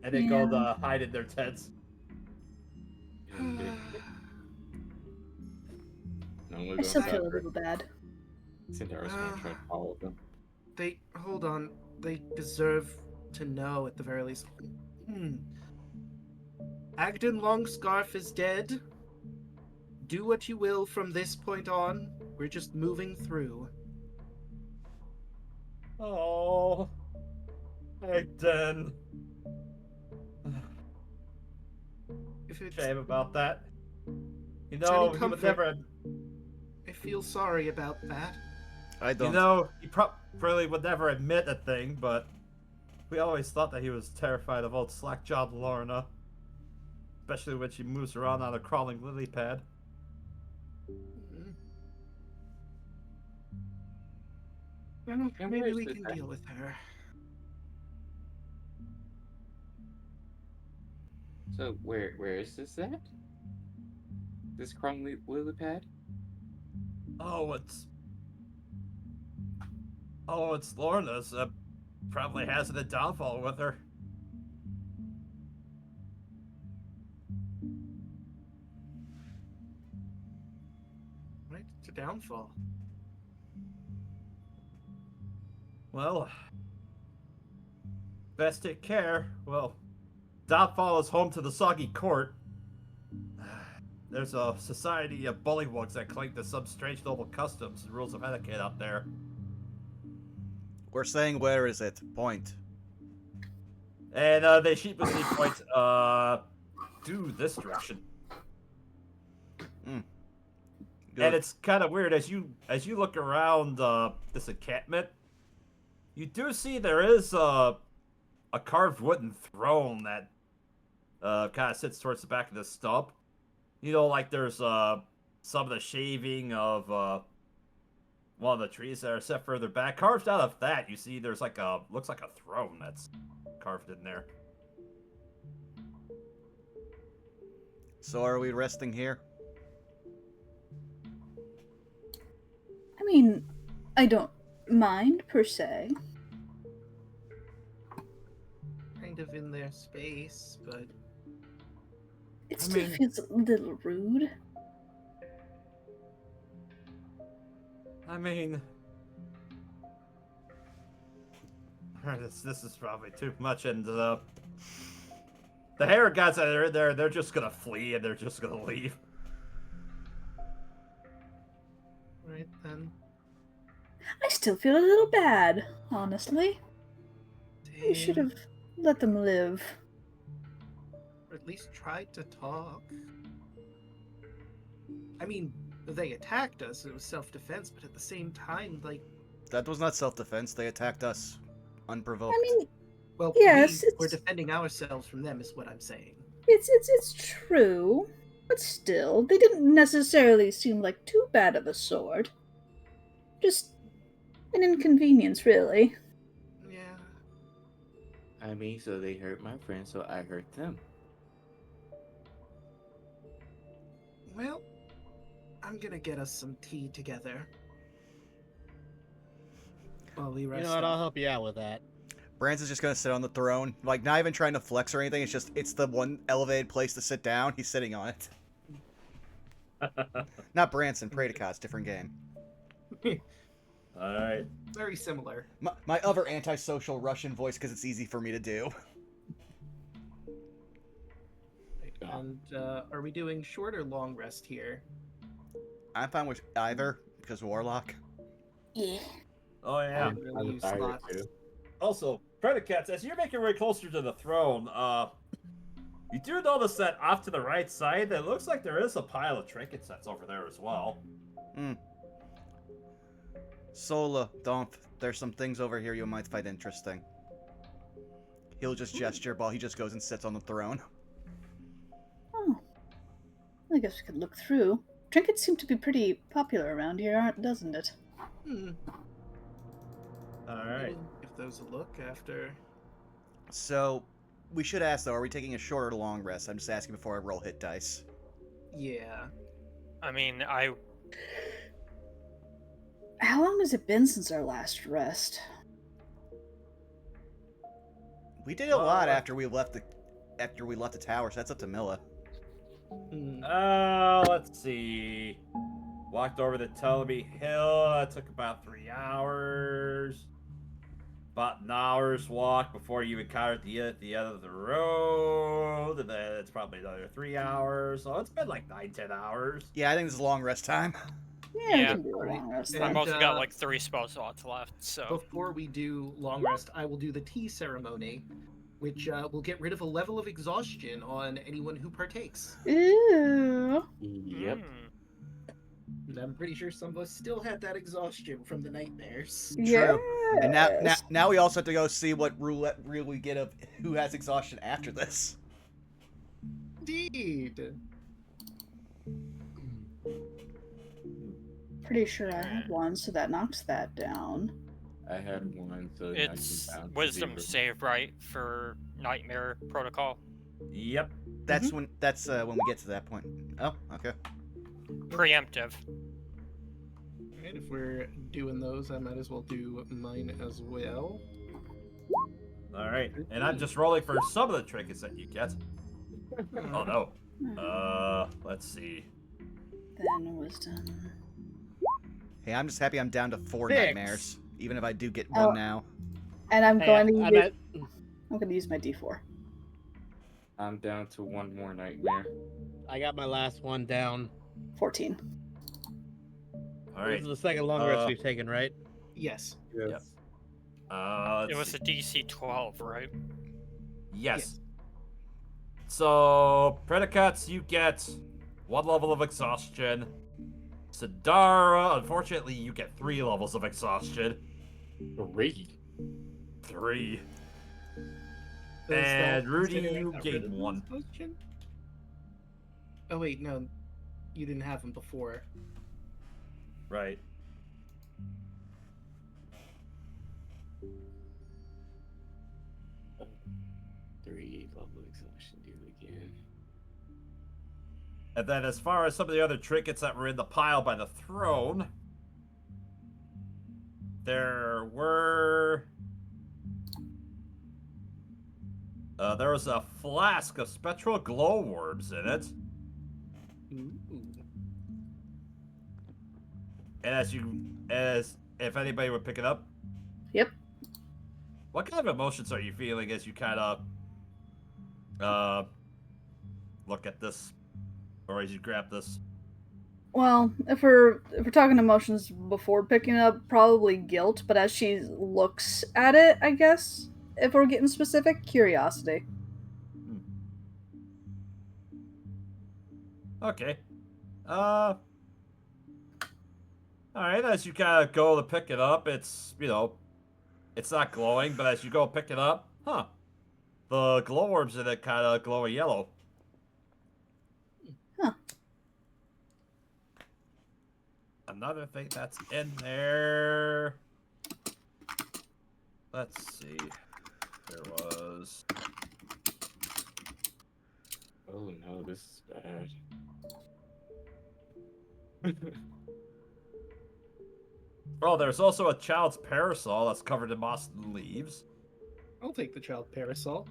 and they go to hide in their tents. I still feel a little bad. Centaurus gonna try to follow them. Hold on. They deserve to know at the very least. Agden Longscarf is dead. Do what you will from this point on. We're just moving through. Oh, Agden. If it's Shame about that. You any know, he would comfort- never. I feel sorry about that. I don't. You know, he probably would never admit a thing, but we always thought that he was terrified of old slack-jawed Lorna. Especially when she moves around on a crawling lily pad. Well, And maybe where's we the can thing? deal with her. So where is this at? This crawling lily pad? Oh, it's Lorna's. Probably has a downfall with her. Right? It's a downfall. Well, best take care. Well, downfall is home to the Soggy Court. There's a society of bullywugs that cling to some strange noble customs and rules of etiquette out there. We're saying where is it? Point. And they sheepishly point to this direction. Good. And it's kind of weird as you look around this encampment. You do see there is a carved wooden throne that kind of sits towards the back of the stump. You know, like there's some of the shaving of one of the trees that are set further back. Carved out of that, you see there's like looks like a throne that's carved in there. So are we resting here? I mean, I don't mind per se. Kind of in their space, but It I still mean- feels a little rude. I mean, this is probably too much, and the Haregons that are in there, they're just gonna flee and they're just gonna leave. right then. I still feel a little bad, honestly. We should Same. have let them live. Or at least tried to talk. I mean, they attacked us. It was self-defense, but at the same time, like, That was not self-defense. They attacked us unprovoked. I mean, well, Yes, we're it's- defending ourselves from them, is what I'm saying. it's true, but still, they didn't necessarily seem like too bad of a sword. Just an inconvenience, really. Yeah. I mean, so they hurt my friend, so I hurt them. Well, I'm gonna get us some tea together. While we You rest know what? I'll up. help you out with that. Branson's just gonna sit on the throne, like not even trying to flex or anything. It's the one elevated place to sit down. He's sitting on it. Not Branson, Predacos, different game. All right. Very similar. My other antisocial Russian voice, because it's easy for me to do. And are we doing short or long rest here? I'm fine with either, because Warlock. Yeah. Oh yeah. I really use slots. Also, Predacats, as you're making your way closer to the throne, you do notice that off to the right side, it looks like there is a pile of trinket sets over there as well. Sola, Donf, there's some things over here you might find interesting. He'll just gesture while he just goes and sits on the throne. Oh. I guess we could look through. Trinkets seem to be pretty popular around here, doesn't it? Alright. Give those a look after. So, we should ask though, are we taking a short or long rest? I'm just asking before I roll hit dice. Yeah. I mean, How long has it been since our last rest? We did a lot after we left the tower, so that's up to Milla. Let's see. Walked over the Ptolemy Hill. That took about 3 hours. About an hour's walk before you encountered the end of the road. And then it's probably another 3 hours. So it's been like 9-10 hours. Yeah, I think this is long rest time. Yeah, we Yeah. can do a long rest And, then. I've also got like 3 spell slots left, so Before we do long rest, I will do the tea ceremony, which will get rid of a level of exhaustion on anyone who partakes. Ew. Yep. And I'm pretty sure some of us still had that exhaustion from the nightmares. Yeah. And now we also have to go see what roulette reel we get of who has exhaustion after this. Indeed. Pretty sure I had one, so that knocks that down. I had one, so it's I can down to wisdom 0. save, right, for Nightmare Protocol. Yep. That's when we get to that point. Oh, okay. Preemptive. Alright, if we're doing those, I might as well do mine as well. Alright. And I'm just rolling for some of the trinkets that you get. Oh no. Let's see. Then wisdom. Hey, I'm just happy I'm down to 4 6. nightmares, even if I do get one Oh. now. And I'm Hey, going to I'm use, at, I'm going to use my D4. I'm down to 1 more nightmare. I got my last one down. 14. This Alright. is the second long rest we've taken, right? Yes. Yep. It was a DC 12, right? Yes. So, Predacats, you get 1 level of exhaustion. Sadara, unfortunately, you get 3 levels of exhaustion. 3. And Rudy, you gain 1. Oh wait, no. You didn't have them before. Right. Three level exhaustion deal again. And then as far as some of the other trinkets that were in the pile by the throne, there was a flask of spectral glowworms in it. Ooh. And as if anybody would pick it up. Yep. What kind of emotions are you feeling as you kind of look at this, or as you grab this? Well, if we're talking emotions before picking up, probably guilt, but as she looks at it, I guess, if we're getting specific, curiosity. Okay. All right. As you kind of go to pick it up, it's it's not glowing, but as you go pick it up, the glowworms in it kind of glow a yellow. Huh. Another thing that's in there. Let's see. There was. Oh no, this is bad. Oh, there's also a child's parasol that's covered in moss and leaves. I'll take the child parasol.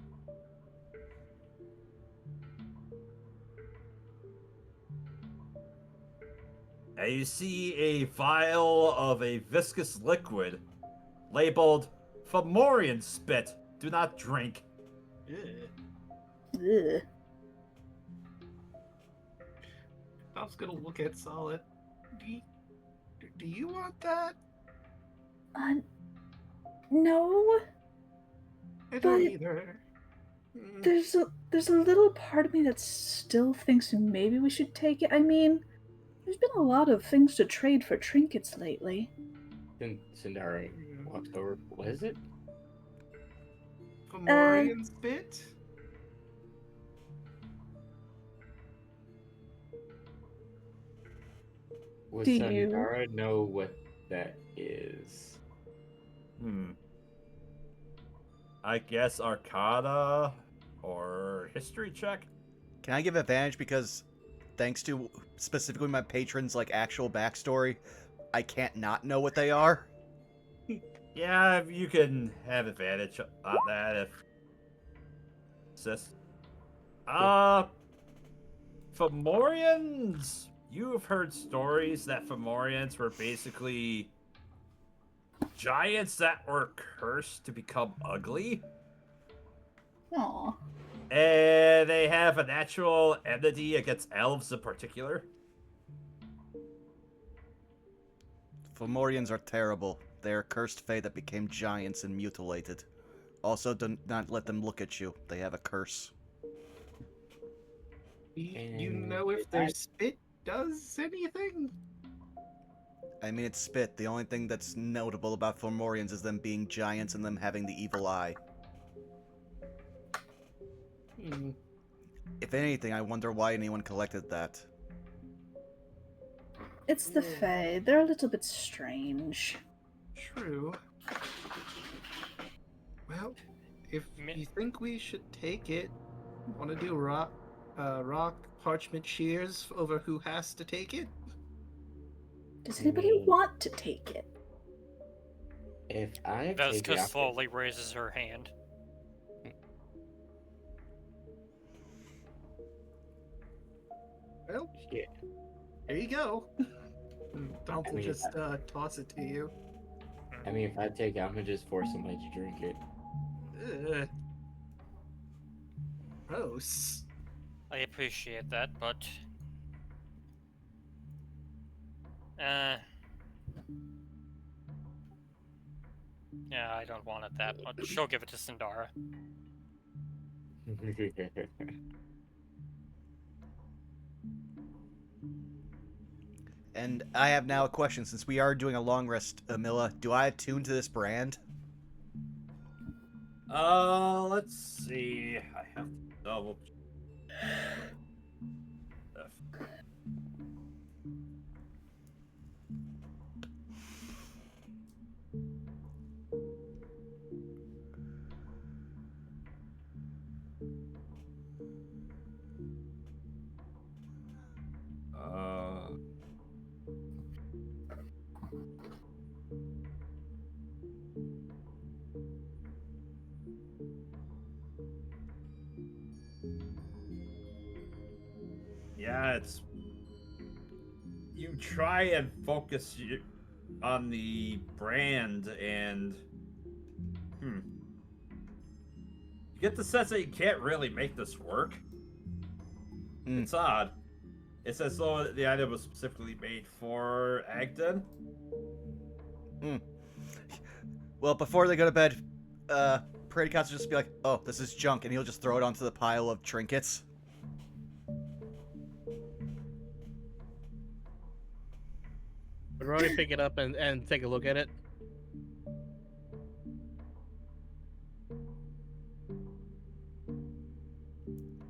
And you see a vial of a viscous liquid labeled Fomorian spit. Do not drink. Ugh. I was gonna look at Solid. Do you want that? Uh, no. I don't But- either. There's a little part of me that still thinks maybe we should take it. I mean, there's been a lot of things to trade for trinkets lately. Then Sindara walks over. What is it? Fomorian spit? Would Do you- Sindara know what that is? I guess Arcana or History check? Can I give advantage because, thanks to specifically my patrons' like actual backstory, I can't not know what they are? Yeah, you can have advantage on that if. Sis. Fomorians. You've heard stories that Fomorians were basically giants that were cursed to become ugly. Aw. And they have a natural enmity against elves in particular. Fomorians are terrible. They are cursed fae that became giants and mutilated. Also, do not let them look at you. They have a curse. You And know if their spit does anything? I mean, it's spit. The only thing that's notable about Fomorians is them being giants and them having the evil eye. If anything, I wonder why anyone collected that. It's the Fae. They're a little bit strange. True. Well, if you think we should take it, want to do rock parchment shears over who has to take it? Does anybody want to take it? If I take it, Vesca I'll- slowly raises her hand. Well, Shit. here you go. Don't mean, just toss it to you. I mean, if I take it, I'm gonna just force somebody to drink it. Ugh. Gross. I appreciate that, but yeah, I don't want it that much. She'll give it to Sindara. And I have now a question. Since we are doing a long rest, Mila, do I attune to this brand? Let's see. I have to double. Yeah, it's. You try and focus on the brand, and you get the sense that you can't really make this work. It's odd. It's as though the item was specifically made for Agden. Well, before they go to bed, Parade Cats will just be like, "Oh, this is junk," and he'll just throw it onto the pile of trinkets. Would Ronnie pick it up and take a look at it?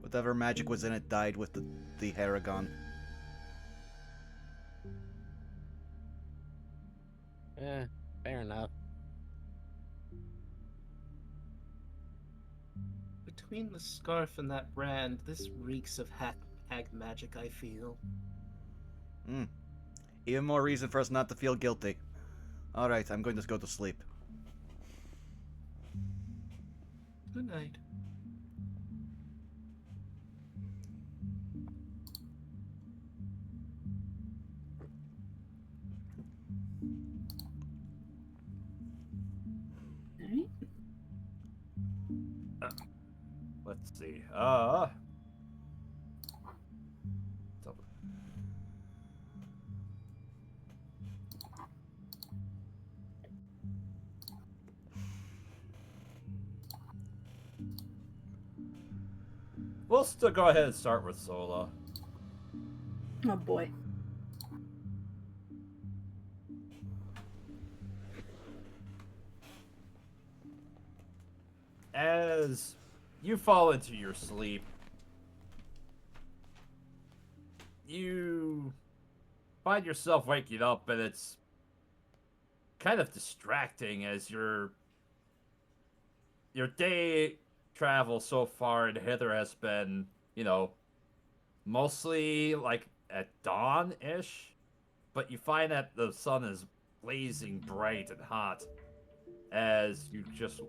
Whatever magic was in it died with the Haregon. Fair enough. Between the scarf and that brand, this reeks of hag magic, I feel. Even more reason for us not to feel guilty. Alright, I'm going to go to sleep. Good night. Alright. Let's see. Double- We'll still go ahead and start with Sola. Oh boy. As you fall into your sleep, you find yourself waking up, and it's kind of distracting as your day travel so far and hither has been, mostly like at dawn-ish, but you find that the sun is blazing bright and hot. As you just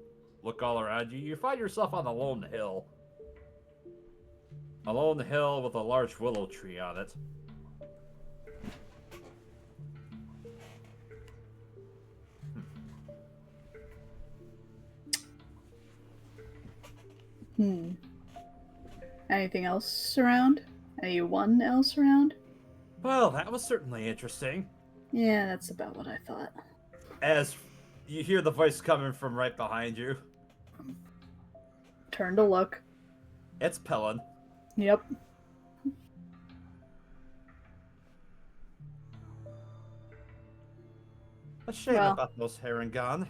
look all around you, you find yourself on a lone hill. A lone hill with a large willow tree on it. Anything else around? Anyone else around? Well, that was certainly interesting. Yeah, that's about what I thought. As you hear the voice coming from right behind you. Turn to look. It's Pellin. Yep. A shame Well. about those Harengon.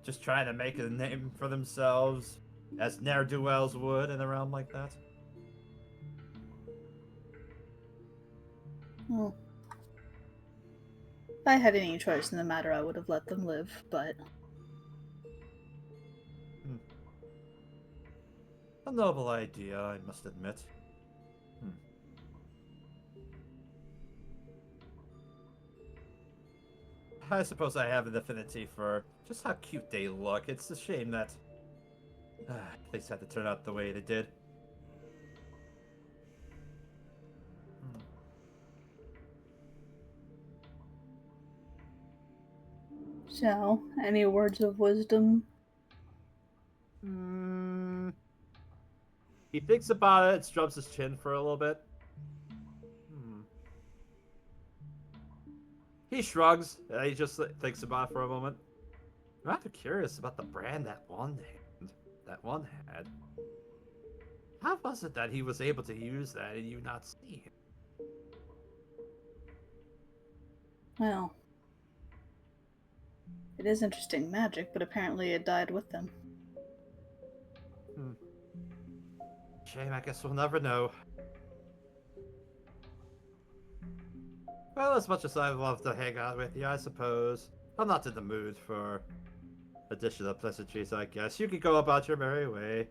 Just trying to make a name for themselves, as ne'er-do-wells would in a realm like that. Well, if I had any choice in the matter, I would have let them live, but... A noble idea, I must admit. I suppose I have an affinity for just how cute they look. It's a shame that things had to turn out the way they did. So, any words of wisdom? He thinks about it, strubs his chin for a little bit. He shrugs, and he just thinks about it for a moment. I'm rather curious about the brand that one had. How was it that he was able to use that and you not see him? Well, it is interesting magic, but apparently it died with them. Shame, I guess we'll never know. Well, as much as I'd love to hang out with you, I suppose I'm not in the mood for additional pleasantries, I guess. You can go about your merry way.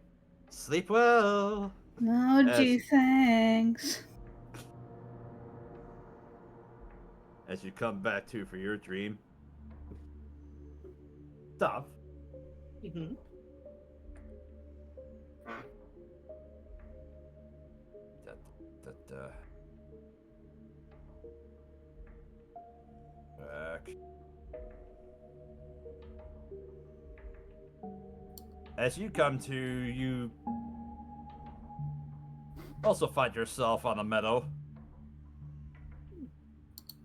Sleep well! Oh, gee, thanks. As you come back to for your dream. Stop. Mm-hmm. Back. As you come to, you also find yourself on a meadow.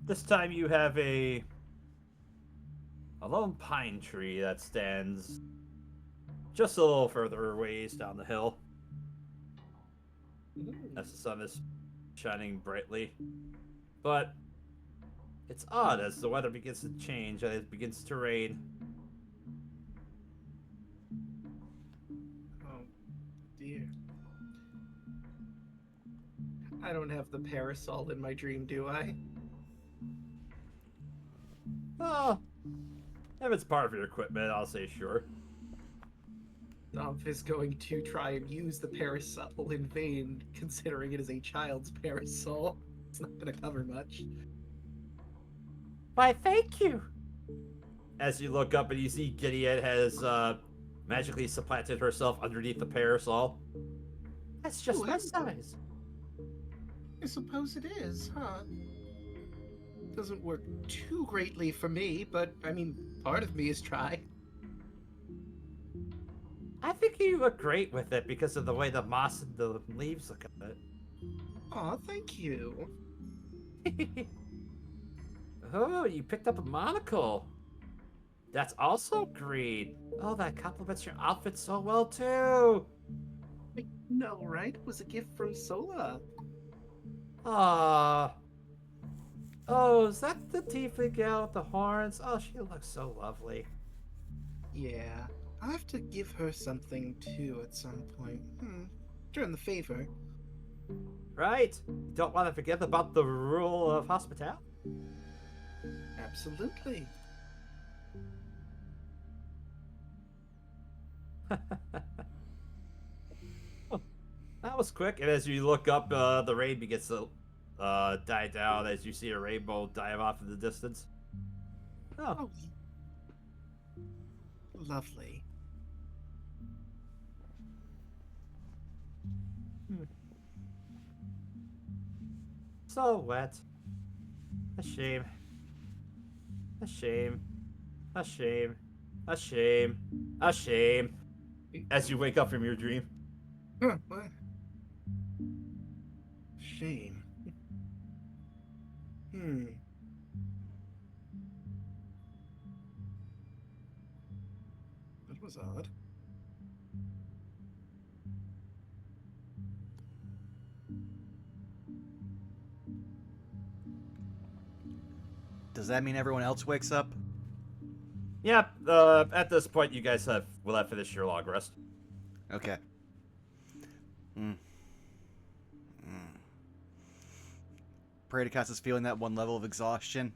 This time you have a lone pine tree that stands just a little further ways down the hill. As the sun is shining brightly. But it's odd as the weather begins to change and it begins to rain. Oh, dear. I don't have the parasol in my dream, do I? Oh, if it's part of your equipment, I'll say sure. Zomph is going to try and use the parasol in vain, considering it is a child's parasol. It's not gonna cover much. Why, thank you. As you look up and you see Gideon has magically supplanted herself underneath the parasol. That's just Oh, my hello. size. I suppose it is, huh? Doesn't work too greatly for me, but I mean, part of me is trying. I think you look great with it because of the way the moss and the leaves look at Aw, thank you. it. Oh, you picked up a monocle. That's also green. Oh, that complements your outfit so well too. I know, right? It was a gift from Sola. Ah. Oh, is that the tiefling gal with the horns? Oh, she looks so lovely. Yeah, I'll have to give her something too at some point. Return the favor. Right? Don't want to forget about the rule of hospitality. Absolutely. Oh, that was quick. And as you look up, the rain begins to die down as you see a rainbow dive off in the distance. Oh, Oh, lovely. so wet. A shame. A shame. A shame. A shame. A shame. As you wake up from your dream. Huh, what? Shame. That was odd. Does that mean everyone else wakes up? Yep. At this point, you guys will have finished your long rest. Okay. Paradicus is feeling that one level of exhaustion.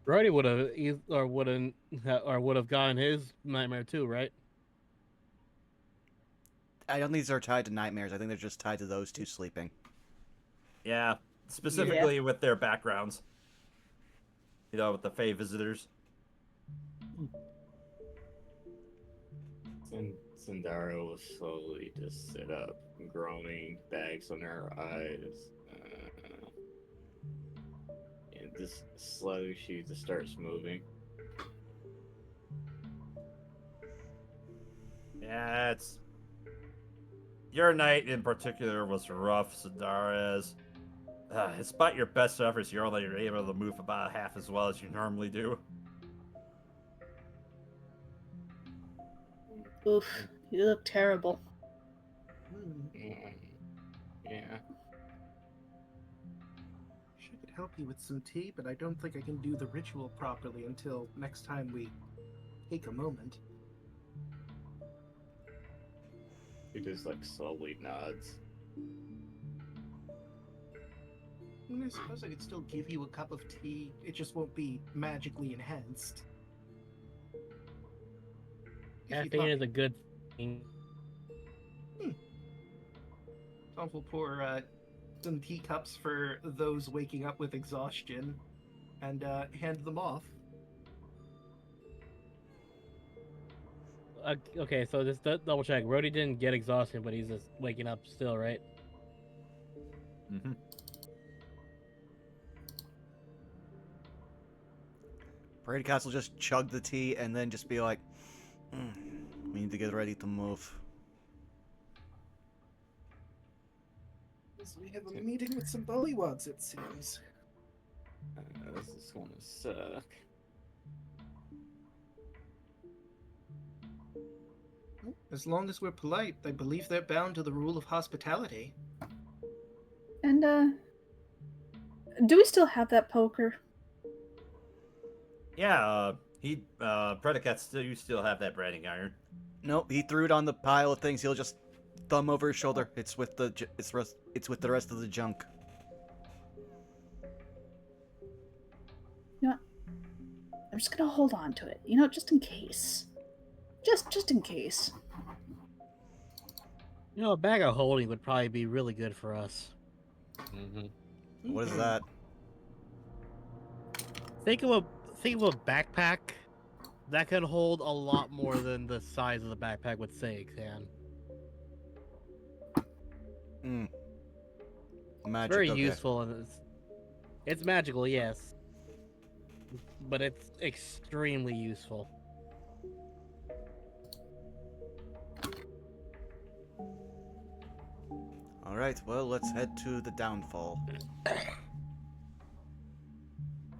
Brody would have gotten his nightmare too, right? I don't think these are tied to nightmares. I think they're just tied to those two sleeping. Yeah. Specifically with their backgrounds. You know, with the Fey visitors. Sindara will slowly just sit up, groaning, bags on her eyes. And just slowly she just starts moving. Yeah, it's... Your night in particular was rough, Sindara. Despite your best efforts, you're only able to move about half as well as you normally do. Oof, you look terrible. Yeah. Wish I could help you with some tea, but I don't think I can do the ritual properly until next time we take a moment. She just like slowly nods. I suppose I could still give you a cup of tea. It just won't be magically enhanced. If you'd Caffeine like. is a good thing. Tom will pour some teacups for those waking up with exhaustion and hand them off. Okay, so just double check. Brody didn't get exhaustion, but he's just waking up still, right? Mm-hmm. Paradicus will just chug the tea and then just be like, we need to get ready to move. So we have a meeting with some bullywogs, it seems. This is gonna suck. As long as we're polite, I believe they're bound to the rule of hospitality. And, do we still have that poker? Yeah, Predicates, you still have that branding iron. Nope, he threw it on the pile of things. He'll just thumb over his shoulder. It's with the with the rest of the junk. You know what? I'm just gonna hold on to it. Just in case. Just in case. You know, a bag of holding would probably be really good for us. Mm-hmm. What is that? Think of a backpack that could hold a lot more than the size of the backpack would say it can. Mm. It's Magic, very okay. useful and it's magical, yes, but it's extremely useful. Alright, well, let's head to the downfall.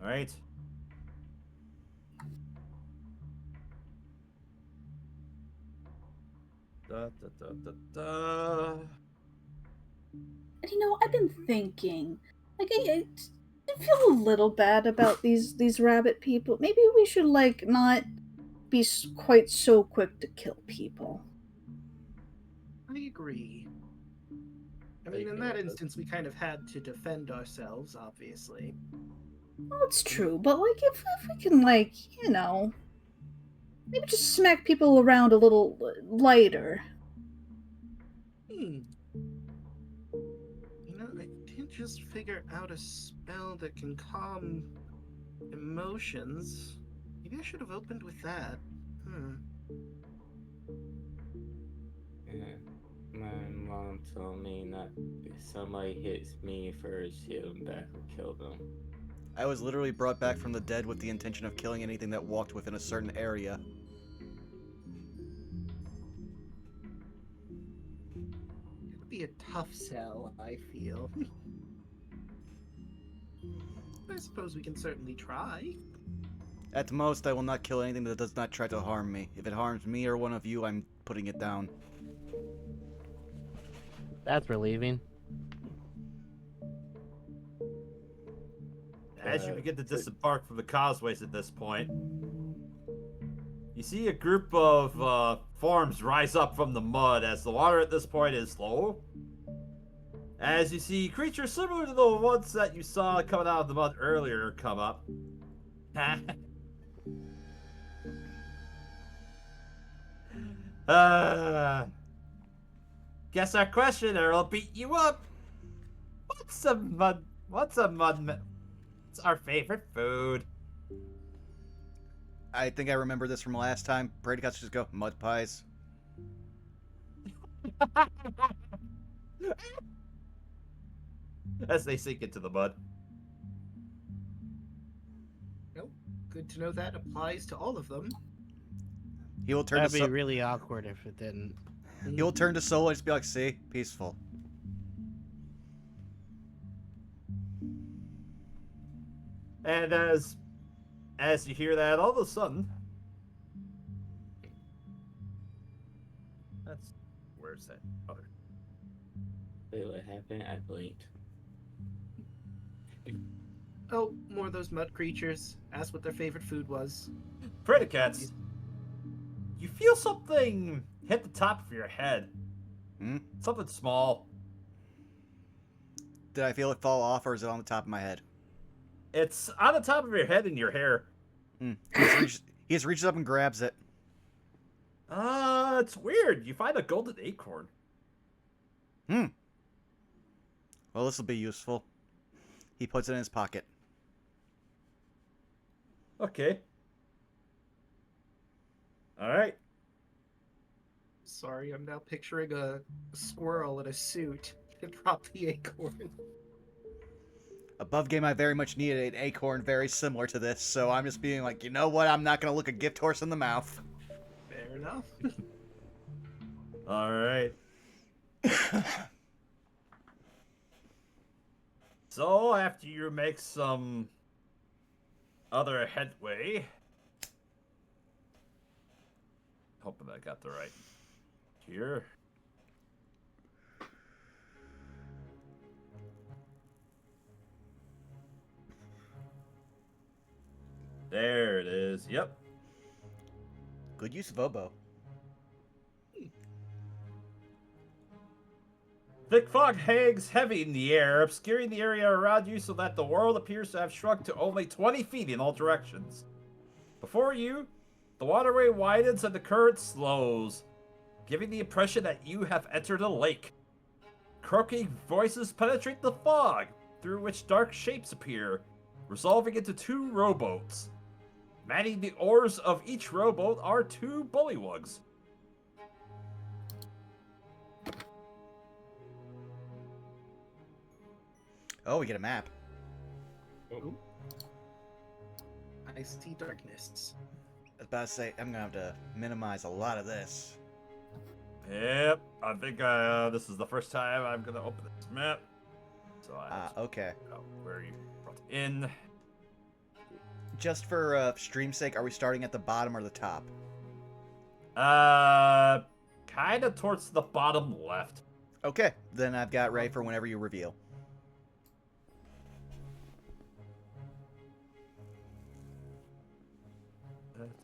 Alright. Da, da, da, da, da. You know, I've been thinking, like, I feel a little bad about these rabbit people. Maybe we should like not be quite so quick to kill people. I agree. I mean, in that instance, we kind of had to defend ourselves, obviously. Well, it's true, but like, if we can, like, you know, maybe just smack people around a little lighter. You know, I did just figure out a spell that can calm emotions. Maybe I should have opened with that. Yeah. My mom told me not if somebody hits me first, hit them back or kill them. I was literally brought back from the dead with the intention of killing anything that walked within a certain area. It would be a tough sell, I feel. I suppose we can certainly try. At the most, I will not kill anything that does not try to harm me. If it harms me or one of you, I'm putting it down. That's relieving. As you begin to disembark from the causeways at this point, you see a group of forms rise up from the mud as the water at this point is low. As you see creatures similar to the ones that you saw coming out of the mud earlier come up. Guess our questioner will beat you up. What's our favorite food? I think I remember this from last time. Brady Cuts just go, mud pies. As they sink into the mud. Nope. Good to know that applies to all of them. He will turn That'd to be really awkward if it didn't. He will turn to Solo and just be like, see? Peaceful. And as you hear that, all of a sudden, where's that other? Wait, what happened? I blinked. Oh, more of those mud creatures. Asked what their favorite food was. Predicats. You feel something hit the top of your head. Hmm? Something small. Did I feel it fall off, or is it on the top of my head? It's on the top of your head and your hair. He just reaches up and grabs it. It's weird. You find a golden acorn. Well, this will be useful. He puts it in his pocket. Okay. Alright. Sorry, I'm now picturing a squirrel in a suit and drop the acorn. Above game, I very much needed an acorn very similar to this, so I'm just being like, you know what? I'm not going to look a gift horse in the mouth. Fair enough. Alright. So, after you make some other headway, hoping I got the right here. There it is. Yep. Good use of oboe. Thick fog hangs heavy in the air, obscuring the area around you so that the world appears to have shrunk to only 20 feet in all directions. Before you, the waterway widens and the current slows. giving the impression that you have entered a lake. Croaking voices penetrate the fog, through which dark shapes appear, resolving into 2 rowboats. Manning the oars of each rowboat are 2 bullywugs. Oh, we get a map. I see darkness. I was about to say, I'm gonna have to minimize a lot of this. Yep, I think this is the first time I'm gonna open this map. So I have to Okay. figure out where you brought it in. Just for stream's sake, are we starting at the bottom or the top? Kind of towards the bottom left. Okay, then I've got ready for whenever you reveal. Let's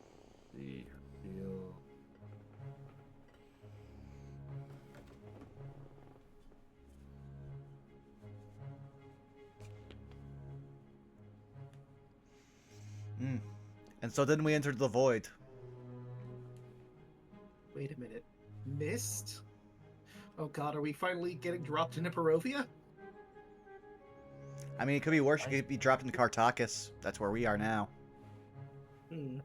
see. Reveal. And so then we entered the void. Wait a minute. Mist? Oh god, are we finally getting dropped into Barovia? I mean, it could be worse. You could be dropped into Kartakis. That's where we are now. Hmm.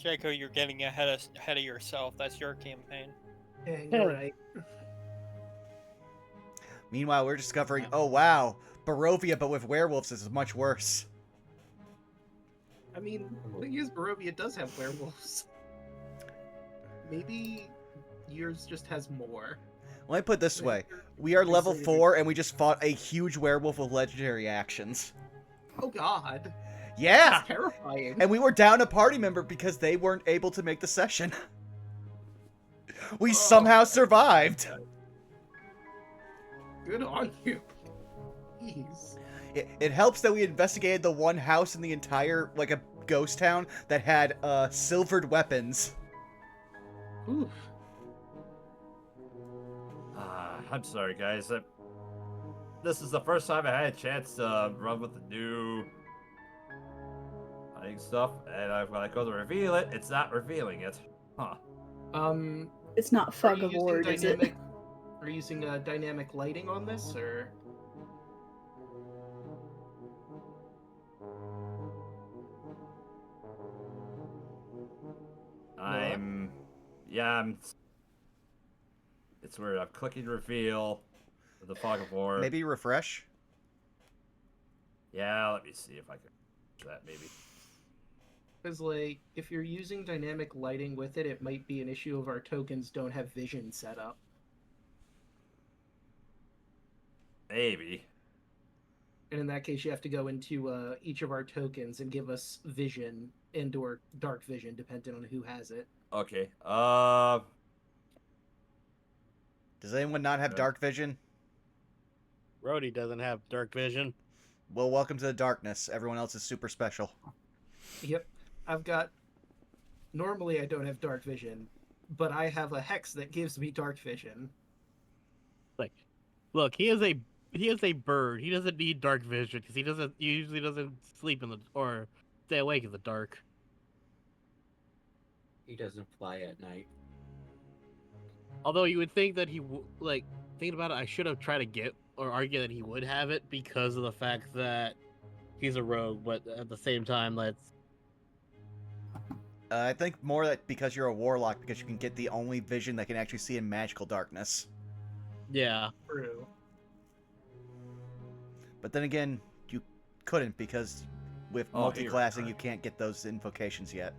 Jaco, you're getting ahead of yourself. That's your campaign. Yeah, you're right. Meanwhile, we're discovering, oh wow, Barovia, but with werewolves is much worse. I mean, the thing is, Barovia does have werewolves. Maybe yours just has more. Let me put it this way. We are level 4, and we just fought a huge werewolf with legendary actions. Oh god. Yeah! That's terrifying. And we were down a party member because they weren't able to make the session. We somehow survived. Good on you. Jeez. It helps that we investigated the one house in the entire, like, a ghost town that had, silvered weapons. Oof. I'm sorry, guys. This is the first time I had a chance to run with the new hunting stuff, and when I go to reveal it, it's not revealing it. Huh. It's not Are fog you of using ward, is it? dynamic? Are you using dynamic lighting on this, or? It's where I'm clicking reveal with the fog of war. Maybe refresh? Yeah, let me see if I can do that, maybe. Because, like, if you're using dynamic lighting with it, it might be an issue of our tokens don't have vision set up. Maybe. And in that case, you have to go into each of our tokens and give us vision and/or dark vision, depending on who has it. Okay. Does anyone not have dark vision? Rhodey doesn't have dark vision. Well, welcome to the darkness. Everyone else is super special. Yep. I've got... Normally I don't have dark vision, but I have a hex that gives me dark vision. Like, look, he is a bird. He doesn't need dark vision because he usually doesn't sleep in the or stay awake in the dark. He doesn't fly at night. Although you would think that thinking about it, I should have tried to get or argue that he would have it because of the fact that he's a rogue, but at the same time, I think more that because you're a warlock, because you can get the only vision that can actually see in magical darkness. yeah. True. But then again, you couldn't because with Oh, here, multi-classing, right. you can't get those invocations yet.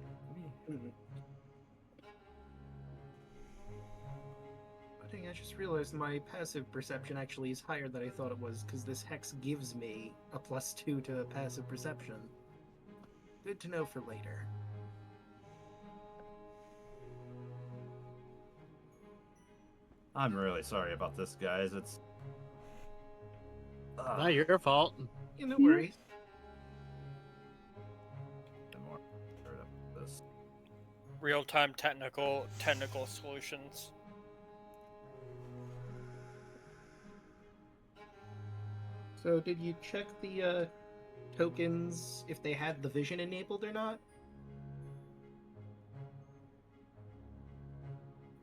Mhm. I just realized my passive perception actually is higher than I thought it was, because this hex gives me a +2 to passive perception. Good to know for later. I'm really sorry about this, guys. It's Not your fault. Yeah, no worries. more. This. Real-time technical solutions. So, did you check the tokens if they had the vision enabled or not?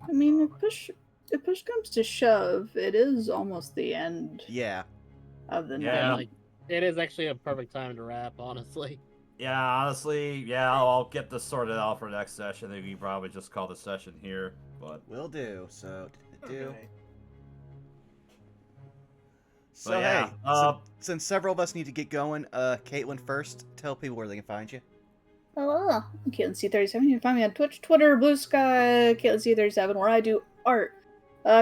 I mean, if push comes to shove, it is almost the end Yeah. of the Yeah. Yeah, night. like it is actually a perfect time to wrap, honestly. Yeah, honestly, yeah, I'll get this sorted out for next session. Maybe you probably just call the session here, but Will do. So, do. Okay. So, yeah, hey, since several of us need to get going, Caitlin first, tell people where they can find you. Hello, I'm Caitlin C37. You can find me on Twitch, Twitter, Blue Sky, Caitlin C37, where I do art.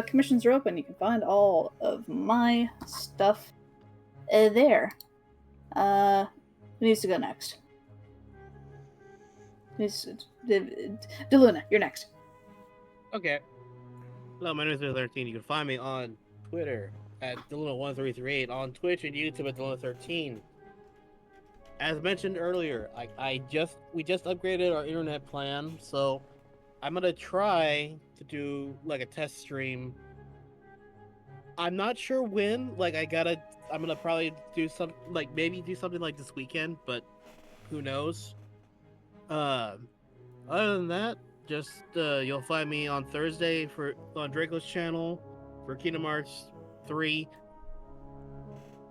Commissions are open. You can find all of my stuff there. Who needs to go next? DeLuna, you're next. Okay. Hello, my name is 13. You can find me on Twitter at Deluna1338, on Twitch and YouTube at Deluna13. As mentioned earlier, we just upgraded our internet plan, so I'm gonna try to do like a test stream. I'm not sure when. I'm gonna probably do maybe do something like this weekend, but who knows? Other than that, just you'll find me on Thursday on Draco's channel for Kingdom Hearts 3.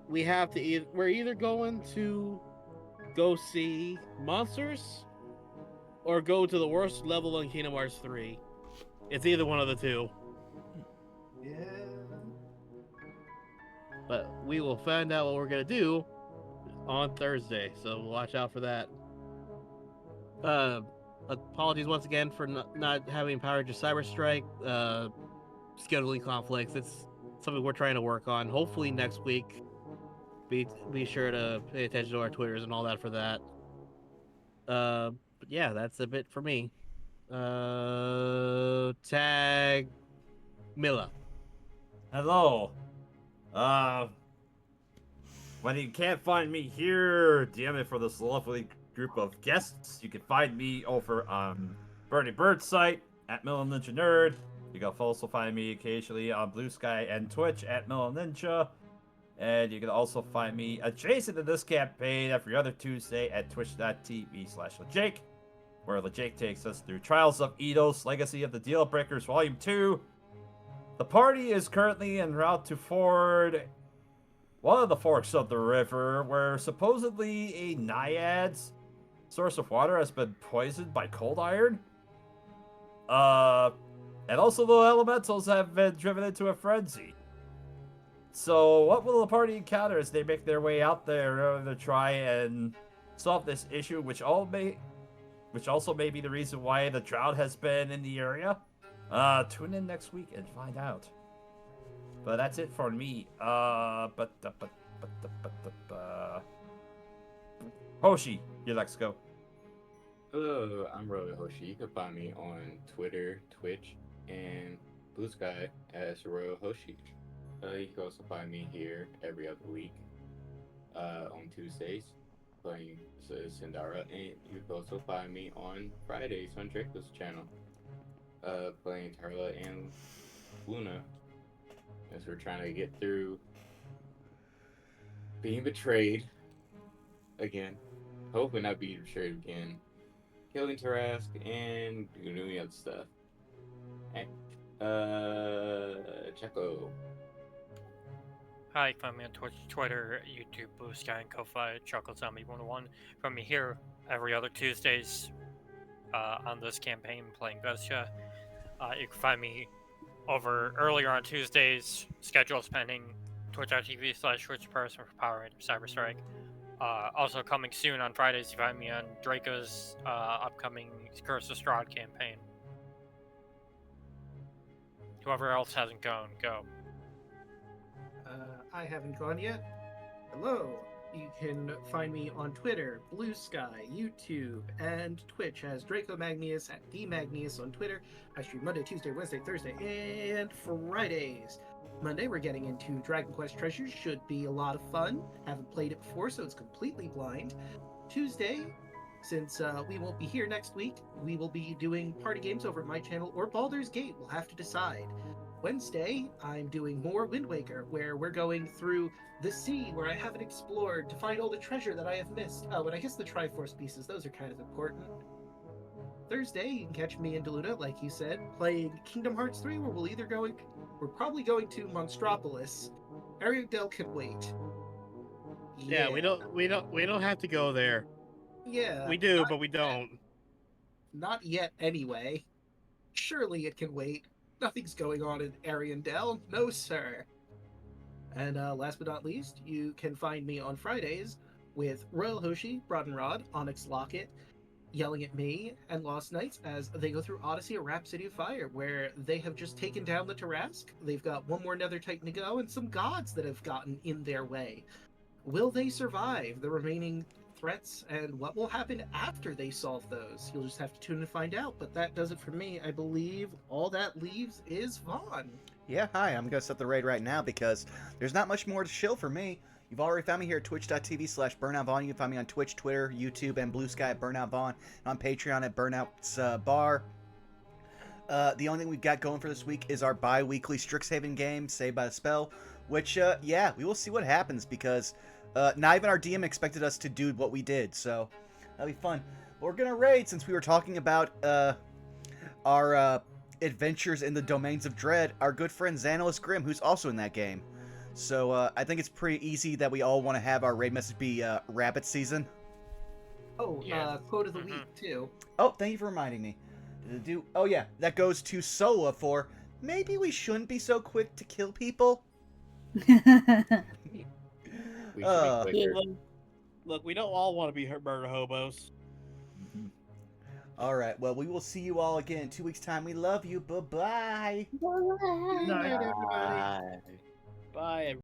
We're either going to go see monsters or go to the worst level in Kingdom Hearts 3. It's either one of the two. Yeah. But we will find out what we're gonna do on Thursday, so watch out for that. Apologies once again for not having Power to Cyber Strike. Scheduling conflicts. It's something we're trying to work on. Hopefully next week. Be sure to pay attention to our Twitters and all that for that. But yeah, that's a bit for me. Tag Milla. hello. When you can't find me here, DM it for this lovely group of guests. You can find me over on Bernie Bird's site at Million Ninja Nerd. You can also find me occasionally on Blue Sky and Twitch at Million Ninja. And you can also find me adjacent to this campaign every other Tuesday at twitch.tv/LeJake, where LeJake takes us through Trials of Eidos, Legacy of the Deal Breakers Volume 2. The party is currently en route to ford one of the forks of the river, where supposedly a naiad's source of water has been poisoned by cold iron. And also the elementals have been driven into a frenzy. So what will the party encounter as they make their way out there to try and solve this issue, which also may be the reason why the drought has been in the area? Tune in next week and find out. But that's it for me. Hoshi, your next go. Hello, I'm Roy Hoshi. You can find me on Twitter, Twitch, and Blue Sky as Royal Hoshi. You can also find me here every other week on Tuesdays playing Sindara, and you can also find me on Fridays on Draco's channel playing Tarla and Luna as we're trying to get through being betrayed again. Hopefully not being betrayed again. Killing Tarask and doing other stuff. Hey, Checo. Hi, you can find me on Twitch, Twitter, YouTube, Blue Sky, and Ko-Fi, Chocolate Zombie 101. Find me here every other Tuesdays on this campaign playing Vestia. You can find me over earlier on Tuesdays, schedules pending, twitch.tv/switchperson for Power Ranger Cyberstrike. Also coming soon on Fridays, you find me on Draco's upcoming Curse of Strahd campaign. Whoever else hasn't gone, go. I haven't gone yet. Hello. You can find me on Twitter, Blue Sky, YouTube, and Twitch as Draco Magnius at DMagnius on Twitter. I stream Monday, Tuesday, Wednesday, Thursday, and Fridays. Monday, we're getting into Dragon Quest Treasures. Should be a lot of fun. Haven't played it before, so it's completely blind. Tuesday, since we won't be here next week, we will be doing party games over at my channel or Baldur's Gate. We'll have to decide. Wednesday, I'm doing more Wind Waker, where we're going through the sea where I haven't explored to find all the treasure that I have missed. Oh, and I guess the Triforce pieces, those are kind of important. Thursday, you can catch me and Deluna, like you said, playing Kingdom Hearts 3, where we're probably going to Monstropolis. Ariadel can wait. Yeah, we don't have to go there. Yeah. We do, but we don't. Not yet, anyway. Surely it can wait. Nothing's going on in Ariandel. No, sir. And last but not least, you can find me on Fridays with Royal Hoshi, Broadenrod, Onyx Locket, yelling at me, and Lost Knights as they go through Odyssey of Rhapsody of Fire, where they have just taken down the Tarask. They've got one more Nether Titan to go, and some gods that have gotten in their way. Will they survive the remaining threats, and what will happen after they solve those? You'll just have to tune in to find out, but that does it for me. I believe all that leaves is Vaughn. Yeah, hi, I'm going to set the raid right now because there's not much more to chill for me. You've already found me here at twitch.tv/BurnoutVaughn. You can find me on Twitch, Twitter, YouTube, and Blue Sky at BurnoutVaughn, and on Patreon at Burnout's Bar. The only thing we've got going for this week is our bi-weekly Strixhaven game, Saved by the Spell, which, yeah, we will see what happens because not even our DM expected us to do what we did, so that'll be fun. But we're going to raid since we were talking about our adventures in the Domains of Dread, our good friend Xanalis Grimm, who's also in that game. So I think it's pretty easy that we all want to have our raid message be Rabbit Season. Oh, Yeah. Quote of the week, too. Oh, thank you for reminding me. Oh yeah, that goes to Sola for maybe we shouldn't be so quick to kill people. We should be Uh, quicker. Look, we don't all want to be murder hobos. All right, well, we will see you all again in 2 weeks' time. We love you. Bye-bye. Good night, everybody. Bye. Bye.